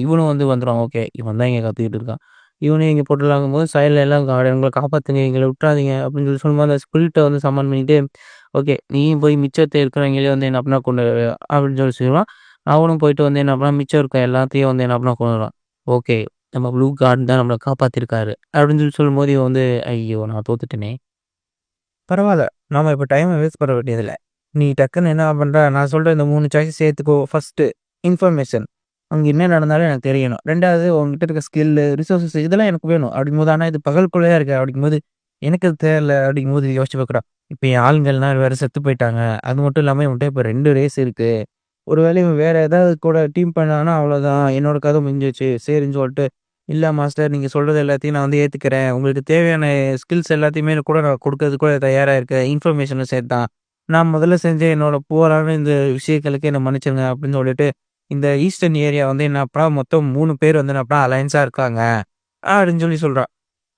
இவனும் வந்து வந்துருவான். ஓகே. இவன் தான் இங்க கத்திக்கிட்டு இருக்கான். இவனையும் இங்க போட்டுடலாங்கும்போது, சைடுல எல்லாம் எங்கள காப்பாத்துங்க, எங்கள விட்டுறாதீங்க அப்படின்னு சொல்லி சொல்லும்போது, அந்த ஸ்பிரிட்ட வந்து சம்மன் பண்ணிட்டு, ஓகே. நீயும் போய் மிச்சத்த இருக்கிறவங்களையும் வந்து என்ன பண்ணா கொண்டு அப்படின்னு சொல்லிருவான். அவனும் போயிட்டு வந்து என்ன பண்ணான், மிச்சம் இருக்க எல்லாத்தையும் வந்து என்ன பண்ணா கொன்னுருவான். ஓகே. நம்ம ப்ளூ கார்ட் தான் நம்மள காப்பாத்திருக்காரு. அப்படின்னு சொல்லும்போது இவன் வந்து, ஐயோ! நான் தோத்துட்டேனே! பரவால்ல. நாம இப்ப டைம வேஸ்ட் பண்ண வேண்டியதில்ல. நீ டக்குன்னு என்ன பண்ற, நான் சொல்ற இந்த 3 சாய்ஸ் சேர்த்துக்கோ. First information. அங்க என்ன நடந்தாலும் எனக்கு தெரியணும். 2வது உன்கிட்ட இருக்க ஸ்கில்லு, ரிசோர்ஸஸ் இதெல்லாம் எனக்கு வேணும். அப்படிங்கும்போது ஆனா இது பகல் கொள்ளையா இருக்கு. அப்படிங்கும்போது எனக்கு அது தேவையில்ல அப்படிங்கும்போது யோசிச்சு பார்க்குறான். இப்ப என் ஆளுங்கள்லாம் வேற செத்து போயிட்டாங்க. அது மட்டும் இல்லாம இவன்ட்ட இப்ப 2 ரேஸ் இருக்கு. ஒருவேளை இவன் வேற ஏதாவது கூட டீம் பண்ணான்னா அவ்வளோதான். என்னோட கதை முடிஞ்சிருச்சு. சரின்னு சொல்லிட்டு, இல்ல மாஸ்டர் நீங்க சொல்றது எல்லாத்தையும் நான் வந்து ஏத்துக்கிறேன். உங்களுக்கு தேவையான ஸ்கில்ஸ் எல்லாத்தையுமே கூட நான் குடுக்கறதுக்கு கூட தயாரா இருக்கேன். இன்ஃபர்மேஷனும் சேர்த்து தான். நான் முதல்ல செஞ்ச என்னோட புவரான இந்த விஷயங்களுக்கு என்ன மன்னிச்சுருங்க அப்படின்னு சொல்லிட்டு, இந்த ஈஸ்டர்ன் ஏரியா வந்து என்ன அப்பனா மொத்தம் 3 பேர் வந்து என்ன அப்பனா அலையன்ஸா இருக்காங்க. அப்படின்னு சொல்றான்.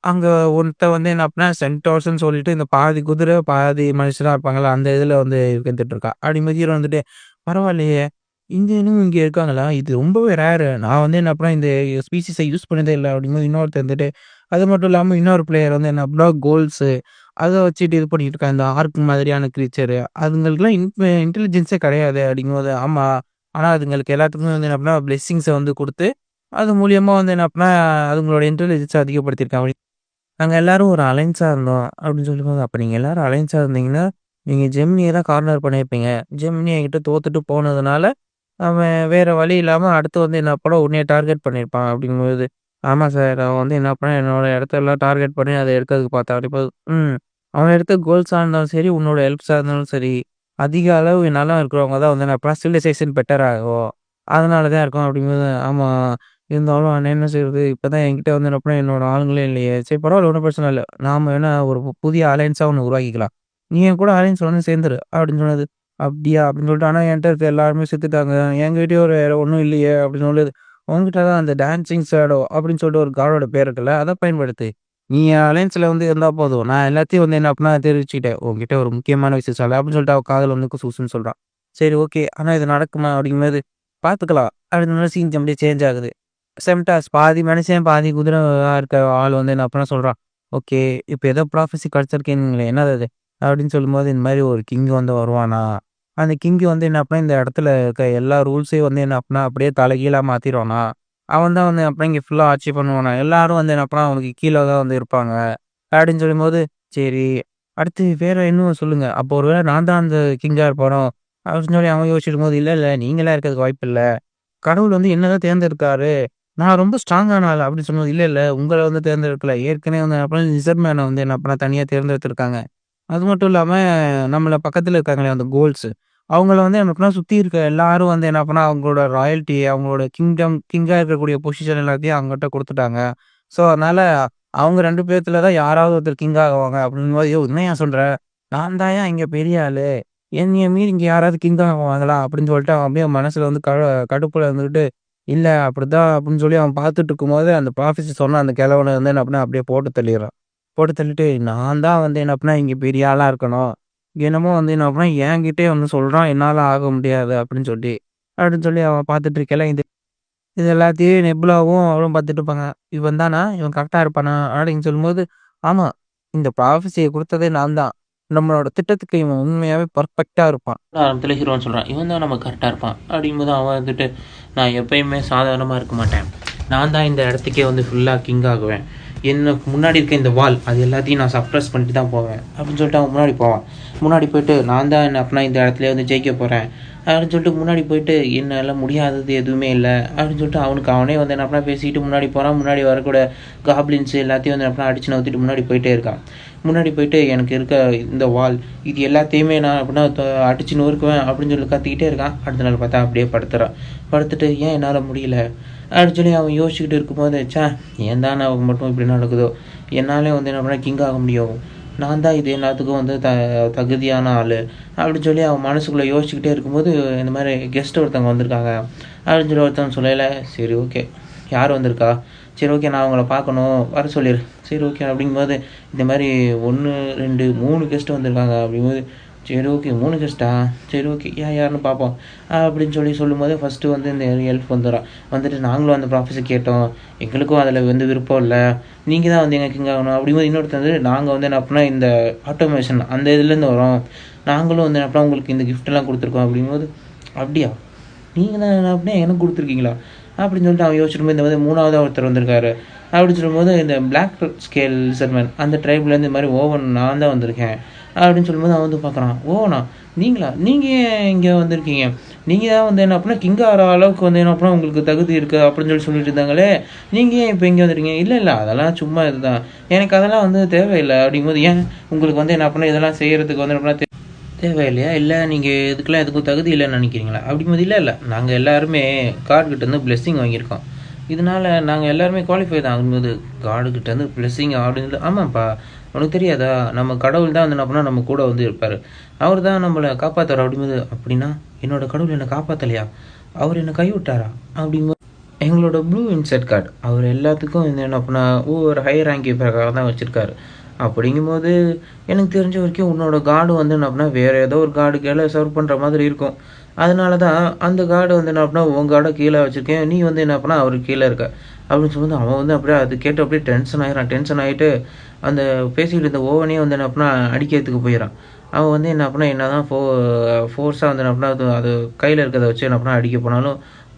அங்க ஒருத்தன் வந்து என்ன அப்படின்னா சென்டார்ஸ்ன்னு சொல்லிட்டு இந்த பாதி குதிரை, பாதி மனுஷனா இருப்பாங்கல்ல, அந்த இதுல வந்து இருந்துட்டு இருக்கான். அப்படிங்கும்போது ஹீரோ வந்துட்டு, பரவாயில்லையே! இந்தியனும் இங்க இருக்காங்களா? இது ரொம்பவே ரேரு. நான் வந்து என்ன அப்படின்னா இந்த ஸ்பீஷிஸ யூஸ் பண்ணதே இல்ல. அப்படிங்கும்போது இன்னொருத்தன் இருந்துட்டு, அது மட்டும் இல்லாம இன்னொரு பிளேயர் வந்து என்ன அப்படின்னா கோல்ஸு அத வச்சுட்டு இது பண்ணிட்டு இருக்கான். இந்த ஆர்க் மாதிரியான கிரீச்சரு. அதுங்களுக்கெல்லாம் இன்டெலிஜென்ஸே கிடையாது. அப்படிங்கும்போது, ஆமா. ஆனா அதுங்களுக்கு எல்லாத்துக்குமே வந்து என்ன அப்படின்னா பிளெஸ்ஸிங்ஸ வந்து குடுத்து, அது மூலியமா வந்து என்ன அப்படின்னா அதுங்களோட இன்டெலிஜென்ஸ அதிகப்படுத்தியிருக்கான். நாங்க எல்லாரும் ஒரு அலைன்ஸா இருந்தோம் அப்படின்னு சொல்லும்போது, அப்ப நீங்க எல்லாரும் அலைன்ஸா இருந்தீங்கன்னா, நீங்க ஜெமினிய தான் கார்னர் பண்ணியிருப்பீங்க. ஜெமினி என்கிட்ட தோத்துட்டு போனதுனால, அவன் வேற வழி இல்லாம அடுத்து வந்து என்ன பண்ணான், உன்னைய டார்கெட் பண்ணியிருப்பான் அப்படிங்கும்போது, ஆமா சார். அவன் வந்து என்ன பண்ணான், என்னோட இடத்தெல்லாம் டார்கெட் பண்ணி அத எடுக்கிறதுக்கு பார்த்தான். அப்படிங்கும்போது, அவன் எடுத்த கோல்ஸா இருந்தாலும் சரி, உன்னோட ஹெல்ப்ஸா இருந்தாலும் சரி, அதிக அளவு என்னால இருக்கிறவங்க தான் வந்து என்ன பண்ணா சிவிலைசேஷன் பெட்டர் ஆகும். அதனால தான் இருக்கும் அப்படிங்கும்போது, ஆமா. இருந்தாலும் நான் என்ன செய்றது? இப்பதான் என்கிட்ட வந்து என்ன பண்ண என்னோட ஆளுங்களே இல்லையே! சரி பரவால்ல ஒண்ணும் பிரச்சனை இல்ல. நாம வேணா ஒரு புதிய அலையன்ஸா ஒண்ணு உருவாக்கிக்கலாம். நீ என் கூட அலையன்ஸ்ல வந்து சேர்ந்துரு அப்படின்னு சொன்னது. அப்படியா? அப்படின்னு சொல்லிட்டு ஆனா என்ட்ட இருக்க எல்லாருமே செத்துட்டாங்க. என்கிட்டயும் வேற ஒண்ணும் இல்லையே அப்படின்னு சொல்லுது. உன்கிட்ட தான் அந்த டான்சிங் ஷேடோ அப்படின்னு சொல்லிட்டு ஒரு காடோட பேர் இருக்குல்ல. அத பயன்படுத்து. நீ என் அலையன்ஸ்ல வந்து இருந்தா போதும். நான் எல்லாத்தையும் வந்து என்ன அப்படின்னா தெரிவிச்சுக்கிட்டேன். உன்கிட்ட ஒரு முக்கியமான விஷயம் சொல்ல அப்படின்னு சொல்லிட்டு அவ காதுல வந்து குசு குசுன்னு சொல்றான். சரி ஓகே. ஆனா இது நடக்குமா? அப்படிங்கும்போது பார்த்துக்கலாம். அப்படின்னு சொல்லி சீன் அப்படியே சேஞ்ச் ஆகுது. செம்டாஸ் பாதி மனுஷன், பாதி குதிரை இருக்க ஆள் வந்து என்ன அப்பன்னா சொல்றான். ஓகே. இப்ப ஏதோ ப்ராஃபஸி கிடைச்சிருக்கேன்னீங்களே என்னது அது? அப்படின்னு சொல்லும்போது, இந்த மாரி ஒரு கிங் வந்து வருவானா? அந்த கிங் வந்து என்ன அப்பன்னா இந்த இடத்துல இருக்க எல்லா ரூல்ஸையும் வந்து என்ன அப்பன்னா அப்படியே தலைகீழா மாத்திருவானா? அவன் தான் வந்து அப்பன்னா இங்க ஃபுல்லா ஆட்சி பண்ணுவானா? எல்லாரும் வந்து என்ன அப்பன்னா அவனுக்கு கீழ தான் வந்து இருப்பாங்க. அப்படின்னு சொல்லும்போது, சரி. அடுத்து வேற இன்னும் சொல்லுங்க. அப்போ ஒரு வேள நான் தான் அந்த கிங்கா இருப்பானோ? அப்படின்னு சொல்லி அவன் யோசிச்சிருக்கும்போது, இல்ல, இல்ல நீங்கலாம் இருக்கிறதுக்கு வாய்ப்பில்ல. கடவுள் வந்து என்ன தான் தேர்ந்தெடுக்காரு. நான் ரொம்ப ஸ்ட்ராங்கான ஆள் அப்படின்னு சொல்லும்போது, இல்ல, இல்ல உங்கள வந்து தேர்ந்தெடுக்கல. ஏற்கனவே வந்து அப்புறம் லிசர்ட் மேன வந்து என்ன பண்ண தனியா தேர்ந்தெடுத்திருக்காங்க. அது மட்டும் இல்லாம நம்மள பக்கத்துல இருக்காங்களே அந்த கோல்ஸ். அவங்கள வந்து என்ன பண்ணா சுத்தி இருக்க எல்லாரும் வந்து என்ன பண்ணா அவங்களோட ராயல்டி, அவங்களோட கிங்கா இருக்கக்கூடிய பொசிஷன் எல்லாத்தையும் அவங்ககிட்ட குடுத்துட்டாங்க. ஸோ, அதனால அவங்க 2 பேத்துல தான் யாராவது ஒருத்தர் கிங் ஆகுவாங்க அப்படிங்கும்போது, யோவ் என்னய்யா சொல்ற? நான் தான்யா இங்க பெரிய ஆளு. என்னைய மீறி இங்க யாராவது கிங் ஆகுவாங்களா? அப்படின்னு சொல்லிட்டு அவன் அப்படியே மனசுல வந்து கடுப்புல இருந்துகிட்டு இல்ல அப்படிதான் அப்படின்னு சொல்லி அவன் பார்த்துட்டு இருக்கும்போது, அந்த ப்ராஃபஸி சொன்ன அந்த கிழவன வந்து என்ன பண்ணான், அப்படியே போட்டு தள்ளிர்றான். போட்டு தள்ளிட்டு, நான் தான் வந்து என்ன பண்ணேன், இங்க பெரிய ஆளா இருக்கணும். என்னமோ வந்து என்ன பண்ணான், என்கிட்டயே வந்து சொல்றான், என்னால ஆக முடியாது அப்படின்னு சொல்லி அவன் பார்த்துட்டு இருக்கையில, இது இது எல்லாத்தையும் நெபுலாவும் அவளும் பார்த்துட்டு இருப்பாங்க. இவன் தானா? இவன் கரெக்ட்டா இருப்பானா? அப்படின்னு சொல்லும்போது, ஆமா. இந்த ப்ராஃபஸிய குடுத்ததே நான் தான். நம்மளோட திட்டத்துக்கு இவன் உண்மையாவே பெர்ஃபெக்ட்டா இருப்பான். ஆரம்பத்துல ஹீரோன்னு சொல்றான். இவன் தான் நமக்கு கரெக்ட்டா இருப்பான். அப்படிங்கும்போது அவன் வந்துட்டு, நான் எப்பயுமே சாதாரணமா இருக்க மாட்டேன். நான் தான் இந்த இடத்துக்கே வந்து ஃபுல்லா கிங் ஆகுவேன். எனக்கு முன்னாடி இருக்க இந்த வால், அது எல்லாத்தையும் நான் சப்ரஸ் பண்ணிட்டு தான் போவேன். அப்படின்னு சொல்லிட்டு அவன் முன்னாடி போவான். முன்னாடி போயிட்டு, நான் தான் என்ன அப்பனா இந்த இடத்துலயே வந்து ஜெயிக்க போறேன். அப்படின்னு சொல்லிட்டு முன்னாடி போயிட்டு, என்னால முடியாதது எதுவுமே இல்ல. அப்படின்னு சொல்லிட்டு அவனுக்கு அவனே வந்து என்ன அப்பனா பேசிக்கிட்டு முன்னாடி போறான். முன்னாடி வரக்கூட காப்ளின்ஸ் எல்லாத்தையும் வந்து என்ன அப்பனா அடிச்சு நவுத்திட்டு முன்னாடி போயிட்டே இருக்கான். முன்னாடி போயிட்டு எனக்கு இருக்க இந்த வால் இது எல்லாத்தையுமே நான் அப்படின்னா அடிச்சு நொறுக்குவேன் அப்படின்னு சொல்லி கத்திக்கிட்டே இருக்கான். அடுத்த நாள் பார்த்தா அப்படியே படுத்துறான். படுத்துட்டு ஏன் என்னால் முடியல அப்படின்னு சொல்லி அவன் யோசிச்சுக்கிட்டு இருக்கும்போது ஏன் தான் அவங்க மட்டும் இப்படி நடக்குதோ என்னாலே வந்து என்ன பண்ண கிங் ஆக முடியும். நான் தான் இது எல்லாத்துக்கும் வந்து தகுதியான ஆள் அப்படின்னு சொல்லி அவன் மனசுக்குள்ளே யோசிச்சுக்கிட்டே இருக்கும்போது இந்த மாதிரி கெஸ்ட் ஒருத்தவங்க வந்திருக்காங்க அப்படின்னு சொல்லி ஒருத்தவங்க சொல்லல. சரி ஓகே யார் வந்திருக்கா, சரி ஓகே நான் அவங்கள பார்க்கணும் வர சொல்லிடு. சரி ஓகே அப்படிங்கும்போது இந்த மாதிரி 1 2 3 கெஸ்ட் வந்திருக்காங்க அப்படிங்கும்போது சரி ஓகே 3 கெஸ்ட்டா சரி ஓகே யாருன்னு பார்ப்போம் அப்படின்னு சொல்லி சொல்லும்போது ஃபஸ்ட்டு வந்து இந்த எல்ஃப் வந்துடும். வந்துட்டு நாங்களும் அந்த ப்ராஃபஸை கேட்டோம், எங்களுக்கும் அதில் வந்து விருப்பம் இல்லை, நீங்கள் தான் வந்து எங்கள் கிங் ஆகணும் அப்படிங்கும்போது இன்னொருத்தர் வந்து நாங்கள் வந்து என்ன அப்படின்னா இந்த ஆட்டோமேஷன் அந்த இதுலேருந்து வரோம், நாங்களும் வந்து என்ன அப்படின்னா உங்களுக்கு இந்த கிஃப்டெல்லாம் கொடுத்துருக்கோம் அப்படிங்கும்போது அப்படியா நீங்கள் தான் என்ன அப்படின்னா எனக்கு கொடுத்துருக்கீங்களா அப்படின்னு சொல்லிட்டு அவன் யோசிச்சுட்டு இந்த மாதிரி 3ஆவதா ஒருத்தர் வந்திருக்காரு அப்படின்னு சொல்லும்போது, இந்த பிளாக் ஸ்கேல் லிசர்ட்மேன் அந்த ட்ரைப்லேருந்து இந்த மாதிரி ஓவன் நான் தான் வந்திருக்கேன் அப்படின்னு சொல்லும்போது அவன் வந்து பார்க்குறான். ஓவனா நீங்களா? நீங்கள் ஏன் இங்கே வந்திருக்கீங்க? நீங்கள் தான் வந்து என்ன அப்படின்னா கிங் ஆகிற அளவுக்கு வந்து என்ன அப்படின்னா உங்களுக்கு தகுதி இருக்குது அப்படின்னு சொல்லிட்டு இருந்தாங்களே, நீங்கள் ஏன் இப்போ இங்கே வந்துருக்கீங்க? இல்லை இல்லை அதெல்லாம் சும்மா இதுதான், எனக்கு அதெல்லாம் வந்து தேவையில்லை அப்படிங்கும்போது, ஏன் உங்களுக்கு வந்து என்ன அப்படின்னா இதெல்லாம் செய்கிறதுக்கு வந்து என்ன தேவையில்லையா? இல்லை நீங்கள் இதுக்கெல்லாம் எதுக்கும் தகுதி இல்லைன்னு நினைக்கிறீங்களா? அப்படிங்கும்போது, இல்லை இல்லை நாங்கள் எல்லாருமே காட்கிட்டேருந்து பிளெஸ்ஸிங் வாங்கியிருக்கோம், இதனால நாங்கள் எல்லாருமே குவாலிஃபை தான் ஆகும்போது. காடுகிட்டேருந்து பிளெஸ்ஸிங் அப்படின்னு, ஆமாப்பா உனக்கு தெரியாதா, நம்ம கடவுள் தான் வந்து என்ன பண்ணால் நம்ம கூட வந்து இருப்பார், அவர் தான் நம்மளை காப்பாற்றுறார் அப்படிங்கும்போது. அப்படின்னா என்னோட கடவுள் என்னை காப்பாற்றலையா, அவர் என்னை கைவிட்டாரா அப்படிங்கும்போது, எங்களோட ப்ளூ இன்செட் கார்டு அவர் எல்லாத்துக்கும் வந்து என்ன பண்ணால் ஒவ்வொரு ஹை ரேங்க் பிரகாரம் தான் வச்சுருக்காரு. அப்படிங்கும்போது எனக்கு தெரிஞ்ச வரைக்கும் உன்னோட கார்டு வந்து என்ன அப்படின்னா வேறு ஏதோ ஒரு கார்டு கீழே சர்வ் பண்ணுற மாதிரி இருக்கும், அதனால தான் அந்த கார்டு வந்து என்ன அப்படின்னா உன் கார்டை கீழே வச்சுருக்கேன், நீ வந்து என்ன பண்ணால் அவருக்கு கீழே இருக்க அப்படின்னு சொல்லும்போது, அவன் வந்து அப்படியே அது கேட்டு அப்படியே டென்ஷன் ஆகிறான். டென்ஷன் ஆகிட்டு அந்த பேசிக்கிட்டு இருந்த ஓவனே வந்து என்ன அப்படின்னா அடிக்கிறதுக்கு போயிடறான். அவன் வந்து என்ன அப்படின்னா என்ன தான் ஃபோர்ஸாக வந்து என்ன அப்படின்னா அது கையில் இருக்கிறத வச்சு என்ன அப்படின்னா அடிக்க போனாலும்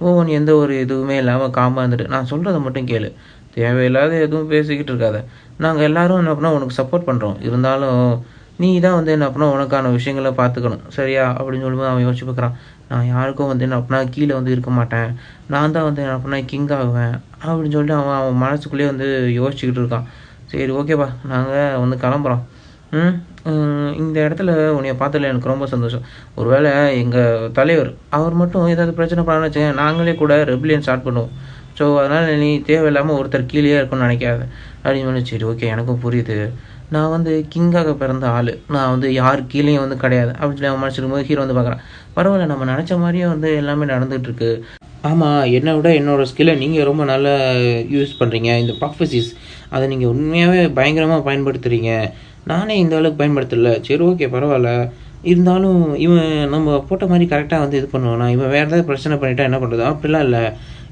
ஓவன் எந்த ஒரு இதுவுமே இல்லாமல் காமாக இருந்துட்டு, நான் சொல்கிறத மட்டும் கேளு, தேவையில்லாத எதுவும் பேசிக்கிட்டு இருக்காத, நாங்கள் எல்லோரும் என்ன பண்ணால் உனக்கு சப்போர்ட் பண்ணுறோம், இருந்தாலும் நீ தான் வந்து என்ன பண்ணால் உனக்கான விஷயங்களை பார்த்துக்கணும் சரியா அப்படின்னு சொல்லும்போது அவன் யோசிச்சு பார்க்குறான். நான் யாருக்கும் வந்து என்ன அப்படின்னா கீழே வந்து இருக்க மாட்டேன், நான் தான் வந்து என்ன பண்ணால் கிங் ஆகுவேன் அப்படின்னு சொல்லிட்டு அவன் அவன் மனசுக்குள்ளேயே வந்து யோசிச்சுக்கிட்டு இருக்கான். சரி ஓகேப்பா நாங்கள் வந்து கிளம்புறோம். இந்த இடத்துல உன்னைய பார்த்ததில் எனக்கு ரொம்ப சந்தோஷம். ஒருவேளை எங்கள் தலைவர் அவர் மட்டும் ஏதாவது பிரச்சனை பண்ணான்னு வச்சுக்கோங்க, நாங்களே கூட ரெபிலியன் ஸ்டார்ட் பண்ணுவோம். ஸோ அதனால் நீ தேவையில்லாமல் ஒருத்தர் கீழேயே இருக்குன்னு நினைக்காத அப்படின்னு சொல்லி. சரி ஓகே எனக்கும் புரியுது, நான் வந்து கிங்காக பிறந்த ஆள், நான் வந்து யார் கீழேயும் வந்து கிடையாது அப்படின்னு சொல்லி அவன் மனசிருக்கும் போது ஹீரோ வந்து பார்க்குறான். பரவாயில்ல நம்ம நினச்ச மாதிரியே வந்து எல்லாமே நடந்துகிட்ருக்கு. ஆமாம் என்னை விட என்னோடய ஸ்கில்லை நீங்கள் ரொம்ப நல்லா யூஸ் பண்ணுறீங்க, இந்த ப்ராஃபஸிஸ் அதை நீங்கள் உண்மையாகவே பயங்கரமாக பயன்படுத்துகிறீங்க, நானே இந்த அளவுக்கு பயன்படுத்தலை. சரி ஓகே பரவாயில்ல, இருந்தாலும் இவன் நம்ம போட்ட மாதிரி கரெக்டாக வந்து இது பண்ணுவானா, இவன் வேறு ஏதாவது பிரச்சனை பண்ணிட்டா என்ன பண்ணுறது? அப்படிலாம் இல்லை,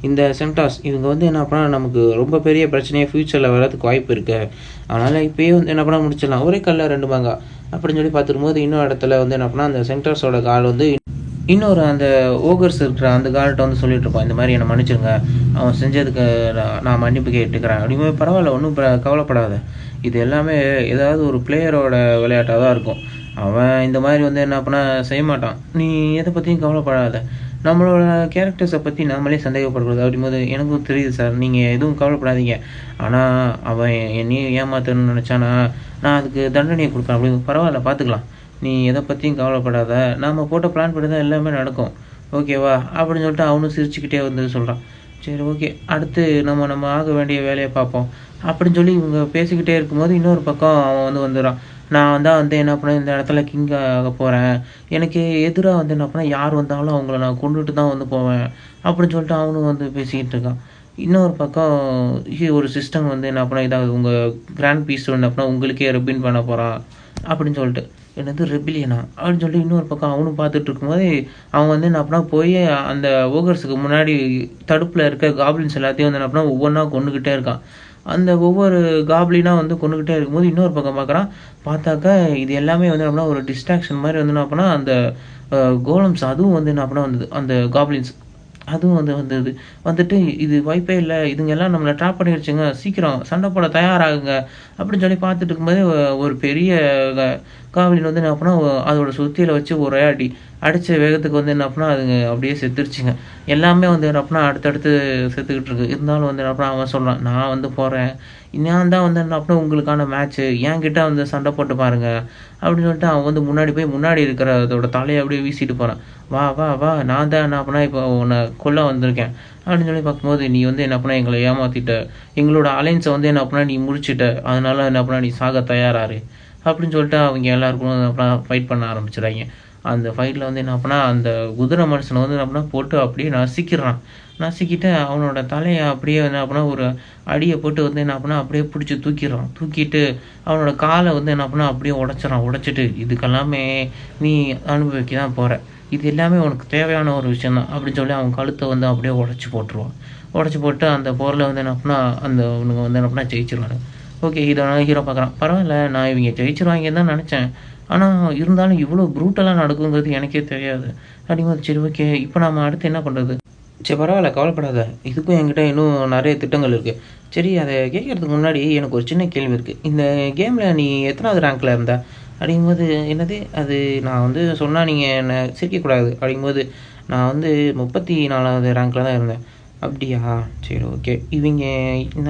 இந்த செம்டாஸ் இவங்க வந்து என்ன பண்ணால் நமக்கு ரொம்ப பெரிய பிரச்சனையாக ஃப்யூச்சரில் வர்றதுக்கு வாய்ப்பு இருக்குது, அதனால் இப்போயே வந்து என்ன பண்ணால் முடிச்சிடலாம், ஒரே கல்லில் 2 மாங்காய் அப்படின்னு சொல்லி பார்த்துக்கும்போது இன்னொரு இடத்துல வந்து என்ன பண்ணால் அந்த சென்டாஸோட கால் வந்து இன்னொரு அந்த ஓகர்ஸ் இருக்கிற அந்த கால்கிட்ட வந்து சொல்லிட்டு இருப்பான், இந்த மாதிரி என்னை மன்னிச்சிருங்க, அவன் செஞ்சதுக்கு நான் மன்னிப்பு கேட்டுக்கிறேன் அப்படிங்கும்போது. பரவாயில்ல ஒன்றும் கவலைப்படாத, இது எல்லாமே ஏதாவது ஒரு பிளேயரோட விளையாட்டாக தான் இருக்கும், அவன் இந்த மாதிரி வந்து என்ன பண்ணால் செய்ய மாட்டான், நீ எதை பற்றியும் கவலைப்படாத, நம்மளோட கேரக்டர்ஸை பற்றி நம்மளே சந்தேகப்படக்கூடாது அப்படிங்கும்போது. எனக்கும் தெரியுது சார், நீங்கள் எதுவும் கவலைப்படாதீங்க, ஆனால் அவன் என்னையும் ஏமாத்தணும்னு நினச்சானா நான் அதுக்கு தண்டனையை கொடுப்பேன் அப்படின்னு. பரவாயில்ல பார்த்துக்கலாம், நீ எதை பற்றியும் கவலைப்படாத, நாம் போட்ட பிளான் படி தான் எல்லாமே நடக்கும் ஓகேவா அப்படின்னு சொல்லிட்டு அவனும் சிரிச்சுக்கிட்டே வந்து சொல்கிறான். சரி ஓகே அடுத்து நம்ம ஆக வேண்டிய வேலையை பார்ப்போம் அப்படின்னு சொல்லி இவங்க பேசிக்கிட்டே இருக்கும்போது இன்னொரு பக்கம் அவன் வந்து வந்துடுறான். நான் தான் வந்து என்ன பண்ணேன் இந்த இடத்துல கிங் ஆக போகிறேன், எனக்கு எதிராக வந்து என்ன பண்ணேன் யார் வந்தாலும் அவங்கள நான் கொண்டுட்டு தான் வந்து போவேன் அப்படின்னு சொல்லிட்டு அவனும் வந்து பேசிக்கிட்டு இருக்கான். இன்னொரு பக்கம் ஒரு சிஸ்டம் வந்து என்ன பண்ணால் இதாக உங்கள் கிராண்ட் பீஸ் என்ன பண்ணால் உங்களுக்கே ரெபின் பண்ண போகிறான் அப்படின்னு சொல்லிட்டு. என்னது ரெபிலியனா அப்படின்னு சொல்லிட்டு இன்னொரு பக்கம் அவனும் பார்த்துட்டு இருக்கும்போது அவன் வந்து என்ன பண்ணால் போய் அந்த ஓகர்ஸுக்கு முன்னாடி தடுப்பில் இருக்க காப்ளின்ஸ் எல்லாத்தையும் வந்து என்ன பண்ணால் ஒவ்வொன்றா கொண்டுக்கிட்டே இருக்கான். அந்த ஒவ்வொரு காப்ளினாக வந்து கொண்டுக்கிட்டே இருக்கும்போது இன்னொரு பக்கம் பார்க்குறான். பார்த்தாக்கா இது எல்லாமே வந்து என்ன ஒரு டிஸ்ட்ராக்ஷன் மாதிரி வந்து என்ன பண்ணால் அந்த கோலம்ஸ் அதுவும் வந்து என்ன பண்ணால் வந்தது, அந்த காப்ளின்ஸ் அதுவும் வந்து வந்தது. வந்துட்டு இது வாய்ப்பே இல்லை, இதுங்கெல்லாம் நம்மளை ட்ராப் பண்ணிடுச்சுங்க, சீக்கிரம் சண்டை போட தயாராகுங்க அப்படின்னு சொல்லி பார்த்துட்டு இருக்கும்போதே ஒரு பெரிய காவலின் வந்து என்ன பண்ணால் அதோட சுத்தியில் வச்சு ஒரே அடித்த வேகத்துக்கு வந்து என்ன பண்ணால் அதுங்க அப்படியே செத்துருச்சுங்க. எல்லாமே வந்து என்ன பண்ணால் அடுத்தடுத்து செத்துக்கிட்டு இருக்கு. இருந்தாலும் வந்து என்ன பண்ணால் அவன் சொல்கிறான், நான் வந்து போகிறேன், நான் தான் வந்து என்ன பண்ணால் உங்களுக்கான மேட்ச்சு என்கிட்ட வந்து சண்டை போட்டு பாருங்க அப்படின்னு சொல்லிட்டு அவன் வந்து முன்னாடி போய் முன்னாடி இருக்கிற அதோட தலையை அப்படியே வீசிட்டு போகிறான். வா வா வா நான் தான் என்ன பண்ணால் இப்போ உன்னை கொல்ல வந்திருக்கேன் அப்படின்னு சொல்லி பார்க்கும்போது, நீ வந்து என்ன பண்ணால் எங்களை ஏமாற்றிட்ட, எங்களோட அலைன்ஸை வந்து என்ன பண்ணால் நீ முடிச்சிட்ட, அதனால என்ன பண்ணால் நீ சாக தயாராரு அப்படின்னு சொல்லிட்டு அவங்க எல்லாருக்கும் அப்புறம் ஃபைட் பண்ண ஆரம்பிச்சிடுறாங்க. அந்த ஃபைட்டில் வந்து என்ன பண்ணால் அந்த குதிரை மனுஷனை வந்து என்ன பண்ணால் போட்டு அப்படியே நசுக்கிடுறான். நசுக்கிட்டு அவனோட தலையை அப்படியே என்ன பண்ணால் ஒரு அடியை போட்டு வந்து என்ன பண்ணால் அப்படியே பிடிச்சி தூக்கிடுறான். தூக்கிட்டு அவனோட காலை வந்து என்ன பண்ணால் அப்படியே உடச்சிடறான். உடைச்சிட்டு இதுக்கெல்லாமே நீ அனுபவிக்க தான் போகிற, இது எல்லாமே உனக்கு தேவையான ஒரு விஷயம் தான் அப்படின்னு சொல்லி அவன் கழுத்தை வந்து அப்படியே உடச்சி போட்டுருவான். உடச்சி போட்டு அந்த போரில் வந்து என்ன பண்ணால் அந்த அவனுங்க வந்து என்ன பண்ணால் ஜெயிச்சிருவானு. ஓகே இதனால ஹீரோ பார்க்குறான். பரவாயில்ல நான் இவங்க ஜெயிச்சிருவாங்கன்னு தான் நினச்சேன், ஆனால் இருந்தாலும் இவ்வளோ ப்ரூட்டலாக நடக்குங்கிறது எனக்கே தெரியாது அப்படிங்கும்போது. சரி ஓகே இப்போ நம்ம அடுத்து என்ன பண்ணுறது சரி பரவாயில்ல, கவலைப்படாத. இதுக்கும் என்கிட்ட இன்னும் நிறைய திட்டங்கள் இருக்குது. சரி, அதை கேட்கறதுக்கு முன்னாடி எனக்கு ஒரு சின்ன கேள்வி இருக்குது. இந்த கேமில் நீ எத்தனாவது ரேங்க்கில் இருந்த அப்படிங்கும்போது, என்னது அது நான் வந்து சொன்னால் நீங்கள் என்னை சிரிக்கக்கூடாது அப்படிங்கும்போது, நான் வந்து 34வது ரேங்க்கில் தான் இருந்தேன். அப்படியா? சரி, ஓகே. இவங்க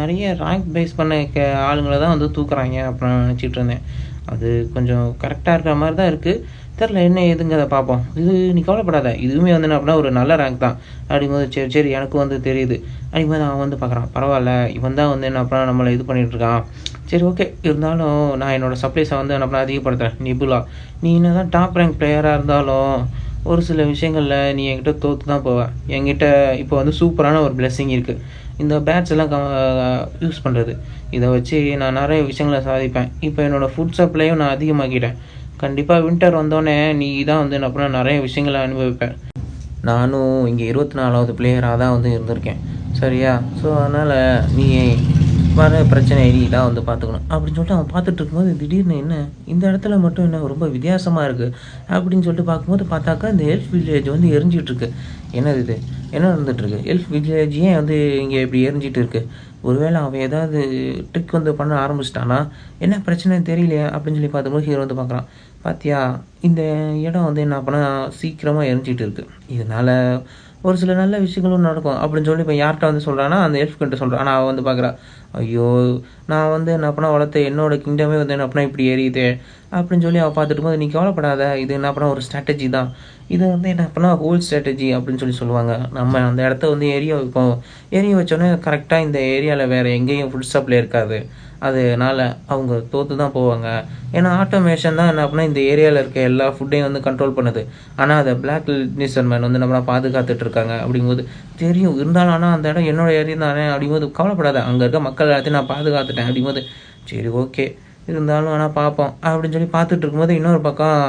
நிறைய ரேங்க் பேஸ் பண்ண ஆளுங்களை தான் வந்து தூக்குறாங்க அப்புறம் நான் நினச்சிட்டு இருந்தேன். அது கொஞ்சம் கரெக்டாக இருக்கிற மாதிரி தான் இருக்குது. தெரில என்ன ஏதுங்கிறத பார்ப்போம். இது நீ கவலைப்படாத, இதுவுமே வந்து என்ன அப்படின்னா ஒரு நல்ல ரேங்க் தான் அப்படிங்கும்போது, சரி சரி எனக்கும் வந்து தெரியுது அப்படிங்கும்போது அவன் வந்து பார்க்குறான். பரவாயில்ல, இவன் தான் வந்து என்ன அப்படின்னா நம்மளை இது பண்ணிகிட்ருக்கான். சரி, ஓகே. இருந்தாலும் நான் என்னோடய சப்ளைஸை வந்து என்ன பண்ண அதிகப்படுத்துகிறேன். நிபுலா, நீ என்ன தான் டாப் ரேங்க் பிளேயராக இருந்தாலும் ஒரு சில விஷயங்களில் நீ என்கிட்ட தோற்று தான் போவேன். என்கிட்ட இப்போ வந்து சூப்பரான ஒரு பிளெஸ்ஸிங் இருக்குது. இந்த பேட்ஸ் எல்லாம் யூஸ் பண்ணுறது, இதை வச்சு நான் நிறைய விஷயங்களை சாதிப்பேன். இப்போ என்னோடய ஃபுட் சப்ளையும் நான் அதிகமாக்கிட்டேன். கண்டிப்பாக வின்டர் வந்தோடனே நீ தான் வந்து என்ன பண்ண நிறைய விஷயங்களை அனுபவிப்பேன். நானும் இங்கே 24வது பிளேயராக தான் வந்து இருந்திருக்கேன், சரியா? ஸோ அதனால் நீ வர பிரச்சனையை நீ தான் வந்து பார்த்துக்கணும் அப்படின்னு சொல்லிட்டு அவன் பார்த்துட்டு இருக்கும்போது, திடீர்னு என்ன இந்த இடத்துல மட்டும் என்ன ரொம்ப வித்தியாசமாக இருக்குது அப்படின்னு சொல்லிட்டு பார்க்கும்போது பார்த்தாக்கா இந்த எல்ஃப் வில்லேஜ் வந்து எரிஞ்சிட்ருக்கு. என்னது இது, என்ன நடந்துகிட்ருக்கு? எல்ஃப் வில்லேஜ் ஏன் வந்து இங்கே இப்படி எரிஞ்சிட்டு இருக்கு? ஒருவேளை அவன் ஏதாவது ட்ரிக் வந்து பண்ண ஆரம்பிச்சிட்டானா? என்ன பிரச்சனைன்னு தெரியலையே அப்படின்னு சொல்லி பார்க்கும்போது ஹீரோ வந்து பார்க்குறான். பார்த்தியா, இந்த இடம் வந்து என்ன பண்ணால் சீக்கிரமாக எரிஞ்சிட்டு இருக்குது. இதனால் ஒரு சில நல்ல விஷயங்களும் நடக்கும் அப்படின்னு சொல்லி இப்போ யார்கிட்ட வந்து சொல்கிறான்னா அந்த எல்ஃப்கிட்ட சொல்கிறான். ஆனால் அவன் வந்து பார்க்குறா, ஐயோ நான் வந்து என்ன பண்ணால் வளர்த்த என்னோடய கிங்டமே வந்து என்ன பண்ணால் இப்படி எரியுது அப்படின்னு சொல்லி அவள் பார்த்துட்டு போது, நீ கவலைப்படாத, இது என்ன பண்ணால் ஒரு ஸ்ட்ராட்டஜி தான். இது வந்து என்ன பண்ணால் ஹோல் ஸ்ட்ராட்டஜி அப்படின்னு சொல்லி சொல்லுவாங்க. நம்ம அந்த இடத்த வந்து எரிய வைப்போம். எரிய வச்சோன்னே கரெக்டாக இந்த ஏரியாவில் வேறு எங்கேயும் ஃபுட் சப்ளை இருக்காது. அதனால் அவங்க தோற்று தான் போவாங்க. ஏன்னா ஆட்டோமேஷன் தான் என்ன அப்படின்னா இந்த ஏரியாவில் இருக்க எல்லா ஃபுட்டையும் வந்து கண்ட்ரோல் பண்ணுது. ஆனால் அதை பிளாக் லிஸ்டர்மேன் வந்து நம்மளா பாதுகாத்துட்ருக்காங்க அப்படிங்கும்போது தெரியும். இருந்தாலும் ஆனால் அந்த இடம் என்னோட ஏரியா தானே அப்படிங்கும்போது கவலைப்படாத, அங்கே இருக்க மக்கள் எல்லாத்தையும் நான் பாதுகாத்துட்டேன் அப்படிங்கும்போது, சரி ஓகே இருந்தாலும் ஆனால் பார்ப்போம் அப்படின்னு சொல்லி பார்த்துட்டு இருக்கும்போது, இன்னொரு பக்கம்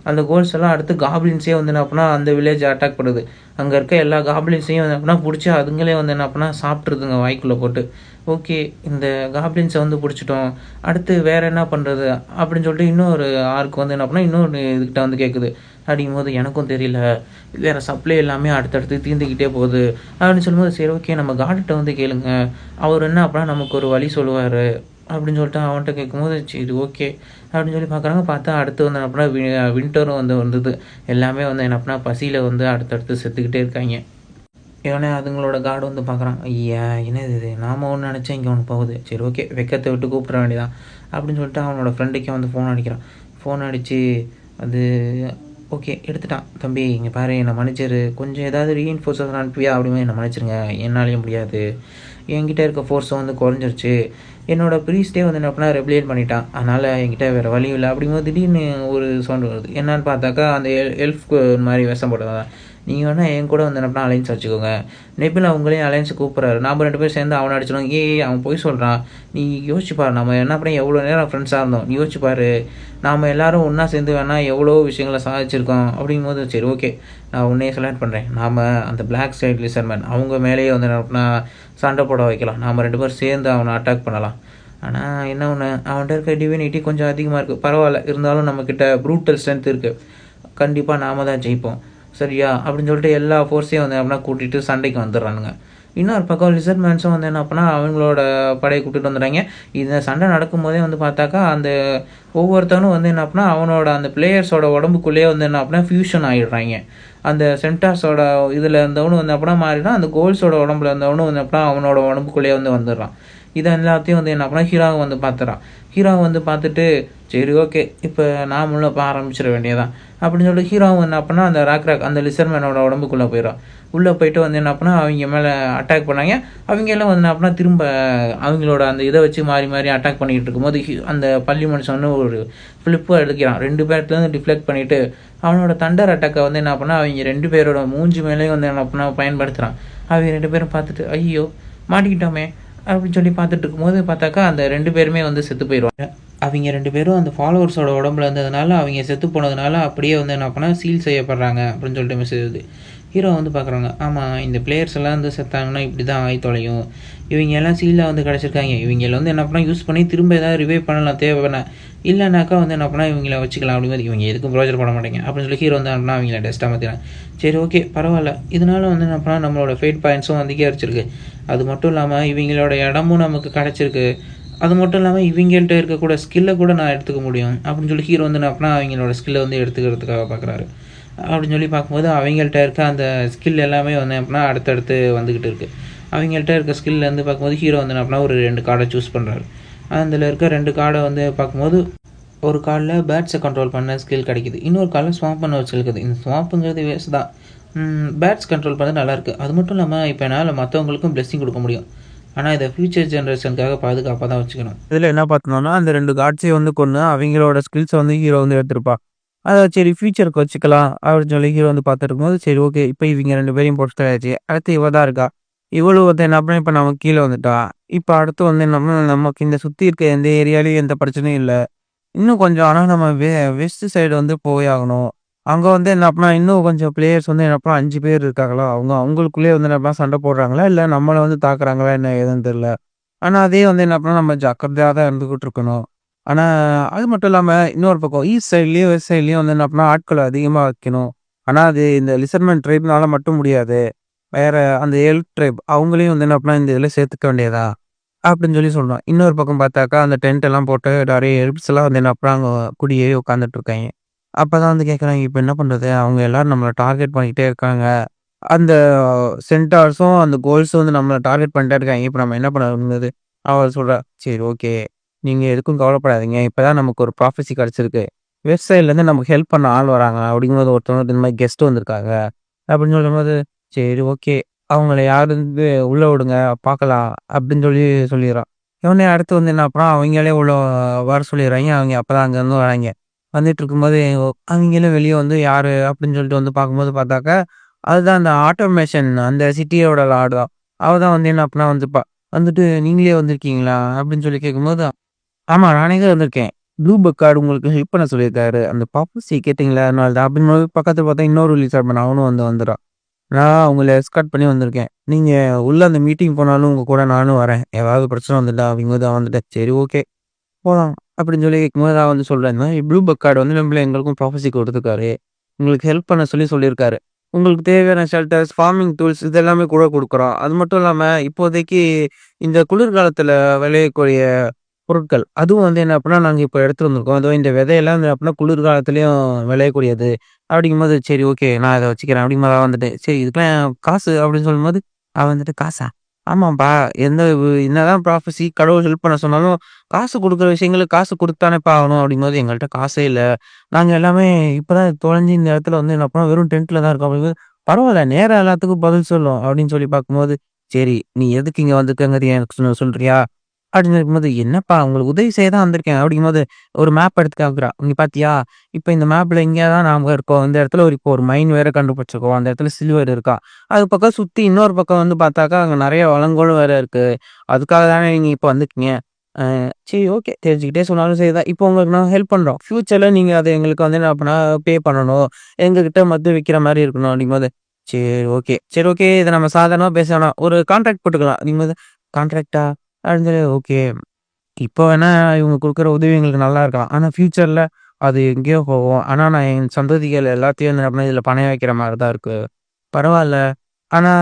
அந்த கோல்ஸ் எல்லாம் அடுத்து காப்ளின்ஸே வந்து என்ன அப்படின்னா அந்த வில்லேஜ் அட்டாக் பண்ணுது. அங்கே இருக்க எல்லா காப்ளின்ஸையும் வந்து அப்படின்னா பிடிச்சி அதுங்களே வந்து என்ன அப்படின்னா சாப்பிட்ருதுங்க வாய்க்குள்ளே போட்டு. ஓகே, இந்த காப்ளின்ஸை வந்து பிடிச்சிட்டோம், அடுத்து வேறு என்ன பண்ணுறது அப்படின்னு சொல்லிட்டு இன்னொரு ஆர்க்கு வந்து என்ன அப்படின்னா இன்னொரு இதுக்கிட்ட வந்து கேட்குது. அப்படிங்கும்போது எனக்கும் தெரியல, வேறு சப்ளை எல்லாமே அடுத்தடுத்து தீர்ந்துக்கிட்டே போகுது அப்படின்னு சொல்லும்போது, சரி ஓகே நம்ம கார்டுகிட்ட வந்து கேளுங்க, அவர் என்ன அப்படின்னா நமக்கு ஒரு வழி சொல்லுவார் அப்படின்னு சொல்லிட்டு அவன்கிட்ட கேட்கும்போது, சரி ஓகே அப்படின்னு சொல்லி பார்க்குறாங்க. பார்த்தா அடுத்து வந்து என்ன அப்படின்னா வின்டரும் வந்து வந்தது. எல்லாமே வந்து என்ன அப்படின்னா பசியில் வந்து அடுத்தடுத்து செத்துக்கிட்டே இருக்காங்க. இவனே அதுங்களோட கார்டு வந்து பார்க்குறான். ஐயா என்னது இது, நாம் ஒன்று நினச்சேன் இங்கே ஒன்று போகுது. சரி ஓகே, வெக்கத்தை விட்டு கூப்பிட வேண்டியதான் அப்படின்னு சொல்லிட்டு அவனோட ஃப்ரெண்டுக்கே வந்து ஃபோன் அடிக்கிறான். ஃபோன் அடித்து அது ஓகே எடுத்துட்டான். தம்பி இங்கே பாரு, என்னை மன்னிச்சிரு, கொஞ்சம் ஏதாவது ரீஇன்ஃபோர்ஸஸ் அனுப்பியா அப்படிமே என்னை மன்னிச்சிருங்க, என்னாலேயும் முடியாது, என்கிட்ட இருக்க ஃபோர்ஸும் வந்து குறைஞ்சிருச்சு, என்னோடய ப்ரீஸ்டே வந்து என்ன பண்ணால் ரெப்ளியேட் பண்ணிட்டான், அதனால் என்கிட்ட வேறு வழி இல்லை அப்படிங்கும்போது திடீர்னு ஒரு சவுண்டு வருது. என்னான்னு பார்த்தாக்கா அந்த எல்ஃப்க்கு மாதிரி விஷம் போட்டதான். நீங்கள் வேணால் என் கூட வந்து என்ன பண்ணால் அலைன்ஸ் வச்சுக்கோங்க. நெபில் அவங்களையும் அலைன்ஸ் கூப்பிட்றாரு. நாம் 2 பேரும் சேர்ந்து அவனை அடிச்சிடும். அவன் போய் சொல்கிறான். நீ யோசிச்சுப்பார், நம்ம என்ன பண்ணி எவ்வளோ நேரம் ஃப்ரெண்ட்ஸாக இருந்தோம், நீ யோசிச்சுப்பார், நாம் எல்லோரும் ஒன்றா சேர்ந்து வேணால் எவ்வளோ விஷயங்களை சாதிச்சிருக்கோம் அப்படிங்கும்போது, சரி ஓகே நான் உன்னையே செலக்ட் பண்ணுறேன், நாம் அந்த பிளாக் சைட் லிசர்மேன் அவங்க மேலேயே வந்து என்ன சண்டை போட வைக்கலாம், நாம் 2 பேரும் சேர்ந்து அவனை அட்டாக் பண்ணலாம். ஆனால் என்ன ஒன்று, அவன்கிட்ட இருக்க டிவினிட்டி கொஞ்சம் அதிகமாக இருக்குது, பரவாயில்ல, இருந்தாலும் நம்மக்கிட்ட ப்ரூட்டல் ஸ்ட்ரென்த் இருக்குது, கண்டிப்பாக நாம் தான் ஜெயிப்போம் சரியா அப்படின்னு சொல்லிட்டு எல்லா ஃபோர்ஸையும் வந்து அப்படின்னா கூட்டிகிட்டு சண்டைக்கு வந்துடுறானுங்க. இன்னொரு பக்கம் லிசர்மேன்ஸும் வந்து என்ன அப்படின்னா அவங்களோட படையை கூட்டிகிட்டு வந்துடுறாங்க. இந்த சண்டை நடக்கும்போதே வந்து பார்த்தாக்கா அந்த ஒவ்வொருத்தவனும் வந்து என்ன அப்படின்னா அவனோட அந்த பிளேயர்ஸோட உடம்புக்குள்ளேயே வந்து என்ன அப்படின்னா ஃபியூஷன் ஆகிடுறாங்க. அந்த சென்டார்ஸோட இதில் இருந்தவனும் வந்து அப்படின்னா மாறினா அந்த கோல்ஸோட உடம்புல இருந்தவனும் வந்து அப்படின்னா அவனோட உடம்புக்குள்ளேயே வந்து வந்துடுறான். இதை எல்லாத்தையும் வந்து என்ன அப்படின்னா ஹீரோவை வந்து பார்த்துறான். ஹீரோவை வந்து பார்த்துட்டு சரி ஓகே இப்போ நாமளும் இப்போ ஆரம்பிச்சிட வேண்டியதான் அப்படின்னு சொல்லிட்டு ஹீரோவும் என்ன அப்படின்னா அந்த ராக் அந்த லிசர்மேனோட உடம்புக்குள்ளே போயிடும். உள்ளே போயிட்டு வந்து என்ன அப்படின்னா அவங்க மேலே அட்டாக் பண்ணாங்க. அவங்க எல்லாம் வந்து என்ன அப்படின்னா திரும்ப அவங்களோட அந்த இதை வச்சு மாறி மாறி அட்டாக் பண்ணிக்கிட்டு இருக்கும்போது அந்த பள்ளி மனுஷன் வந்து ஒரு ஃப்ளிப்பு எடுக்கிறான். 2 பேர்த்துலேருந்து டிஃப்ளெக்ட் பண்ணிவிட்டு அவனோட தண்டர் அட்டாக்கை வந்து என்ன பண்ணால் அவங்க 2 பேரோட மூஞ்சி மேலேயும் வந்து என்ன பண்ணால் பயன்படுத்துகிறான். அவங்க 2 பேரும் பார்த்துட்டு ஐயோ மாட்டிக்கிட்டோமே அப்படின்னு சொல்லி பார்த்துட்டு இருக்கும்போது பார்த்தாக்கா அந்த 2 பேருமே வந்து செத்து போயிடுவாங்க. அவங்க 2 பேரும் அந்த ஃபாலோவர்ஸோட உடம்புல இருந்ததுனால, அவங்க செத்து போனதுனால அப்படியே வந்து என்ன பண்ணா சீல் செய்யப்படுறாங்க அப்படின்னு சொல்லிட்டு மெசேஜ் வருது. ஹீரோ வந்து பார்க்குறாங்க. ஆமா, இந்த பிளேயர்ஸ் எல்லாம் வந்து செத்தாங்கன்னா இப்படி தான் ஆகி தொலையும். இவங்க எல்லாம் சீலா வந்து கிடச்சிருக்காங்க. இவங்கள வந்து என்ன பண்ணா யூஸ் பண்ணி திரும்ப ஏதாவது ரிவைவ் பண்ணலாம் தேவைன்னா. இல்லைனாக்கா வந்து என்ன பண்ணா இவங்கள வச்சுக்கலாம் அப்படிங்கிறது இவங்க எதுக்கும் பிரயோஜனப்பட மாட்டேங்க அப்படின்னு சொல்லி ஹீரோ வந்து அப்படின்னா அவங்கள டெஸ்ட்டாக மாற்றினாங்க. சரி ஓகே பரவாயில்ல. இதனால வந்து என்ன பண்ணா நம்மளோட ஃபேட் பாயிண்ட்ஸும் அதிகரிச்சிருக்கு. அது மட்டும் இல்லாமல் இவங்களோட இடமும் நமக்கு கிடச்சிருக்கு. அது மட்டும் இல்லாமல் இவங்கள்ட்ட இருக்கக்கூட ஸ்கில்லை கூட நான் எடுத்துக்க முடியும் அப்படின்னு சொல்லி ஹீரோ வந்து என்ன பண்ணா அவங்களோட ஸ்கில்லை வந்து எடுத்துக்கிறதுக்காக பார்க்குறாரு. அப்படின்னு சொல்லி பார்க்கும்போது அவங்கள்ட்ட இருக்க அந்த ஸ்கில் எல்லாமே வந்து அப்படின்னா அடுத்தடுத்து வந்துக்கிட்டு இருக்குது. அவங்கள்ட்ட இருக்க ஸ்கில்லேருந்து பார்க்கும்போது ஹீரோ வந்து என்ன பண்ணா ஒரு 2 கார்டை சூஸ் பண்ணுறாரு. அதில் இருக்க 2 கார்டை வந்து பார்க்கும்போது ஒரு கார்டில் பேட்ஸை கண்ட்ரோல் பண்ண ஸ்கில் கிடைக்குது. இன்னொரு கார்டில் ஸ்வாப் பண்ண ஒரு ஸ்கில் இருக்குது. இந்த ஸ்வாப்புங்கிறது வேஸ்ட் தான். பேட்ஸ் கண்ட்ரோல் பண்ணது நல்லாயிருக்கு. அது மட்டும் இல்லாமல் இப்போ என்னால் மற்றவங்களுக்கும் பிளெஸிங் கொடுக்க முடியும். ஆனால் இதை ஃபியூச்சர் ஜென்ரேஷனுக்காக பாதுகாப்பாக தான் வச்சுக்கணும். இதில் என்ன பார்த்தோம்னா அந்த 2 காட்ஸையும் வந்து கொன்று அவங்களோட ஸ்கில்ஸை வந்து ஹீரோ வந்து எடுத்திருப்பா. அதை சரி ஃபியூச்சருக்கு வச்சுக்கலாம் அப்படின்னு சொல்லி ஹீரோ வந்து பார்த்துட்டு இருக்கும்போது சரி ஓகே இப்போ இவங்க 2 பேரையும் போட்டுட்டாச்சு. அடுத்து இவ தான் இருக்கா. இவளும் வந்து என்ன பண்ணா இப்போ நமக்கு கீழே வந்துட்டா. இப்போ அடுத்து வந்து நமக்கு இந்த சுற்றி இருக்க எந்த ஏரியாலையும் எந்த பிரச்சனையும் இல்லை. இன்னும் கொஞ்சம் ஆனா நம்ம வெஸ்ட் சைடு வந்து போய் ஆகணும். அங்க வந்து என்ன அப்படின்னா, இன்னும் கொஞ்சம் பிளேயர்ஸ் வந்து என்ன அப்படின்னா 5 பேர் இருக்காங்களா, அவங்களுக்குள்ளேயே வந்து என்ன அப்படின்னா சண்டை போடுறாங்களா, இல்ல நம்மள வந்து தாக்குறாங்களா என்ன ஏதுன்னு தெரியல. ஆனா அதே வந்து என்ன அப்படின்னா நம்ம ஜாக்கிரதையா தான் இருந்துகிட்டு இருக்கணும். ஆனா அது மட்டும் இல்லாம இன்னொரு பக்கம் ஈஸ்ட் சைட்லயும், வெஸ்ட் சைட்லயும் வந்து என்ன அப்படின்னா ஆட்கள அதிகமா வைக்கணும். ஆனா அது இந்த லிசர்மன் ட்ரைப்னால மட்டும் முடியாது. வேற அந்த எல்க் ட்ரைப் அவங்களையும் வந்து என்ன அப்படின்னா இந்த இதில சேர்த்துக்க வேண்டியதா? அப்படின்னு சொல்லி சொல்றான். இன்னொரு பக்கம் பார்த்தாக்கா, அந்த டென்ட் எல்லாம் போட்டு நெறைய எல்ப்ஸ் எல்லாம் வந்து என்ன பண்றாங்க, குடியேறி உட்கார்ந்துட்டு இருக்காய்ங்க. அப்பதான் வந்து கேட்குறாங்க, "இப்ப என்ன பண்றது? அவங்க எல்லாரும் நம்மள டார்கெட் பண்ணிக்கிட்டே இருக்காங்க. அந்த சென்டார்ஸும், அந்த கோல்ஸும் வந்து நம்மள டார்கெட் பண்ணிட்டே இருக்காய்ங்க. இப்ப நம்ம என்ன பண்ணணும்ங்குது." அவ சொல்றா, "சரி ஓகே. நீங்க எதுக்கும் கவலைப்படாதீங்க. இப்பதான் நமக்கு ஒரு ப்ராஃபஸி கிடைச்சிருக்கு. வெஸ்ட் சைட்லேருந்து நமக்கு ஹெல்ப் பண்ண ஆள் வராங்க." அப்படிங்கும்போது ஒருத்தவங்க இந்த மாரி கெஸ்ட் வந்திருக்காங்க. அப்படின்னு சொல்லும்போது, "சரி ஓகே. அவங்கள யாருன்னு உள்ள விடுங்க பார்க்கலாம்." அப்படின்னு சொல்லிர்றான். இவனே அடுத்து வந்து என்ன பண்றான், அவங்களே உள்ள வர சொல்லிர்றாய்ங்க. அவங்க அப்பதான் அங்கருந்து வராய்ங்க. வந்துட்டு இருக்கும்போது, அவங்களும் வெளிய வந்து யாரு அப்படின்னு சொல்லிட்டு வந்து பார்க்கும்போது பார்த்தாக்கா, அதுதான் அந்த ஆட்டோமேஷன் அந்த சிட்டியோட லார்டு தான். அவ தான் வந்து என்ன பண்ணா வந்துப்பா. வந்துட்டு "நீங்களே வந்திருக்கீங்களா?" அப்படின்னு சொல்லி கேட்கும்போது, "ஆமா நானே தான் வந்திருக்கேன். ப்ளூ பக்கார்டு உங்களுக்கு ஹெல்ப் பண்ண சொல்லியிருக்காரு. அந்த பப்பர்ஸி கேட்டீங்களா அதனால தான்." அப்படிங்கும்போது பக்கத்துல பார்த்தா இன்னொரு லிசார்ட் மேன் அவனும் வந்துடுறான். "நான் உங்கள எஸ்கார்ட் பண்ணி வந்திருக்கேன். நீங்க உள்ள அந்த மீட்டிங் போனாலும் உங்க கூட நானும் வரேன். ஏதாவது பிரச்சனை வந்துட்டா அப்படிங்கும்போது அவன் வந்துட்டு, "சரி ஓகே போலாம்." அப்படின்னு சொல்லி கேட்கும்போது நான் வந்து சொல்றேன், "இந்த மாரி ப்ளூ பக்கார்டு வந்து நம்மள எங்களுக்கும் ப்ராஃபஸி குடுத்துருக்காரு. உங்களுக்கு ஹெல்ப் பண்ண சொல்லியிருக்காரு. உங்களுக்கு தேவையான ஷெல்டர்ஸ், ஃபார்மிங் டூல்ஸ் இது எல்லாமே கூட குடுக்குறோம். அது மட்டும் இல்லாம இப்போதைக்கு இந்த குளிர்காலத்துல விளையக்கூடிய பொருட்கள், அதுவும் வந்து என்ன அப்டின்னா, நாங்க இப்ப எடுத்துட்டு வந்திருக்கோம். அதுவும் இந்த விதையெல்லாம் வந்து அப்டின்னா குளிர்காலத்திலயும் விளையக்கூடியது." அப்படிங்கும்போது, "சரி ஓகே. நான் இத வச்சுக்கிறேன்." அப்படிங்கும்போது அவன் வந்துட்டு, "சரி இதுக்கெல்லாம் காசு?" அப்படின்னு சொல்லும்போது, அவன் வந்துட்டு, "காசா? ஆமாம்பா. என்னதான் ப்ராஃபஸி கடவுள் ஹெல்ப் பண்ண சொன்னாலும், காசு குடுக்குற விஷயங்களுக்கு காசு குடுத்துதானேப்பா ஆகணும்." அப்படிங்கும்போது, "எங்கள்ட்ட காசே இல்ல. நாங்க எல்லாமே இப்பதான் தொலைஞ்சு இந்த இடத்துல வந்து என்ன பண்ணோம், வெறும் டென்ட்ல தான் இருக்கோம்." அப்படிங்கும்போது, "பரவால்ல. நேரம் எல்லாத்துக்கும் பதில் சொல்லும்." அப்படின்னு சொல்லி பார்க்கும்போது, "சரி நீ எதுக்கு இங்க வந்திருக்கங்கிறத எனக்கு சொல்றியா?" அப்படின்னு இருக்கும்போது, "என்னப்பா உங்களுக்கு உதவி செய்ய தான் வந்திருக்கேன்." அப்படிங்கும்போது, ஒரு மேப் எடுத்து காமிக்கிறான். "இங்க பாத்தியா? இப்ப இந்த மேப்ல இங்க தான் நாம இருக்கோம். இந்த இடத்துல ஒரு மைன் வேற கண்டுபிடிச்சிருக்கோம். அந்த இடத்துல சில்வர் இருக்கா. அது பக்கம் சுத்தி இன்னொரு பக்கம் வந்து பார்த்தாக்கா, அங்க நெறைய வளங்களும் வேற இருக்கு. அதுக்காக தானே நீங்க இப்ப வந்துருக்கீங்க. அ சரி ஓகே. தெரிஞ்சுக்கிட்டே சொன்னாலும் சரிதான். இப்போ உங்களுக்கு நாங்க ஹெல்ப் பண்றோம். ஃபியூச்சர்ல நீங்க அத எங்களுக்கு வந்து என்ன பண்ணா பே பண்ணணும். எங்ககிட்ட மத்து விக்கிற மாரி இருக்கணும்." அப்படிங்கும்போது, "சரி ஓகே. சரி ஓகே. இத நம்ம சாதாரணமா பேச வேணாம். ஒரு கான்ட்ராக்ட் போட்டுக்கலாம்." அப்படிங்கும்போது, "கான்ட்ராக்ட்டா?" அப்படின்னு சொல்லி, "ஓகே. இப்போ வேணா இவங்க குடுக்குற உதவி எங்களுக்கு நல்லா இருக்கலாம். ஆனா ஃபியூச்சர்ல அது எங்கேயோ போகும். ஆனா நான் என் சந்ததிகள் எல்லாத்தையும் வந்து என்ன இதில பணயம் வைக்கிற மாரி தான் இருக்கு. பரவால்ல. ஆனா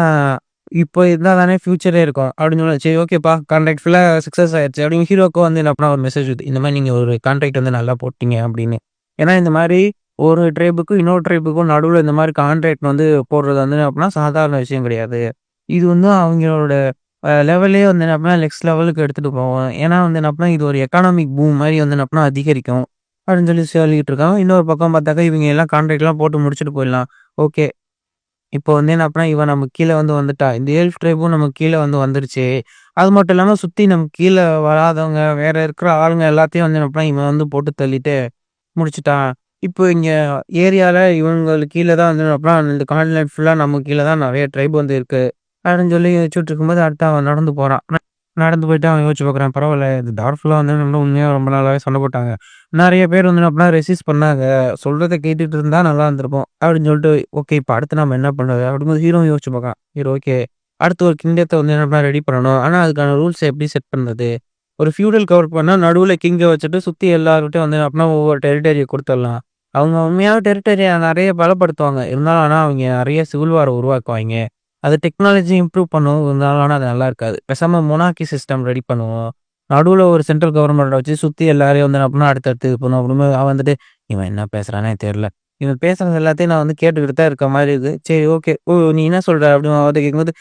இப்போ இருந்தா தானே ஃபியூச்சரே இருக்கும்." அப்படின்னு சொல்லி, "சரி ஓகேப்பா. கான்ட்ராக்ட் ஃபுல்லா சக்சஸ் ஆயிருச்சு." அப்படின்னு ஹீரோவுக்கும் வந்து என்ன பண்ணா ஒரு மெசேஜ் வருது. இந்த மாரி நீங்க ஒரு கான்ட்ராக்ட் வந்து நல்லா போட்டீங்க அப்படின்னு. ஏன்னா இந்த மாரி ஒரு ட்ரைபுக்கும் இன்னொரு ட்ரைபுக்கும் நடுவுல இந்த மாரி கான்ட்ராக்ட் வந்து போடுறது வந்து அப்படின்னா சாதாரண விஷயம் கிடையாது. இது வந்து அவங்களோட லெவலே வந்து என்ன அப்படின்னா நெக்ஸ்ட் லெவலுக்கு எடுத்துட்டு போவோம். ஏன்னா வந்து என்ன அப்படின்னா இது ஒரு எக்கானாமிக் பூம் மாரி வந்து என்ன அப்படின்னா அதிகரிக்கும். அப்படின்னு சொல்லி சொல்லிட்டு இருக்காங்க. இன்னொரு பக்கம் பார்த்தாக்கா இவங்க எல்லாம் கான்ட்ராக்ட்லாம் போட்டு முடிச்சுட்டு போயிடலாம். ஓகே. இப்போ வந்து என்ன அப்படின்னா இவ நமக்கு கீழ வந்து வந்துட்டா. இந்த எல்ஃப் ட்ரைபும் நமக்கு கீழ வந்து வந்துருச்சு. அது மட்டும் இல்லாம சுத்தி நமக்கு கீழ வராதவங்க, வேற இருக்கிற ஆளுங்க எல்லாத்தையும் வந்து என்ன அப்படின்னா இவன் வந்து போட்டு தள்ளிட்டு முடிச்சுட்டான். இப்போ இங்க ஏரியால இவங்களுக்கு கீழ தான் வந்து என்ன அப்படின்னா இந்த கான்டினென்ட் ஃபுல்லா நமக்கு கீழ தான் நெறைய ட்ரைப் வந்து இருக்கு. அப்படின்னு சொல்லி வச்சுட்டு இருக்கும்போது அடுத்து அவன் நடந்து போறான். நடந்து போயிட்டு அவன் யோசிச்சு பார்க்குறான். பரவால்ல இது டார்ஃபுல்லா வந்து நம்மள உண்மையா ரொம்ப நாளாவே சண்டை போட்டாங்க. நெறைய பேர் வந்து அப்படின்னா ரெசிஸ்ட் பண்ணாங்க. சொல்றத கேட்டுட்டு இருந்தா நல்லா இருந்திருக்கும். அப்படின்னு சொல்லிட்டு, ஓகே இப்ப அடுத்து நம்ம என்ன பண்றது? அப்படிங்கும்போது ஹீரோவும் யோசிச்சு பார்க்குறான். Hero okay. அடுத்து ஒரு கிங்டத்த வந்து என்ன பண்ணா ரெடி பண்ணணும். ஆனா அதுக்கான ரூல்ஸ எப்படி செட் பண்றது? ஒரு ஃபியூடல் கவர் பண்ணா நடுவுல கிங்க வச்சுட்டு சுத்தி எல்லார்கிட்டயும் வந்து அப்படின்னா ஒவ்வொரு டெரிட்டரிய குடுத்துடலாம். அவங்க உண்மையாவே டெரிட்டரிய நெறைய பலப்படுத்துவாங்க. இருந்தாலும் ஆனா அவங்க நெறைய சிவில் வார உருவாக்குவாய்ங்க. அது டெக்னாலஜி இம்ப்ரூவ் பண்ணும். இருந்தாலும் ஆனா அது நல்லா இருக்காது. பேசாம மொனார்கி சிஸ்டம் ரெடி பண்ணுவோம். நடுவுல ஒரு சென்ட்ரல் கவர்ன்மெண்ட்ட வச்சு சுத்தி எல்லாரையும் வந்து அப்படின்னா அடுத்தடுத்து இது பண்ணுவோம். அப்படிங்கும்போது அவன் வந்துட்டு, இவன் என்ன பேசுறான்னே தெரியல. இவன் பேசுறது எல்லாத்தையும் நான் வந்து கேட்டுக்கிட்டு தான் இருக்க மாரி இருக்கு. சரி ஓகே. ஓ! நீ என்ன சொல்ற? அப்படின்னு அவன்ட்ட கேட்கும்போது,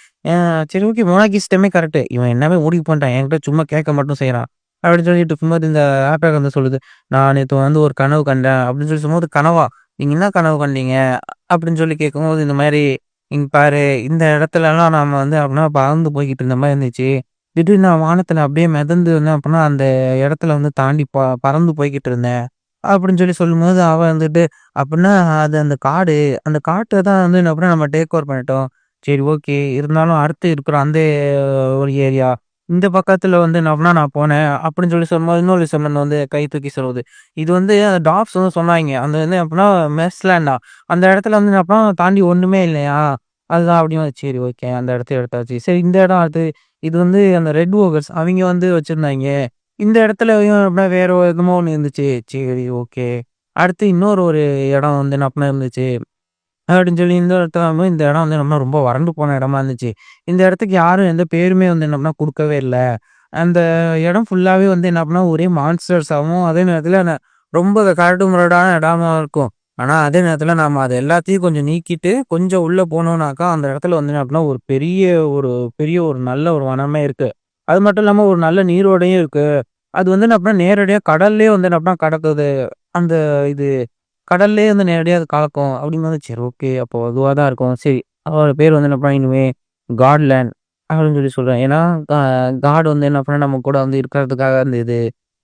சரி ஓகே மொனார்கி சிஸ்டமே கரெக்ட்டு. இவன் எல்லாமே முடிவு பண்ணிட்டான். என்கிட்ட சும்மா கேட்க மட்டும் செய்றான். அப்படின்னு சொல்லிட்டு இருக்கும்போது இந்த ஆல்ஃப்ரேட் வந்து சொல்லுது, நான் நேத்து வந்து ஒரு கனவு கண்டேன். அப்படின்னு சொல்லி சொல்லும்போது, கனவா? நீங்க என்ன கனவு கண்டீங்க? அப்படின்னு சொல்லி கேட்கும்போது, இந்த மாரி இங்க பாரு, இந்த இடத்துலலாம் நாம வந்து அப்படின்னா பறந்து போய்க்கிட்டு இருந்த மாரி இருந்துச்சு. திடீர்னு நான் வானத்துல அப்படியே மிதந்து வந்து அப்படின்னா அந்த இடத்துல வந்து தாண்டி பறந்து போய்க்கிட்டு இருந்தேன். அப்படின்னு சொல்லி சொல்லும்போது, அவ வந்துட்டு, அப்படின்னா அது அந்த காடு. அந்த காட்ட தான் வந்து என்ன அப்படின்னா நம்ம டேக் ஓவர் பண்ணிட்டோம். சரி ஓகே. இருந்தாலும் அடுத்து இருக்கிற அந்த ஒரு ஏரியா. இந்த பக்கத்துல வந்து என்ன அப்படின்னா நான் போனேன். அப்படின்னு சொல்லி சொல்லும்போது, இன்னொரு லிசனர் வந்து கை தூக்கி சொல்லுது. இது வந்து டாக்ஸ் வந்து சொன்னாய்ங்க. அந்த வந்து அப்படின்னா மெர்ஸ்லேண்டா. அந்த இடத்துல வந்து என்ன அப்படின்னா தாண்டி ஒண்ணுமே இல்லையா? அதுதான் அப்படியும் சரி ஓகே. அந்த இடத்த எடுத்தாச்சு. சரி இந்த இடம் அடுத்து இது வந்து அந்த ரெட் ஓகர்ஸ் அவிங்க வந்து வச்சிருந்தாய்ங்க. இந்த இடத்துலயும் அப்படின்னா வேற என்னமோ ஒண்ணு இருந்துச்சு. சரி ஓகே. அடுத்து இன்னொரு ஒரு இடம் வந்து என்ன அப்படின்னா இருந்துச்சு. அப்படின்னு சொல்லி இந்த இடத்துல இந்த இடம் வந்து என்னன்னா ரொம்ப வறண்டு போன இடமா இருந்துச்சு. இந்த இடத்துக்கு யாரும் எந்த பேருமே வந்து என்ன அப்படின்னா குடுக்கவே இல்ல. அந்த இடம் ஃபுல்லாவே வந்து என்ன அப்படின்னா ஒரே மான்ஸ்டர்ஸாவும், அதே நேரத்துல ரொம்ப கரடு முரடான இடமா இருக்கும். ஆனா, அதே நேரத்துல நாம அது எல்லாத்தையும் கொஞ்சம் நீக்கிட்டு, கொஞ்சம் உள்ள போனோம்னாக்கா, அந்த இடத்துல வந்து என்ன அப்படின்னா, ஒரு பெரிய ஒரு நல்ல ஒரு வனமே இருக்கு. அது மட்டும் இல்லாம ஒரு நல்ல நீரோடையும் இருக்கு. அது வந்து என்ன அப்படின்னா, நேரடியா கடல்லயே வந்து என்ன அப்படின்னா கடக்குது. அந்த இது கடல்லயே வந்து நேரடியா அது கலக்கும். அப்படிங்கும்போது, சரி ஓகே. அப்போ அதுவா தான் இருக்கும். சரி, அவரோட பேர் வந்து என்ன அப்படின்னா, இனிமே காட்லேண்ட் அப்படின்னு சொல்லி சொல்றேன். ஏன்னா, கா காட் வந்து என்ன அப்படின்னா, நம்ம கூட வந்து இருக்கிறதுக்காக அந்த இது.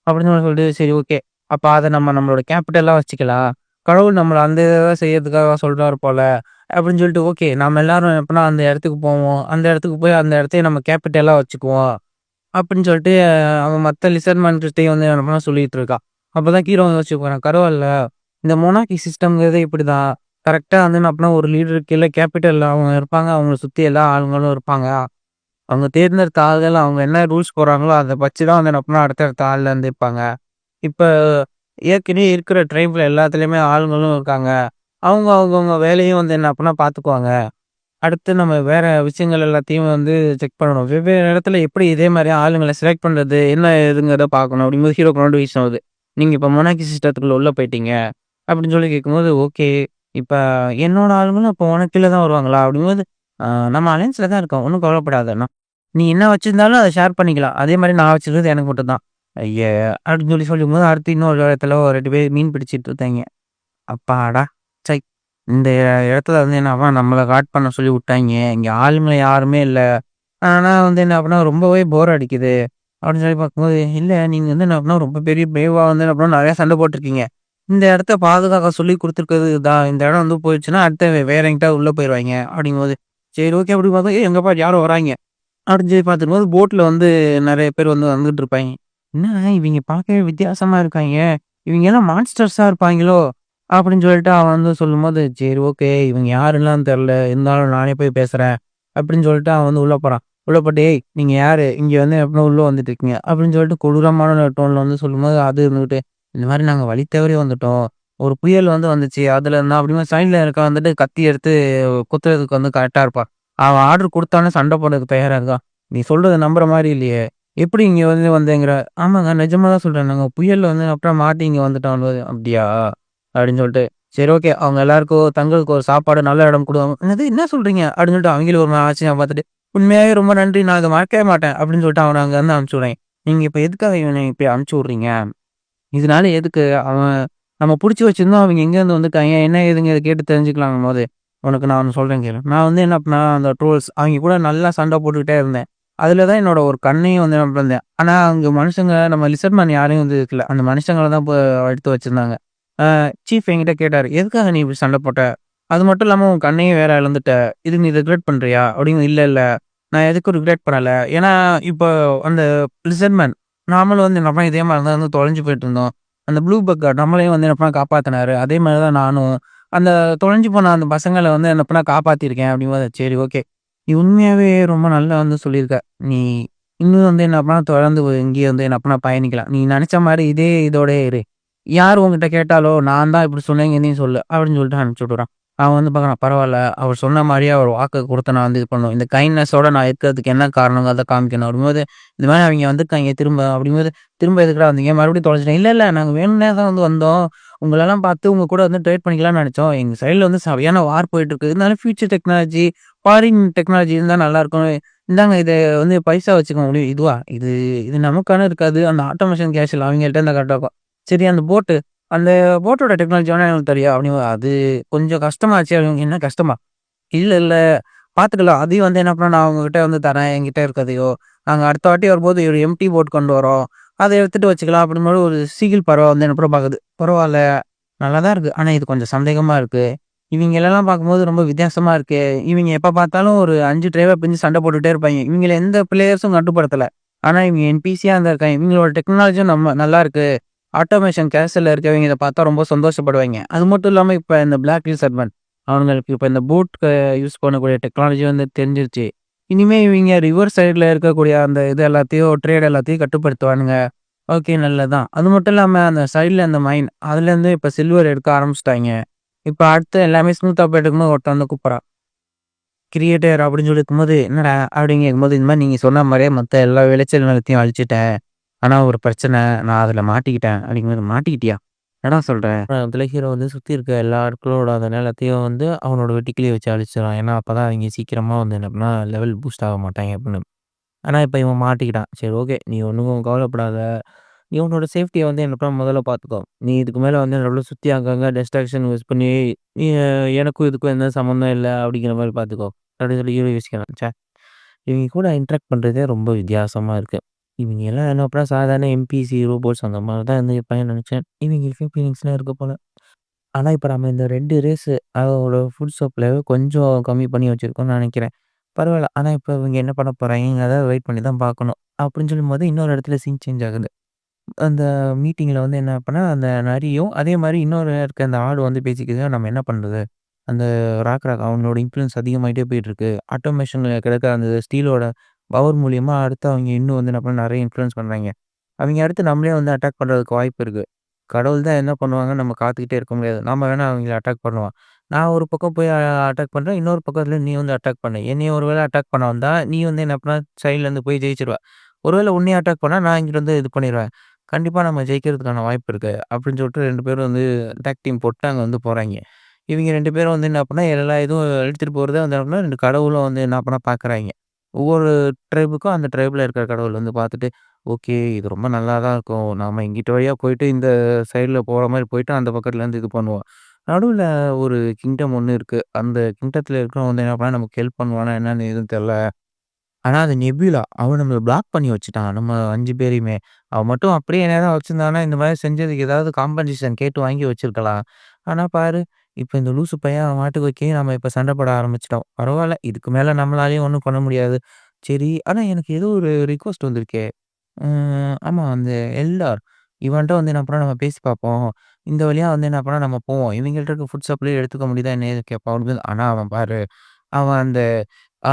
அப்படின்னு சொல்லிட்டு, சரி ஓகே. அப்ப அத நம்ம நம்மளோட கேப்பிட்டலா வச்சுக்கலாம். கடவுள் நம்மள அந்த இத செய்யறதுக்காக சொல்றாரு போல. அப்படின்னு சொல்லிட்டு, ஓகே. நாம எல்லாரும் எப்பன்னா அந்த இடத்துக்கு போவோம். அந்த இடத்துக்கு போய் அந்த இடத்தையே நம்ம கேப்பிட்டலா வச்சுக்குவோம். அப்படின்னு சொல்லிட்டு அவன் மத்த லிசர்ட் மேன் கிட்டயும் வந்து என்ன பண்ணா சொல்லிட்டு இருக்கான். அப்பதான் ஹீரோ வந்து யோசிச்சு போறான். பரவால்ல. இந்த மொனார்கி சிஸ்டம்ங்கிறதே இப்படிதான். கரெக்ட்டா வந்து என்ன அப்படின்னா ஒரு லீடருக்கு கீழ கேப்பிட்டல்ல அவங்க இருப்பாங்க. அவங்கள சுத்தி எல்லா ஆளுங்களும் இருப்பாங்க. அவங்க தேர்ந்தெடுத்த ஆள்கள் அவங்க என்ன ரூல்ஸ் போடுறாங்களோ, அத வச்சு தான் வந்து என்ன பண்ணா அடுத்தடுத்த ஆள்ல வந்து இருப்பாங்க. இப்ப ஏற்கனவே இருக்கிற ட்ரைப்ல எல்லாத்துலயுமே ஆளுங்களும் இருக்காங்க. அவங்கவங்க வேலையும் வந்து என்ன அப்டின்னா பார்த்துக்குவாங்க. அடுத்து நம்ம வேற விஷயங்கள் எல்லாத்தையும் வந்து செக் பண்ணணும். வெவ்வேறு இடத்துல எப்படி இதே மாரி ஆளுங்கள செலக்ட் பண்றது, என்ன ஏதுங்கிறத பார்க்கணும். அப்படிங்கும்போது ஹீரோக்கு நோட்டிஃபிகேஷன் வருது. நீங்க இப்ப மொனார்கி சிஸ்டத்துக்குள்ள உள்ள போயிட்டீங்க. அப்படின்னு சொல்லி கேட்கும்போது, ஓகே. இப்ப என்னோட ஆளுங்களும் அப்போ உனக்கு கீழ தான் வருவாங்களா? அப்படிங்கும்போது, ஆ நம்ம அலைன்ஸ்ல தான் இருக்கோம். ஒண்ணும் கவலைப்படாத. நீ என்ன வச்சிருந்தாலும் அத ஷேர் பண்ணிக்கலாம். அதே மாரி நான் வச்சிருக்கிறது எனக்கு மட்டும் தான். ஐய! அப்படின்னு சொல்லி சொல்லும்போது, அடுத்து இன்னொரு இடத்துல ஒரு 2 பேர் மீன் பிடிச்சிட்டு இருக்காய்ங்க. அப்பாடா! ச்சை! இந்த இடத்துல வந்து என்ன நம்மள காட் பண்ண சொல்லி விட்டாய்ங்க. இங்க ஆளுங்க யாருமே இல்ல. ஆனா வந்து என்ன அப்படின்னா, ரொம்பவே போர் அடிக்குது. அப்படின்னு சொல்லி பார்க்கும்போது, இல்ல நீங்க வந்து என்ன அப்படின்னா, ரொம்ப பெரிய பிரேவா வந்து என்ன அப்படின்னா நெறைய சண்டை போட்டுருக்கீங்க. இந்த இடத்த பாதுகாக்க சொல்லி குடுத்துருக்கிறது இதான். இந்த இடம் வந்து போயிருச்சுன்னா, அடுத்து வேற எங்கிட்டாவது உள்ள போயிருவாய்ங்க. அப்படிங்கும்போது, சரி ஓகே. அப்படி பார்த்தா, ஏய் எங்க பாரு யாரோ வராய்ங்க. அப்படின்னு சொல்லி பார்த்துக்கும்போது, போட்ல வந்து நெறைய பேர் வந்து வந்துட்டு இருப்பாய்ங்க. என்ன இவிங்க பார்க்கவே வித்தியாசமா இருக்காய்ங்க. இவிங்க எல்லாம் மான்ஸ்டர்ஸா இருப்பாய்ங்களோ? அப்படின்னு சொல்லிட்டு அவன் வந்து சொல்லும்போது, சரி ஓகே. இவங்க யாருன்னுலாம் தெரியல. இருந்தாலும் நானே போய் பேசுறேன். அப்படின்னு சொல்லிட்டு அவன் வந்து உள்ள போறான். உள்ள போட்டு, "ஏய் நீங்க யாரு? இங்க வந்து எப்படின்னா உள்ள வந்துட்டு இருக்கீங்க." அப்படின்னு சொல்லிட்டு கொடூரமான டோன்ல வந்து சொல்லும்போது, அது இருந்துகிட்டு, இந்த மாரி நாங்க வழி தவறி வந்துட்டோம். ஒரு புயல் வந்து வந்துச்சு. அதுல இருந்தா அப்படியே சைடுல இருக்கவன் வந்துட்டு கத்தி எடுத்து குத்துறதுக்கு வந்து கரெக்ட்டா இருப்பான். அவன் ஆர்டர் குடுத்தானே சண்டை போடுறதுக்கு தயாரா இருக்கான். "நீ சொல்றத நம்புற மாரி இல்லையே. எப்படி இங்க வந்து வந்தேங்கிற?" "ஆமாங்க நிஜமா தான் சொல்றேன். நாங்க புயல்ல வந்து அப்புறம் மாட்டி இங்க வந்துட்டோம்." "அப்படியா?" அப்படின்னு சொல்லிட்டு, சரி ஓகே. அவங்க எல்லாருக்கும் தங்கறதுக்கு ஒரு சாப்பாடு, நல்ல இடம் குடுவாங்க. "என்னது என்ன சொல்றீங்க?" அப்படின்னு சொல்லிட்டு அவங்களும் ஒரு மாரி ஆச்சரியமா பார்த்துட்டு, "உண்மையாவே ரொம்ப நன்றி. நான் இத மறக்கவே மாட்டேன்." அப்படின்னு சொல்லிட்டு அவன அங்கருந்து அனுப்பிச்சு விடுறாய்ங்க. "நீங்க இப்ப எதுக்காக இவன இப்படி அனுப்பிச்சு விடுறீங்க? இதனால எதுக்கு? அவன் நம்ம புடிச்சு வச்சிருந்தோம். அவங்க எங்கேருந்து வந்துட்டாய்ங்க? என்ன ஏதுங்கிறத கேட்டு தெரிஞ்சுக்கலாங்கும்போது, உனக்கு நான் ஒண்ணு சொல்றேன் கேளு. நான் வந்து என்ன பண்ணேன், அந்த ட்ரோல்ஸ் அவைங்க கூட நல்லா சண்டை போட்டுக்கிட்டே இருந்தேன். அதுல தான் என்னோட ஒரு கண்ணையும் வந்து நான் இழந்தேன். ஆனா அங்க மனுஷங்க நம்ம லிசர்ட் யாரையும் வந்து இருக்கல. அந்த மனுஷங்கள தான் எடுத்து வச்சிருந்தாங்க. சீஃப் என்கிட்ட கேட்டாரு. "எதுக்காக நீ இப்படி சண்டை போட்ட? அது மட்டும் இல்லாம உன் கண்ணையும் வேற இழந்துட்ட. இதுக்கு நீ ரெக்ரெட் பண்றியா?" அப்படின்னு "இல்ல, இல்ல. நான் எதுக்கும் ரிக்ரெட் பண்ணல. ஏன்னா, இப்போ அந்த லிசர்மேன் நாமளும் வந்து என்ன பண்ணோம், இதே மாரி தான் வந்து தொலைஞ்சு போயிட்டுருந்தோம். அந்த ப்ளூ பக்கர் நம்மளையும் வந்து என்ன பண்ணா காப்பாத்துனாரு. அதே மாரி தான் நானும். அந்த தொலைஞ்சு போன அந்த பசங்கள வந்து என்ன பண்ணா காப்பாத்தியிருக்கேன் அப்படிங்கும்போது, சரி ஓகே. நீ உண்மையாவே ரொம்ப நல்லா வந்து சொல்லியிருக்க. நீ இன்னும் வந்து என்ன பண்ணா தொடர்ந்து இங்கேயே வந்து என்ன பண்ணா பயணிக்கலாம். நீ நெனச்ச மாரி இதே இதோடயே இரு. யார் உன்கிட்ட கேட்டாலோ, நான் தான் இப்படி சொன்னேன் நீயும் சொல்லு அப்படின்னு சொல்லிட்டு அனுப்பிச்சு விட்டுறான். அவன் வந்து பார்க்குறான், பரவால்ல. அவர் சொன்ன மாரியே அவர் வாக்கு குடுத்து நான் வந்து இது பண்ணணும். இந்த கைண்ட்னஸோட நான் இருக்கிறதுக்கு என்ன காரணங்கிறத காமிக்கணும். அப்படிங்கும்போது, இந்த மாரி அவைங்க வந்துருக்காய்ங்க திரும்ப அப்படிங்கும்போது, திரும்ப எதுக்குடா வந்தீங்க? மறுபடியும் தொலைஞ்சுட்டேன். இல்ல, இல்ல. நாங்க வேணும்னே தான் வந்து வந்தோம். உங்களலாம் பார்த்து உங்க கூட வந்து ட்ரேட் பண்ணிக்கலாம்னு நெனச்சோம். எங்க சைடுல வந்து சரியான வார் போயிட்டுருக்கு. இருந்தாலும் ஃபியூச்சர் டெக்னாலஜி, ஃபாரின் டெக்னாலஜி இருந்தா நல்லாருக்கும். இந்தாங்க இத வந்து பைசா வச்சுக்கோங்க முடியும். இதுவா? இது இது நமக்கான இருக்காது. அந்த ஆட்டோமேஷன் கேஷில் அவைங்கள்ட்ட இருந்தா கரெக்ட்டா இருக்கும். சரி அந்த போட்டோட டெக்னாலஜி வேணா எனக்கு தெரியும். அப்படின்னு அது கொஞ்சம் கஷ்டமாச்சு அப்படின்னு. என்ன கஷ்டமா? இல்ல, இல்ல. பார்த்துக்கலாம். அதையும் வந்து என்ன பண்ணேன், நான் உங்ககிட்ட வந்து தரேன். என்கிட்ட இருக்கதையோ, நாங்க அடுத்த வாட்டி வரும்போது ஒரு எம்ப்டி போட் கொண்டு வரோம். அத எடுத்துட்டு வச்சுக்கலாம் அப்படிங்கும்போது ஒரு சீகிள் பறவை வந்து என்ன கூட பாக்குது. பரவால்ல. நல்லா தான் இருக்கு. ஆனா இது கொஞ்சம் சந்தேகமா இருக்கு. இவைங்களெல்லாம் பார்க்கும்போது ரொம்ப வித்தியாசமா இருக்கே. இவைங்க எப்ப பார்த்தாலும் ஒரு 5 டிரைவா பிரிஞ்சு சண்டை போட்டுட்டே இருப்பாய்ங்க. இவைங்கள எந்த பிளேயர்ஸும் கட்டுப்படுத்தல. ஆனா இவைங்க என்பிசியா தான் இருக்காய்ங்க. இவைங்களோட டெக்னாலஜியும் நல்லா இருக்கு. ஆட்டோமேஷன் கேஸ்ல இருக்கவைங்க இத பார்த்தா ரொம்ப சந்தோஷப்படுவாய்ங்க. அது மட்டும் இல்லாம இப்ப இந்த பிளாக் ரிசர்வன் அவனுங்களுக்கு இப்ப இந்த போட் யூஸ் பண்ணக்கூடிய டெக்னாலஜி வந்து தெரிஞ்சிருச்சு. இனிமே இவைங்க ரிவர் சைடுல இருக்கக்கூடிய அந்த இது எல்லாத்தையும் ட்ரேட் எல்லாத்தையும் கட்டுப்படுத்துவானுங்க. ஓகே நல்லதுதான். அது மட்டும் இல்லாம அந்த சைடுல அந்த மைன் அதுலேருந்து இப்ப சில்வர் எடுக்க ஆரம்பிச்சுட்டாய்ங்க. இப்ப அடுத்து எல்லாமே ஸ்மூத்தா போயிட்டு இருக்கும்போது ஒருத்தன் வந்து கூப்புட்றான். கிரியேட்டர் அப்படின்னு சொல்லி இருக்கும்போது, "என்னடா?" அப்படின்னு கேட்கும்போது, "இந்த மாரி நீங்க சொன்ன மாரியே மத்த எல்லா விளைச்சல் நிலத்தையும் அழிச்சுட்டேன். ஆனா ஒரு பிரச்சனை. நான் அதுல மாட்டிக்கிட்டேன்." அப்படிங்கும்போது, "மாட்டிக்கிட்டியா? என்னடா சொல்ற?" அதுல ஹீரோ வந்து சுத்தி இருக்க எல்லா ஆட்களோட அந்த நிலத்தையும் வந்து அவனோட வெட்டுக்கிளிய வச்சு அழிச்சிடுறான். ஏன்னா, அப்பதான் அவைங்க சீக்கிரமா வந்து என்ன பண்ணா லெவல் பூஸ்ட் ஆக மாட்டாய்ங்க அப்படின்னு. ஆனா, இப்ப இவன் மாட்டிக்கிட்டான். சரி ஓகே. நீ ஒண்ணும் கவலைப்படாத. நீ உன்னோட சேஃப்டிய வந்து என்ன பண்ண முதல்ல பார்த்துக்கோ. நீ இதுக்கு மேல வந்து நடுவுல சுத்தி அங்கங்க டிஸ்ட்ராக்ஷன் யூஸ் பண்ணி, நீ எனக்கும் இதுக்கும் எந்த சம்மந்தம் இல்ல அப்படிங்கிற மாரி பார்த்துக்கோ. அப்படின்னு சொல்லி ஹீரோ யோசிக்கிறான். ச்சே! இவங்க கூட இன்டராக்ட் பண்றதே ரொம்ப வித்தியாசமா இருக்கு. இவங்க எல்லாம் என்ன பண்ணா சாதாரண எம்பிசி, ரோபோட்ஸ் அந்த மாரி தான் வந்து இருப்பாங்கன்னு நெனச்சேன். இவங்களுக்கும் ஃபீலிங்ஸ்லாம் இருக்கு போல. ஆனா, இப்ப நம்ம இந்த 2 ரேஸு அதோட ஃபுட் சப்ளைவ கொஞ்சம் கம்மி பண்ணி வச்சிருக்கோம்னு நெனைக்கிறேன். பரவால்ல. ஆனா, இப்ப இவங்க என்ன பண்ண போறாய்ங்கங்கிறத வெயிட் பண்ணி தான் பார்க்கணும். அப்படின்னு சொல்லும்போது இன்னொரு இடத்துல சீன் சேஞ்ச் ஆகுது. அந்த மீட்டிங்ல வந்து என்ன அப்பன்னா, அந்த நரியும், அதே மாரி இன்னொரு இருக்க அந்த ஆடு வந்து பேசிக்குது. நம்ம என்ன பண்றது? அந்த ராக் அவனோட இன்ஃப்ளூயன்ஸ் அதிகமாயிட்டே போயிட்டுருக்கு. ஆட்டோமேஷன்ல கிடக்க அந்த ஸ்டீலோட பவர் மூலியமா அடுத்து அவங்க இன்னும் வந்து என்ன பண்ண நெறைய இன்ஃப்ளூயன்ஸ் பண்றாய்ங்க. அவைங்க அடுத்து நம்மளே வந்து அட்டாக் பண்றதுக்கு வாய்ப்பு இருக்கு. கடவுள் தான் என்ன பண்ணுவாங்கன்னு நம்ம காத்துக்கிட்டே இருக்க முடியாது. நாம வேணா அவங்கள அட்டாக் பண்ணுவோம். நான் ஒரு பக்கம் போய் அட்டாக் பண்றேன். இன்னொரு பக்கத்துல நீ வந்து அட்டாக் பண்ணு. என்னைய ஒரு வேள அட்டாக் பண்ண வந்தா, நீ வந்து என்ன பண்ண சைட்லருந்து போய் ஜெயிச்சுருவ. ஒருவேள உன்னையும் அட்டாக் பண்ணா, நான் இங்கிட்டு வந்து இது பண்ணிருவேன். கண்டிப்பா நம்ம ஜெயிக்கிறதுக்கான வாய்ப்பு இருக்கு. அப்படின்னு சொல்லிட்டு 2 பேரும் வந்து டாக் டீம் போட்டு அங்க வந்து போறாய்ங்க. இவங்க 2 பேரும் வந்து என்ன பண்ணா, எல்லா இதுவும் எடுத்துட்டு போறத வந்து என்ன பண்ணா 2 கடவுளும் வந்து என்ன பண்ணா பார்க்குறாய்ங்க. ஒவ்வொரு ட்ரைபுக்கும் அந்த ட்ரைப்ல இருக்கிற கடவுள் வந்து பார்த்துட்டு, ஓகே இது ரொம்ப நல்லா தான் இருக்கும். நாம இங்கிட்டு வழியா போயிட்டு இந்த சைடுல போற மாரி போயிட்டு அந்த பக்கத்துலருந்து இது பண்ணுவோம். நடுவுல ஒரு கிங்டம் ஒண்ணு இருக்கு. அந்த கிங்டத்துல இருக்கிறவன் வந்து என்ன பண்ணா நமக்கு ஹெல்ப் பண்ணுவானா என்னன்னு எதுவும் தெர்ல. ஆனா அது நெபுலா. அவன் நம்மள பிளாக் பண்ணி வச்சுட்டான். நம்ம 5 பேரையுமே. அவன் மட்டும் அப்படியே நேரா வச்சிருந்தான்னா, இந்த மாரி செஞ்சதுக்கு ஏதாவது காம்பன்சேஷன் கேட்டு வாங்கி வச்சிருக்கலாம். ஆனா பாரு, இப்ப இந்த லூசு பையன் அவன் பாட்டுக்கு வைக்க நம்ம இப்ப சண்டை போட ஆரம்பிச்சுட்டோம். பரவால்ல. இதுக்கு மேல நம்மளாலயும் ஒண்ணும் பண்ண முடியாது. சரி, ஆனா எனக்கு ஏதோ ஒரு ரிக்வெஸ்ட் வந்திருக்கே. ஆமா அந்த எல்டார். இவன்ட்ட வந்து என்ன பண்ணா நம்ம பேசி பார்ப்போம். இந்த வழியா வந்து என்ன பண்ணா நம்ம போவோம். இவங்கள்ட்ட இருக்க ஃபுட் சப்ளை எடுத்துக்க முடியுதா என்ன ஏதுன்னு கேட்போம். அப்படின்னு ஆனா அவன் பாரு, அவன் அந்த ஆ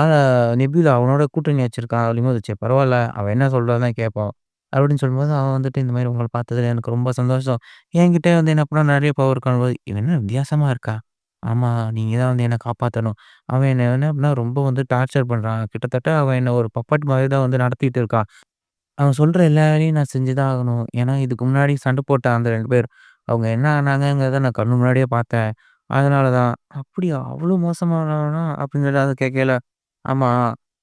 நெபியூலா அவனோட கூட்டணி வச்சிருக்கான் அப்படிங்கும்போது, சரி பரவால்ல. அவன் என்ன சொல்றான்னு தான் கேட்போம். அப்படின்னு சொல்லும்போது, அவன் வந்துட்டு இந்த மாரி உங்கள பார்த்ததுல எனக்கு ரொம்ப சந்தோஷம். என்கிட்ட வந்து என்ன பண்ணா நெறைய பவர் காணும்போது, இவன் என்ன வித்தியாசமா இருக்கா? ஆமா, நீங்க தான் வந்து என்ன காப்பாத்தணும். அவன் என்ன என்ன அப்படின்னா ரொம்ப வந்து டார்ச்சர் பண்றான். கிட்டத்தட்ட அவன் என்ன ஒரு பப்பட் மாரி தான் வந்து நடத்திட்டு இருக்கான். அவன் சொல்ற எல்லா வேலையும் நான் செஞ்சு தான் ஆகணும். ஏன்னா, இதுக்கு முன்னாடி சண்டை போட்ட அந்த 2 பேர், அவங்க என்ன ஆனாங்கங்கிறத நான் கண்ணு முன்னாடியே பார்த்தேன். அதனால தான். "அப்படியா? அவ்ளோ மோசமானவனா?" அப்படின்னு சொல்லி அத கேட்கையில, "ஆமா,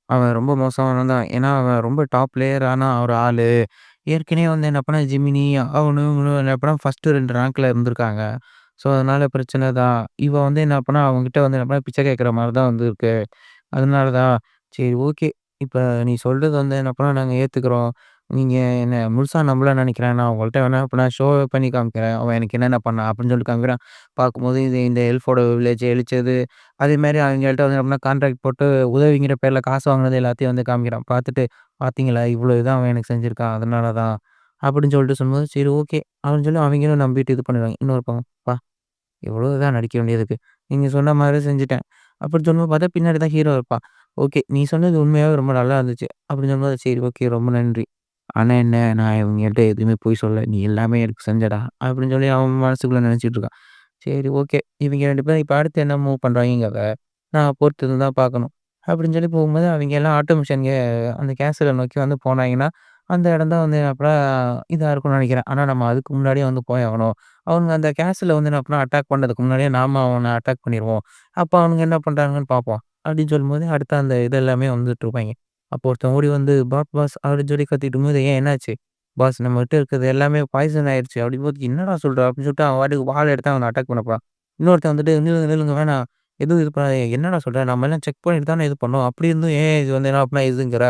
அவன் ரொம்ப மோசமானவன் தான். ஏன்னா, அவன் ரொம்ப டாப் பிளேயரான ஒரு ஆளு. ஏற்கனவே வந்து என்ன பண்ணா ஜெமினி அவனும் இவனும் என்ன பண்ணா ஃபர்ஸ்ட்டு 2 ரேங்க்ல இருந்திருக்காங்க. ஸோ, அதனால பிரச்சனை தான். இவன் வந்து என்ன பண்ணா அவன்கிட்ட வந்து என்ன பண்ணா பிச்சை கேட்கிற மாரி தான் வந்து இருக்கு. அதனால தான். சரி ஓகே. இப்ப நீ சொல்றது வந்து என்ன பண்ணா நாங்க ஏத்துக்கிறோம். நீங்க என்ன முழுசா நம்பல நெனைக்கிறேன். நான் உங்கள்ட்ட வேணா இப்ப நான் ஷோவே பண்ணி காமிக்கிறேன். அவன் எனக்கு என்னென்ன பண்ணான் அப்படின்னு சொல்லிட்டு காமிக்கிறேன். பார்க்கும்போது இது இந்த எல்ஃபோட வில்லேஜ் எலிச்சது, அதேமாரி அவங்கள்ட்ட வந்து அப்படின்னா கான்ட்ராக்ட் போட்டு உதவிங்கிற பேர்ல காசு வாங்குனது எல்லாத்தையும் வந்து காமிக்கிறான். பார்த்துட்டு, "பார்த்தீங்களா இவ்வளோ இதான் அவன் எனக்கு செஞ்சிருக்கான். அதனால தான்." அப்படின்னு சொல்லிட்டு சொல்லும்போது, சரி ஓகே. அப்படின்னு சொல்லி அவங்களும் நம்பிட்டு இது பண்ணிடுவாங்க. இன்னொரு பக்கம், "அப்பா எவ்வளோ தான் நடிக்க வேண்டியதுக்கு. நீங்க சொன்ன மாரி செஞ்சுட்டேன்." அப்படின்னு சொல்லும்போது பார்த்தா பின்னாடி தான் ஹீரோ இருப்பான். "ஓகே. நீ சொன்னது உண்மையாவே ரொம்ப நல்லா இருந்துச்சு." அப்படின்னு சொல்லும்போது, "சரி ஓகே. ரொம்ப நன்றி. ஆனா என்ன, நான் இவங்கள்ட்ட எதுவுமே பொய் சொல்லல. நீ எல்லாமே எனக்கு செஞ்சடா." அப்படின்னு சொல்லி அவன் மனசுக்குள்ள நெனச்சிட்டு இருக்கான். சரி ஓகே. இவங்க 2 பேரும் இப்ப அடுத்து என்ன மூவ் பண்றாய்ங்கங்கிறத நான் பொறுத்து இருந்து தான் பார்க்கணும். அப்படின்னு சொல்லி போகும்போது அவைங்க எல்லாம் ஆட்டோமேஷன் அந்த கேன்சல நோக்கி வந்து போனாய்ங்கன்னா, அந்த இடம் தான் வந்து அப்பலாம் இதா இருக்கும்னு நெனைக்கிறேன். ஆனா நம்ம அதுக்கு முன்னாடியே வந்து போயாகணும். அவனுங்க அந்த கேஸ்ல வந்து என்ன பண்ணா அட்டாக் பண்றதுக்கு முன்னாடியே நாம அவன அட்டாக் பண்ணிருவோம். அப்ப அவனுங்க என்ன பண்றாங்கன்னு பார்ப்போம். அப்படின்னு சொல்லும்போது அடுத்து அந்த இது எல்லாமே வந்துட்டு இருப்பாய்ங்க. அப்போ ஒருத்தன் ஓடி வந்து பாஸ் பாஸ் அப்படின்னு சொல்லி கத்திட்டு இருக்கும்போது, "ஏன் என்னாச்சு?" "பாஸ் நம்மகிட்ட இருக்கிறது எல்லாமே பாய்சன் ஆயிருச்சு." அப்படிங்கும்போது, "என்னடா சொல்ற?" அப்படின்னு சொல்லிட்டு அவன் பாட்டுக்கு வாள் எடுத்து அவன அட்டாக் பண்ண போறான். இன்னொருத்தன் வந்துட்டு, "நில்லுங்க நில்லுங்க வேணாம். எதுவும் இது பண்ணாதீங்க." "என்னடா சொல்ற? நம்ம எல்லாம் செக் பண்ணிட்டு தானே இது பண்ணோம். அப்படி இருந்தும் ஏன் இது வந்து என்ன அப்படின்னா இதுங்கிற?"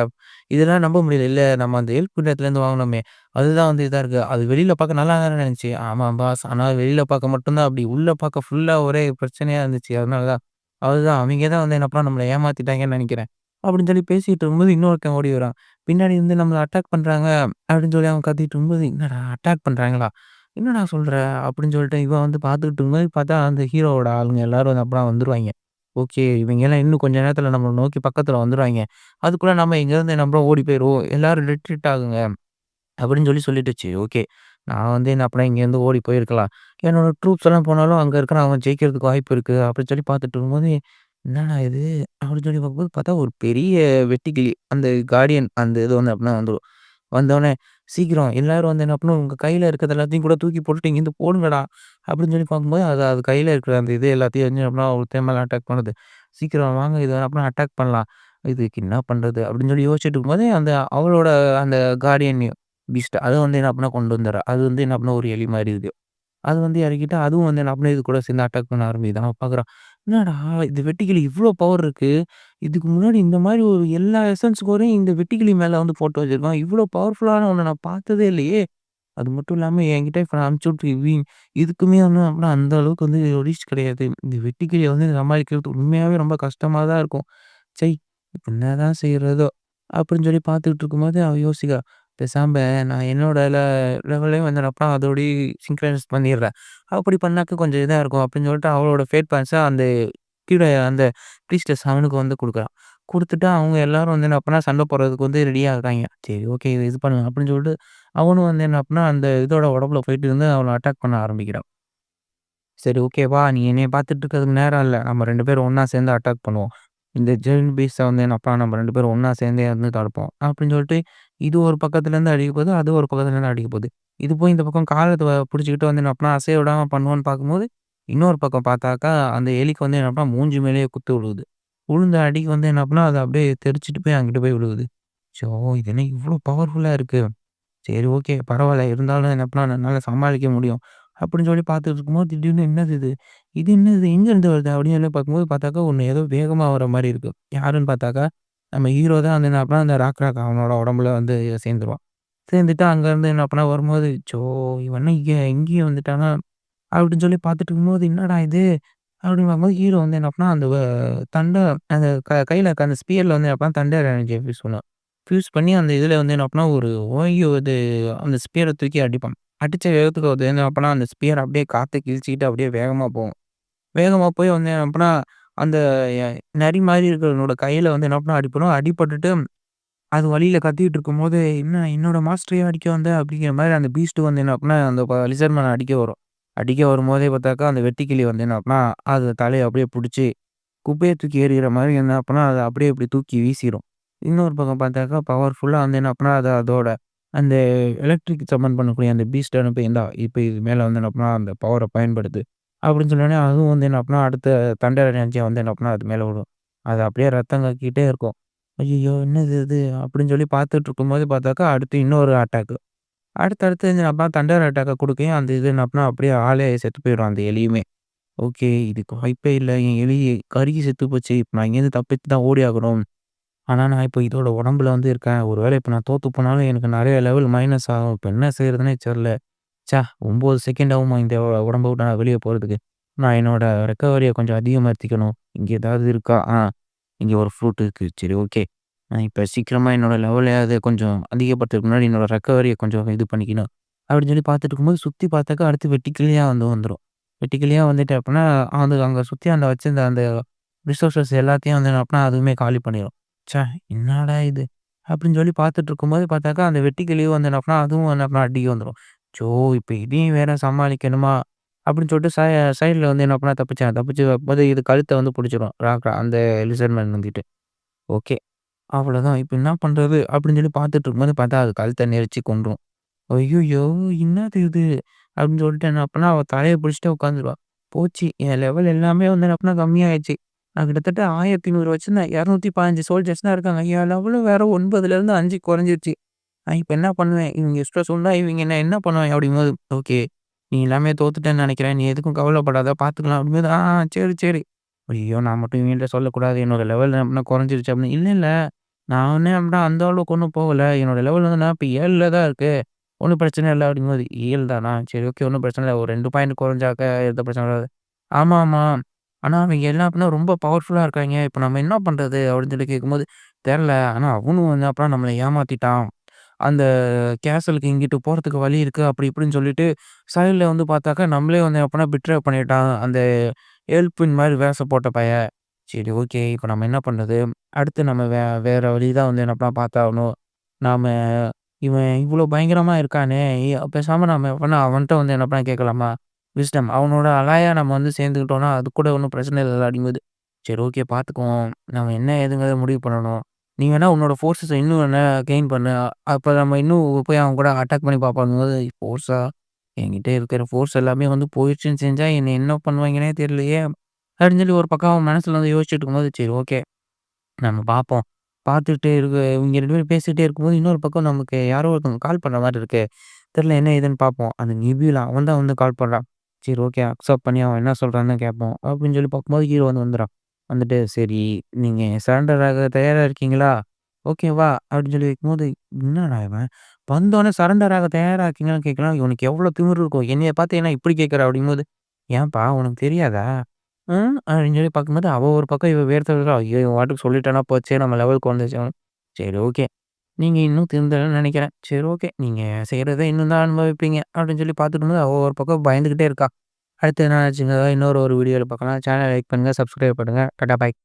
இதெல்லாம் நம்ப முடியல. "இல்ல நம்ம அந்த ஹெல்ப் இடத்துலேருந்து வாங்குனோமே, அதுதான் வந்து இதா இருக்கு. அது வெளியில பார்க்க நல்லா தானே இருந்துச்சு." "ஆமா பாஸ். ஆனா வெளியில பார்க்க மட்டும் தான் அப்படி. உள்ள பார்க்க ஃபுல்லா ஒரே பிரச்சனையா இருந்துச்சு. அதனால தான்." "அதுதான் அவைங்க தான் வந்து என்ன பண்ணா நம்மள ஏமாத்திட்டாங்கன்னு நெனைக்கிறேன்." அப்படின்னு சொல்லி பேசிட்டு இருக்கும்போது இன்னொருத்தன் ஓடி வரான். பின்னாடி இருந்து நம்மள அட்டாக் பண்றாங்க அப்படின்னு சொல்லி அவன் கத்திட்டு இருக்கும்போது, "என்னடா அட்டாக் பண்றாங்களா? என்னடா சொல்ற?" அப்படின்னு சொல்லிட்டு இவன் வந்து பார்த்துக்கிட்டு இருக்கும்போது பார்த்தா அந்த ஹீரோவோட ஆளுங்க எல்லாரும் வந்து அப்பலாம் வந்துருவாய்ங்க. ஓகே. இவைங்கலாம் இன்னும் கொஞ்ச நேரத்தில நம்மள நோக்கி பக்கத்தில வந்துருவாய்ங்க. அதுக்குள்ள நம்ம இங்கேருந்து என்ன பண்றோம் ஓடி போயிருவோம். எல்லாரும் ரிட்ரீட் ஆகுங்க. அப்படின்னு சொல்லி சொல்லிட்டு, சரி ஓகே. நான் வந்து என்ன அப்பனா இங்கேருந்து ஓடி போயிருக்கலாம். என்னோட ட்ரூப்ஸ் எல்லாம் போனாலும் அங்க இருக்கிற அவன் ஜெயிக்கிறதுக்கு வாய்ப்பு இருக்கு. அப்படின்னு சொல்லி பார்த்துட்டு இருக்கும்போது, என்னடா இது? அப்படின்னு சொல்லி பார்க்கும்போது பார்த்தா ஒரு பெரிய வெட்டுக்கிளி. அந்த கார்டியன் அந்த இது வந்து அப்படின்னா வந்துரும். வந்தோனே, "சீக்கிரம் எல்லாரும் வந்து என்ன பண்ணணும், உங்க கையில இருக்கிறது எல்லாத்தையும் கூட தூக்கி போட்டுட்டு இங்கேருந்து போடுங்கடா." அப்படின்னு சொல்லி பார்க்கும்போது, அது அது கையில இருக்கிற அந்த இது எல்லாத்தையும் வந்து அப்படின்னா ஒருத்தன் மேல அட்டாக் பண்ணுது. "சீக்கிரம் வாங்க இத அப்படின்னா அட்டாக் பண்ணலாம்." இதுக்கு என்ன பண்றது? அப்படின்னு சொல்லி யோசிச்சுட்டு இருக்கும்போதே, அந்த அவளோட அந்த கார்டியன் பீஸ்ட் அத வந்து என்ன பண்ணா கொண்டு வந்துர்றா. அது வந்து என்ன பண்ணா ஒரு எலி மாரி இருக்கு. அது வந்து இறக்கிட்டு அதுவும் வந்து என்ன பண்ணுது, இது கூட சேர்ந்து அட்டாக் பண்ண ஆரம்பிக்குது. அவன் பார்க்குறான். என்னடா இந்த வெட்டுக்கிளி இவ்ளோ பவர் இருக்கு. இதுக்கு முன்னாடி இந்த மாரி ஒரு எல்லா எசன்ஸ் ஸ்கோரையும் இந்த வெட்டுக்கிளி மேல வந்து போட்டு வச்சிருக்கான். இவ்ளோ பவர்ஃபுல்லான ஒண்ண நான் பார்த்ததே இல்லையே! அது மட்டும் இல்லாம என்கிட்ட இப்ப நான் அனுப்பிச்சு விட்டு இதுக்குமே வந்து அப்படின்னா அந்த அளவுக்கு வந்து ரீச் கிடையாது. இந்த வெட்டுக்கிளிய வந்து சமாளிக்கிறது உண்மையாவே ரொம்ப கஷ்டமா தான் இருக்கும். ச்சை! இப்ப என்னதான் செய்றதோ? அப்படின்னு சொல்லி பார்த்துக்கிட்டு இருக்கும்போது அவ யோசிக்கிறா. பேசாம நான் என்னோட லெவலையும் வந்து நான் அப்புறம் அதோடயே சிங்க்ரனைஸ் பண்ணிடுறேன். அப்படி பண்ணாக்க கொஞ்சம் இதா இருக்கும் அப்படின்னு சொல்லிட்டு அவளோட ஃபேட் பாயிண்ட்ஸ அந்த கீழ அந்த ப்ரீஸ்டஸ் அவனுக்கு வந்து குடுக்குறா. குடுத்துட்டு அவங்க எல்லாரும் வந்து என்ன அப்பன்னா சண்டை போடுறதுக்கு வந்து ரெடியா இருக்காய்ங்க. சரி ஓகே இது பண்ணலாம் அப்படின்னு சொல்லிட்டு அவனும் வந்து என்ன அப்டின்னா அந்த இதோட உடம்புல போயிட்டு இருந்து அவன அட்டாக் பண்ண ஆரம்பிக்கிறான். சரி ஓகே வா! நீ என்னைய பார்த்துட்டு இருக்கிறதுக்கு நேரம் இல்ல. நம்ம 2 பேரும் ஒண்ணா சேர்ந்து அட்டாக் பண்ணுவோம். இந்த ஜெயண்ட் பீஸ்ட்ட வந்து அப்பா நம்ம 2 பேரும் ஒண்ணா சேர்ந்தே வந்து தடுப்போம். அப்படின்னு சொல்லிட்டு இது ஒரு பக்கத்துலேருந்து அடிக்க போது, அது ஒரு பக்கத்துலேருந்து அடிக்க போது. இது போய் இந்த பக்கம் காலத்த புடிச்சுக்கிட்டு வந்து என்ன பண்ணா அசைய விடாம பண்ணுவோன்னு பார்க்கும்போது, இன்னொரு பக்கம் பார்த்தாக்கா அந்த எலிக்கு வந்து என்ன பண்ணா மூஞ்சி மேலேயே குத்து விழுகுது. விழுந்த அடிக்கு வந்து என்ன பண்ணா அது அப்படியே தெறிச்சுட்டு போய் அங்கிட்டு போய் விழுகுது. ச்சோ! இது என்ன இவ்ளோ பவர்ஃபுல்லா இருக்கு. சரி ஓகே. பரவால்ல. இருந்தாலும் என்ன பண்ணா என்னால சமாளிக்க முடியும். அப்படின்னு சொல்லி பார்த்துட்டு இருக்கும்போது, திடீர்னு என்னது இது? இது என்னது? எங்கேருந்து வருது? அப்படின்னு சொல்லி பார்க்கும்போது பார்த்தாக்கா, ஒண்ணு ஏதோ வேகமா வர மாரி இருக்கு. யாருன்னு பார்த்தாக்கா, நம்ம ஹீரோ தான் வந்து என்ன பண்ணா, அந்த ராக் அவனோட உடம்புல வந்து சேர்ந்துருவான். சேர்ந்துட்டு அங்கேருந்து என்ன பண்ணா வரும்போது, "ச்சோ! இவன் என்ன இங்கேயும் வந்துட்டானா?" அப்படின்னு சொல்லி பார்த்துட்டு இருக்கும்போது, "என்னடா இது?" அப்படின்னு பார்க்கும்போது ஹீரோ வந்து என்ன பண்ணா, அந்த தண்ட அந்த கையில இருக்க அந்த ஸ்பியர்ல வந்து என்ன பண்ணா, தண்டர் எனர்ஜிய ஃபியூஸ் பண்ணுவான். ஃபியூஸ் பண்ணி அந்த இதில வந்து என்ன பண்ணா, ஒரு ஓங்கி இது அந்த ஸ்பியர தூக்கி அடிப்பான். அடிச்ச வேகத்துக்கு அது என்ன பண்ணா, அந்த ஸ்பியர் அப்படியே காத்த கிழிச்சுக்கிட்டு அப்படியே வேகமா போகும். வேகமா போய் வந்து என்ன பண்ணா, அந்த எ நரி மாரி இருக்கிறவனோட கையில வந்து என்ன பண்ணா அடிபடும். அடிபட்டுட்டு அது வலியில கத்திக்கிட்டு இருக்கும்போது, "என்ன என்னோட மாஸ்டரையா அடிக்க வந்த?" அப்படிங்கிற மாரி அந்த பீஸ்ட் வந்து என்ன பண்ணா, அந்த லிசர்ட் மேன அடிக்க வரும். அடிக்க வரும்போதே பார்த்தாக்கா, அந்த வெட்டுக்கிளி வந்து என்ன பண்ணா, அது தலைய அப்படியே புடிச்சு குப்பைய தூக்கி எறிகிற மாரி என்ன பண்ணா, அத அப்படியே இப்படி தூக்கி வீசிரும். இன்னொரு பக்கம் பார்த்தாக்கா, பவர்ஃபுல்லா வந்து என்ன பண்ணா, அதோட அந்த எலக்ட்ரிக் சம்மன் பண்ணக்கூடிய அந்த பீஸ்ட்ட அனுப்பி, "இந்தா இப்ப இது மேல வந்து என்ன பண்ணா, அந்த பவர பயன்படுத்து." அப்படின்னு சொன்னோனே, அதுவும் வந்து என்ன பண்ணா, அடுத்த தண்டர் எனர்ஜிய வந்து என்ன பண்ணா, அது மேல விடும். அது அப்படியே ரத்தம் கக்கிட்டே இருக்கும். "ஐய்யய்யோ! என்னது இது?" அப்படின்னு சொல்லி பார்த்துட்டு இருக்கும்போது பார்த்தாக்கா, அடுத்து இன்னொரு அட்டாக்கு. அடுத்தடுத்து என்ன பண்ணா, தண்டர் அட்டாக்க குடுக்கையும், அந்த இது என்ன பண்ணா, அப்படியே ஆளே செத்து போயிரும் அந்த எலியுமே. ஓகே. இதுக்கு வாய்ப்பே இல்ல. என் எலி கருகி செத்து போச்சு. இப்ப நான் இங்கேருந்து தப்பிச்சு தான் ஓடி ஆகணும். ஆனா, நான் இப்போ இதோட உடம்புல வந்து இருக்கேன். ஒரு வேளை இப்ப நான் தோத்து போனாலும் எனக்கு நெறைய லெவல் மைனஸ் ஆகும். இப்ப என்ன செய்றதுன்னே தெரியல. 9 செகண்ட் ஆகுமா இந்த உடம்ப விட்டு நான் வெளிய போறதுக்கு. நான் என்னோட ரெக்கவரிய கொஞ்சம் அதிகமாக்கிக்கணும். இங்க ஏதாவது இருக்கா? இங்க ஒரு ஃப்ரூட் இருக்கு. சரி ஓகே. நான் இப்ப சீக்கிரமா என்னோட லெவலயாவது கொஞ்சம் அதிகப்படுத்துறதுக்கு முன்னாடி என்னோட ரெக்கவரிய கொஞ்சம் இது பண்ணிக்கணும். அப்படின்னு சொல்லி பார்த்துட்டு இருக்கும்போது சுத்தி பார்த்தாக்கா அடுத்து வெட்டிக்கிளியா வந்துரும். வெட்டிக்கிளியா வந்துட்டு அப்பன்னா, அது அங்க சுத்தி அந்த வச்சிருந்த அந்த ரிசோர்ஸஸ் எல்லாத்தையும் வந்து என்ன அப்பன்னா அதுவுமே காலி பண்ணிரும். ச்சே! என்னடா இது? அப்படின்னு சொல்லி பார்த்துட்டு இருக்கும்போது பார்த்தாக்கா, அந்த வெட்டுக்கிளியும் வந்து என்ன அப்பன்னா, அதுவும் வந்து அப்பன்னா அடிக்க வந்துரும். அச்சோ! இப்ப இதையும் வேற சமாளிக்கணுமா? அப்படின்னு சொல்லிட்டு சைடுல வந்து என்ன பண்ணேன் தப்பிச்சேன். தப்பிச்சு வரும்போது இது கழுத்த வந்து புடிச்சிரும். ராக்கா அந்த லிசர்ட் மேன் வந்துட்டு. ஓகே. அவ்வளோதான். இப்ப என்ன பண்றது? அப்படின்னு சொல்லி பார்த்துட்டு இருக்கும்போது பார்த்தா, அது கழுத்த நெரிச்சு கொன்றும். ஐய்யயோ! என்னது இது? அப்படின்னு சொல்லிட்டு என்ன அப்பன்னா, அவ தலைய பிடிச்சுட்டு உட்காந்துருவா. போச்சு. என் லெவல் எல்லாமே வந்து என்ன அப்பன்னா கம்மியாயிருச்சு. நான் கிட்டத்தட்ட 1100 வச்சிருந்தேன். 215 சோல்ஜர்ஸ் தான் இருக்காங்க. என் லெவலும் வேற 9லேருந்து 5 குறைஞ்சிருச்சு. நான் இப்ப என்ன பண்ணுவேன்? இவங்க இஷ்டம் சொன்னா இவங்க என்ன பண்ணுவாங்க? அப்படிங்கும்போது, ஓகே. நீ எல்லாமே தோத்துட்டேன்னு நெனைக்கிறேன். நீ எதுக்கும் கவலைப்படாத பார்த்துக்கலாம். அப்படிங்கும்போது, சரி, சரி. ஐயய்யோ! நான் மட்டும் இவங்கள்ட்ட சொல்லக்கூடாது. என்னோட லெவல் அப்படின்னா குறைஞ்சிருச்சு அப்படின்னு. இல்ல, இல்ல. நான் ஒண்ணும் அப்படின்னா அந்த அளவுக்கு ஒண்ணும் போகல. என்னோட லெவல் வந்து நான் இப்ப 7ல தான் இருக்கு. ஒண்ணும் பிரச்சனை இல்ல அப்படிங்கும்போது, 7 தானா? சரி ஓகே. ஒண்ணும் பிரச்சனை இல்ல. ஒரு 2 பாயிண்ட் குறைஞ்சாக்க எந்த பிரச்சனை வராது. ஆமா, ஆமா. ஆனா அவங்க எல்லாம் அப்படின்னா ரொம்ப பவர்ஃபுல்லா இருக்காய்ங்க. இப்ப நம்ம என்ன பண்றது? அப்படின்னு சொல்லி கேட்கும்போது, தெர்ல. ஆனா அவனும் வந்து அப்புறம் நம்மள ஏமாத்திட்டான். அந்த கேசலுக்கு இங்கிட்டு போறதுக்கு வழி இருக்கு. அப்படி இப்படின்னு சொல்லிட்டு, சைடுல வந்து பார்த்தாக்கா, நம்மளே வந்து அப்பன்னா பிட்ரே பண்ணிட்டான். அந்த எல்பின் மாரி வேஷம் போட்ட பையன். சரி ஓகே. இப்ப நம்ம என்ன பண்றது? அடுத்து நம்ம வேற வழி தான் வந்து என்னப்பா பார்த்தாகணும். நாம இவன் இவ்ளோ பயங்கரமா இருக்கானே! பேசாம நாம அப்பன்னா அவன்ட்ட வந்து என்னப்பா கேட்கலாமா? விஸ்டம். அவனோட அலாயா நம்ம வந்து சேர்ந்துக்கிட்டோம்னா, அது கூட ஒண்ணும் பிரச்சனை இல்லல அப்படிங்கும்போது, சரி ஓகே பார்த்துக்குவோம். நம்ம என்ன ஏதுங்கிறத முடிவு பண்ணணும். நீ வேணா உன்னோட ஃபோர்ஸஸ இன்னும் வேணா கெயின் பண்ணு. அப்ப நம்ம இன்னும் போய் அவன் கூட அட்டாக் பண்ணி பார்ப்போங்கும்போது, ஃபோர்ஸா? என்கிட்ட இருக்கிற ஃபோர்ஸ் எல்லாமே வந்து போயிருச்சுன்னு செஞ்சா, என்ன என்ன பண்ணுவாய்ங்கன்னே தெரியலையே! அப்படின்னு சொல்லி ஒரு பக்கம் அவன் மனசுல வந்து யோசிச்சுட்டு இருக்கும்போது, சரி ஓகே. நம்ம பார்ப்போம். பார்த்துட்டு இவங்க 2 பேரும் பேசிட்டே இருக்கும்போது, இன்னொரு பக்கம் நமக்கு யாரோ ஒருத்தவங்க கால் பண்ண மாரி இருக்கு. தெரியல என்ன ஏதுன்னு பார்ப்போம். அந்த நிபிலா அவன் தான் வந்து கால் பண்றான். சரி ஓகே. அக்செப்ட் பண்ணி அவன் என்ன சொல்றான்னு கேட்போம். அப்படின்னு சொல்லி பார்க்கும்போது ஹீரோ வந்து வந்துறான். வந்துட்டு சரி நீங்க சரண்டர் ஆக தயாரா இருக்கீங்களா? ஓகேவா? அப்படின்னு சொல்லி வைக்கும்போது, என்னடா இவன் வந்தோனே சரண்டர் ஆக தயாரா இருக்கீங்களான்னு கேட்கறான். இவனுக்கு எவ்வளோ திமிரு இருக்கும். என்னைய பார்த்து என்ன இப்படி கேட்கற? அப்படிங்கும்போது, ஏன்பா உனக்கு தெரியாதா? அப்படின்னு சொல்லி பார்க்கும்போது, அவ ஒரு பக்கம் இவ வேர்த்து விடுறா. ஐயோ! இவன் பாட்டுக்கு சொல்லிட்டானா போச்சே நம்ம லெவலுக்கு வந்துருச்சு. சரி ஓகே. நீங்க இன்னும் திருந்தலன்னு நெனைக்கிறேன். சரி ஓகே. நீங்க செய்றத இன்னும் தான் அனுபவிப்பீங்க. அப்படின்னு சொல்லி பார்த்துட்டு இருக்கும்போது, அவ ஒரு பக்கம் பயந்துகிட்டே இருக்கா. அடுத்து என்ன ஆச்சுங்க? இன்னொரு ஒரு வீடியோல பார்க்கலாம். சேனல லைக் பண்ணுங்க, சப்ஸ்கிரைப் பண்ணுங்க. டாடா பாய்.